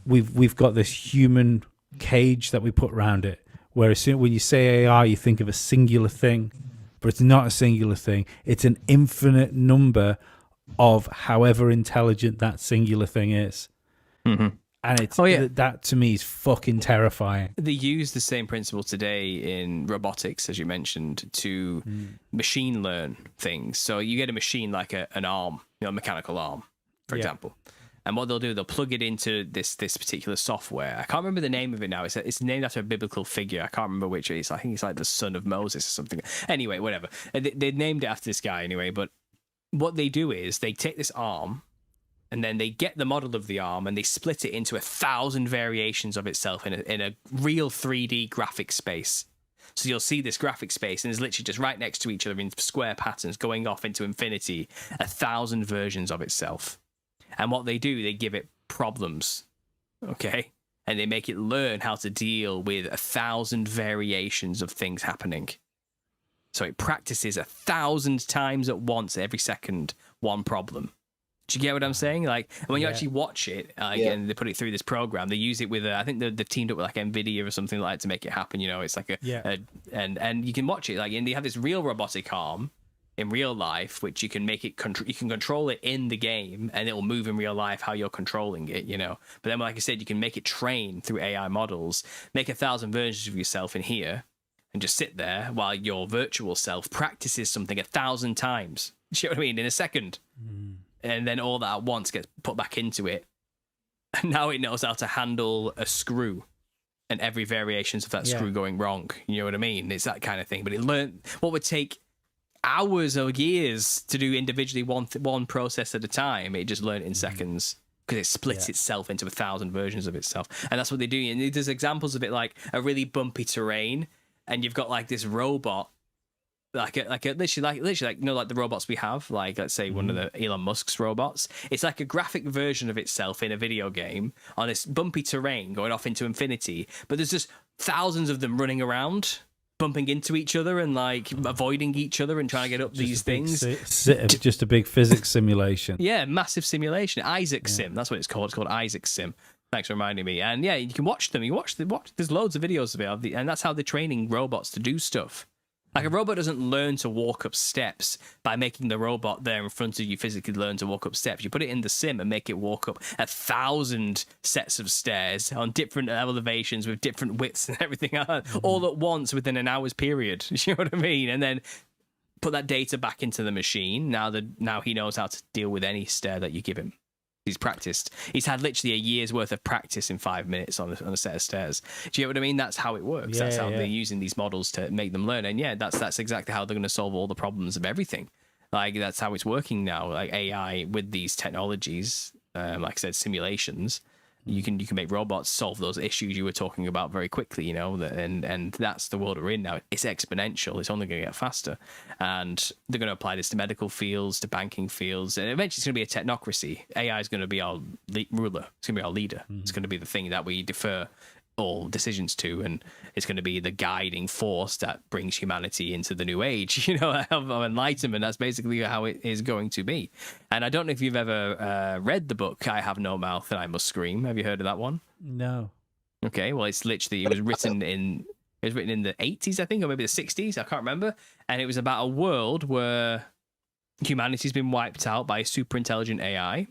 we've got this human cage that we put around it, where when you say AI, you think of a singular thing, but it's not a singular thing. It's an infinite number of however intelligent that singular thing is. Mm-hmm. And it's that to me is fucking terrifying. They use the same principle today in robotics, as you mentioned, to machine learn things. So you get a machine like an arm, a mechanical arm, for example. And what they'll do, they'll plug it into this particular software. I can't remember the name of it now. It's named after a biblical figure. I can't remember which it is. I think it's like the son of Moses or something. Anyway, whatever. They named it after this guy anyway. But what they do is they take this arm and then they get the model of the arm and they split it into 1,000 variations of itself in a real 3D graphic space. So you'll see this graphic space and it's literally just right next to each other in square patterns going off into infinity, 1,000 versions of itself. And what they do, they give it problems, okay? And they make it learn how to deal with 1,000 variations of things happening. So it practices 1,000 times at once every second, one problem. Do you get what I'm saying? Like, when you actually watch it, again, they put it through this program. They use it with, I think they've teamed up with like NVIDIA or something like that to make it happen. It's like and you can watch it. Like, and they have this real robotic arm in real life, which you can make it you can control it in the game, and it will move in real life how you're controlling it. But then, like I said, you can make it train through AI models, make 1,000 versions of yourself in here, and just sit there while your virtual self practices something 1,000 times. Do you know what I mean? In a second. And then all that at once gets put back into it. And now it knows how to handle a screw and every variations of that screw going wrong. You know what I mean? It's that kind of thing. But it learned what would take hours or years to do individually one process at a time. It just learned in seconds because it splits itself into 1,000 versions of itself. And that's what they do. And there's examples of it, like a really bumpy terrain, and you've got like this robot, like literally like the robots we have, like let's say one of the Elon Musk's robots. It's like a graphic version of itself in a video game on this bumpy terrain going off into infinity. But there's just thousands of them running around, bumping into each other and like avoiding each other and trying to get up these things. Just a big physics simulation. Yeah, massive simulation. Isaac Sim, that's what it's called. It's called Isaac Sim. Thanks for reminding me. And yeah, you can watch them. There's loads of videos of it, and that's how they're training robots to do stuff. Like, a robot doesn't learn to walk up steps by making the robot there in front of you physically learn to walk up steps. You put it in the sim and make it walk up 1,000 sets of stairs on different elevations with different widths and everything all at once within an hour's period. You know what I mean? And then put that data back into the machine. Now he knows how to deal with any stair that you give him. He's practiced. He's had literally a year's worth of practice in 5 minutes on a set of stairs. Do you know what I mean? That's how it works. That's how they're using these models to make them learn. And that's exactly how they're going to solve all the problems of everything. Like, that's how it's working now. Like, AI with these technologies, like I said, simulations. You can make robots solve those issues you were talking about very quickly, and that's the world we're in now. It's exponential. It's only going to get faster, and they're going to apply this to medical fields, to banking fields, and eventually it's going to be a technocracy. AI is going to be our ruler. It's going to be our leader. It's going to be the thing that we defer all decisions to, and it's going to be the guiding force that brings humanity into the new age, of enlightenment. That's basically how it is going to be. And I don't know if you've ever read the book I Have No Mouth and I Must Scream. Have you heard of that one? No. Okay, well, it was written in the 80s, I think, or maybe the 60s, I can't remember. And it was about a world where humanity's been wiped out by a super intelligent AI.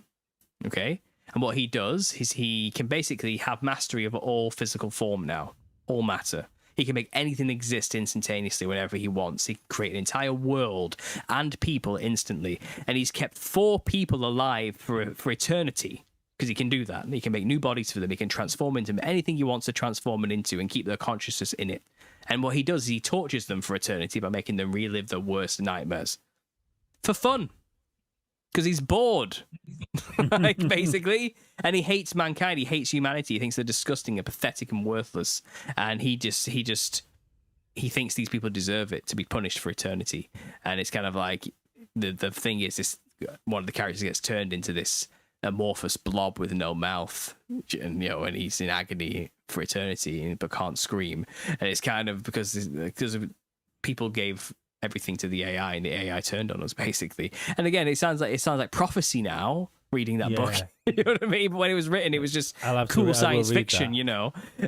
Okay. And what he does is he can basically have mastery of all physical form now, all matter. He can make anything exist instantaneously whenever he wants. He can create an entire world and people instantly. And he's kept 4 people alive for eternity because he can do that. He can make new bodies for them. He can transform into anything he wants to transform it into and keep their consciousness in it. And what he does is he tortures them for eternity by making them relive their worst nightmares. For fun. Because he's bored, like, basically, and he hates mankind. He hates humanity. He thinks they're disgusting and pathetic and worthless. And he thinks these people deserve it to be punished for eternity. And it's kind of like the thing is this: one of the characters gets turned into this amorphous blob with no mouth, and and he's in agony for eternity but can't scream. And it's kind of because people gave everything to the AI, and the AI turned on us basically. And again, it sounds like prophecy now. Reading that book, you know what I mean? But when it was written, it was just cool science fiction,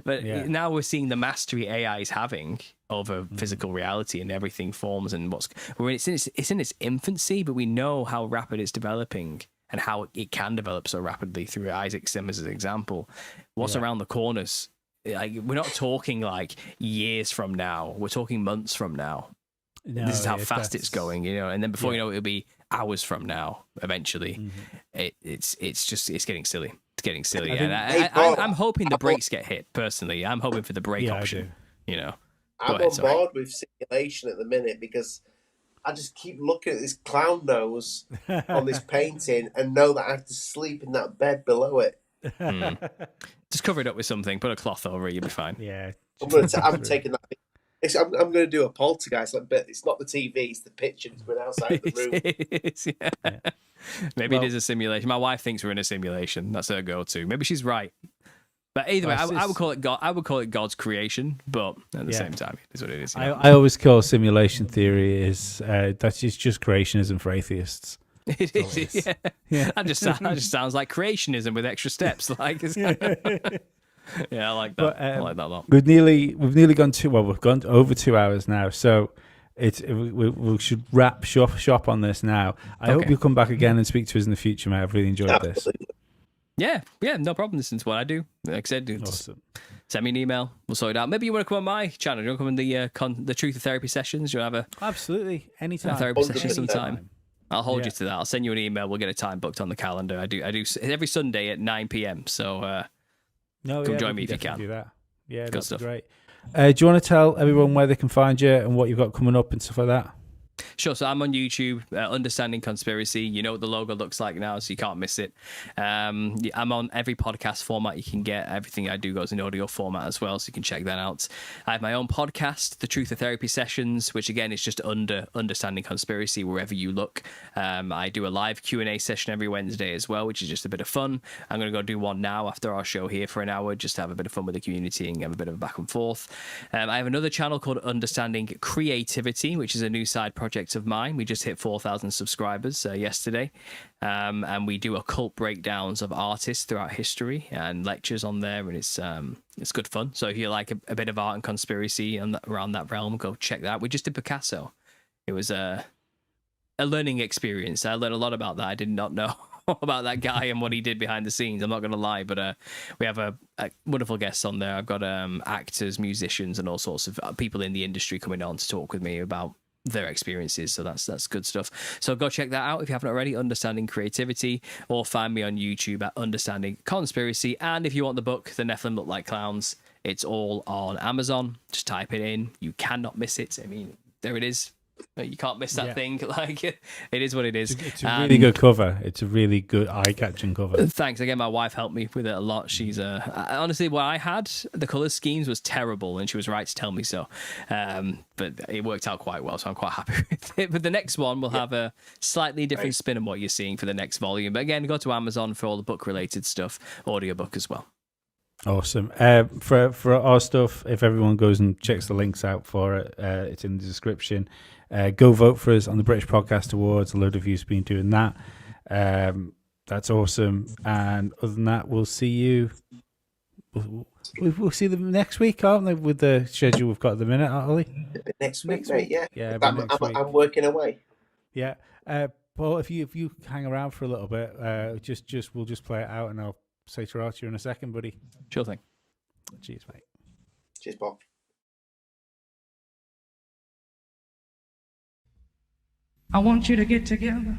But now we're seeing the mastery AI is having over physical reality, and everything forms and it's in its infancy, but we know how rapid it's developing and how it can develop so rapidly through Isaac Simmers' example. What's around the corners? Like, we're not talking like years from now; we're talking months from now. No, this is how fast it's going, and then before you know it, it'll be hours from now. Eventually, it's getting silly. It's getting silly, and I'm hoping the brakes get hit. Personally, I'm hoping for the brake option. I'm on board with simulation at the minute because I just keep looking at this clown nose on this painting and know that I have to sleep in that bed below it. Just cover it up with something. Put a cloth over it. You'll be fine. Yeah, I'm taking that. I'm going to do a poltergeist, but it's not the TV, it's the picture that's going outside the room. Maybe it is a simulation. My wife thinks we're in a simulation. That's her go-to. Maybe she's right. But either way, I would call it God. I would call it God's creation, but at the same time, it is what it is. I always call simulation theory is that's just creationism for atheists. It is. Yeah. That just sounds like creationism with extra steps. Like. Yeah, I like that. But, I like that a lot. We've nearly gone we've gone over 2 hours now, so we should wrap shop on this now. I hope you'll come back again and speak to us in the future, mate. I've really enjoyed this. Yeah, no problem. This is what I do. Like I said, awesome. Send me an email. We'll sort it out. Maybe you want to come on my channel. You want to come in the Truth of Therapy sessions? You'll have absolutely anytime. A therapy session sometime. I'll hold you to that. I'll send you an email. We'll get a time booked on the calendar. I do every Sunday at 9 p.m. So. Come join me if you can. Do that. Yeah, good that's stuff. Great. Do you want to tell everyone where they can find you and what you've got coming up and stuff like that? Sure. So I'm on YouTube, Understanding Conspiracy. You know what the logo looks like now, so you can't miss it. I'm on every podcast format you can get. Everything I do goes in audio format as well, so you can check that out. I have my own podcast, The Truth of Therapy Sessions, which again is just under Understanding Conspiracy wherever you look. I do a live Q&A session every Wednesday as well, which is just a bit of fun. I'm going to go do one now after our show here for an hour, just to have a bit of fun with the community and have a bit of a back and forth. I have another channel called Understanding Creativity, which is a new side project of mine. We just hit 4,000 subscribers yesterday, and we do occult breakdowns of artists throughout history and lectures on there, and it's good fun. So if you like a bit of art and conspiracy around that realm, go check that out. We just did Picasso. It was a learning experience. I learned a lot about that. I did not know about that guy and what he did behind the scenes. I'm not going to lie, but we have a wonderful guests on there. I've got actors, musicians, and all sorts of people in the industry coming on to talk with me about their experiences, so that's good stuff. So go check that out if you haven't already, Understanding Creativity, or find me on YouTube at Understanding Conspiracy. And if you want the book, The Nephilim Look Like Clowns, it's all on Amazon. Just type it in. You cannot miss it. I mean, there it is. You can't miss that thing. Like, it is what it is. It's a really good cover. It's a really good eye-catching cover. Thanks. Again, my wife helped me with it a lot. She's honestly, what I had, the colour schemes was terrible, and she was right to tell me so. But it worked out quite well, so I'm quite happy with it. But the next one will have a slightly different spin on what you're seeing for the next volume. But again, go to Amazon for all the book-related stuff, audiobook as well. Awesome. For our stuff, if everyone goes and checks the links out for it, it's in the description. Go vote for us on the British Podcast Awards. A load of you've been doing that. That's awesome. And other than that, we'll see you. We'll see them next week, aren't they? With the schedule we've got at the minute, aren't we? Next week, mate. Yeah. Yeah. I'm working away. Yeah. Paul, if you hang around for a little bit, we'll just play it out, and I'll say to you in a second, buddy. Sure thing. Cheers, mate. Cheers, Paul. I want you to get together.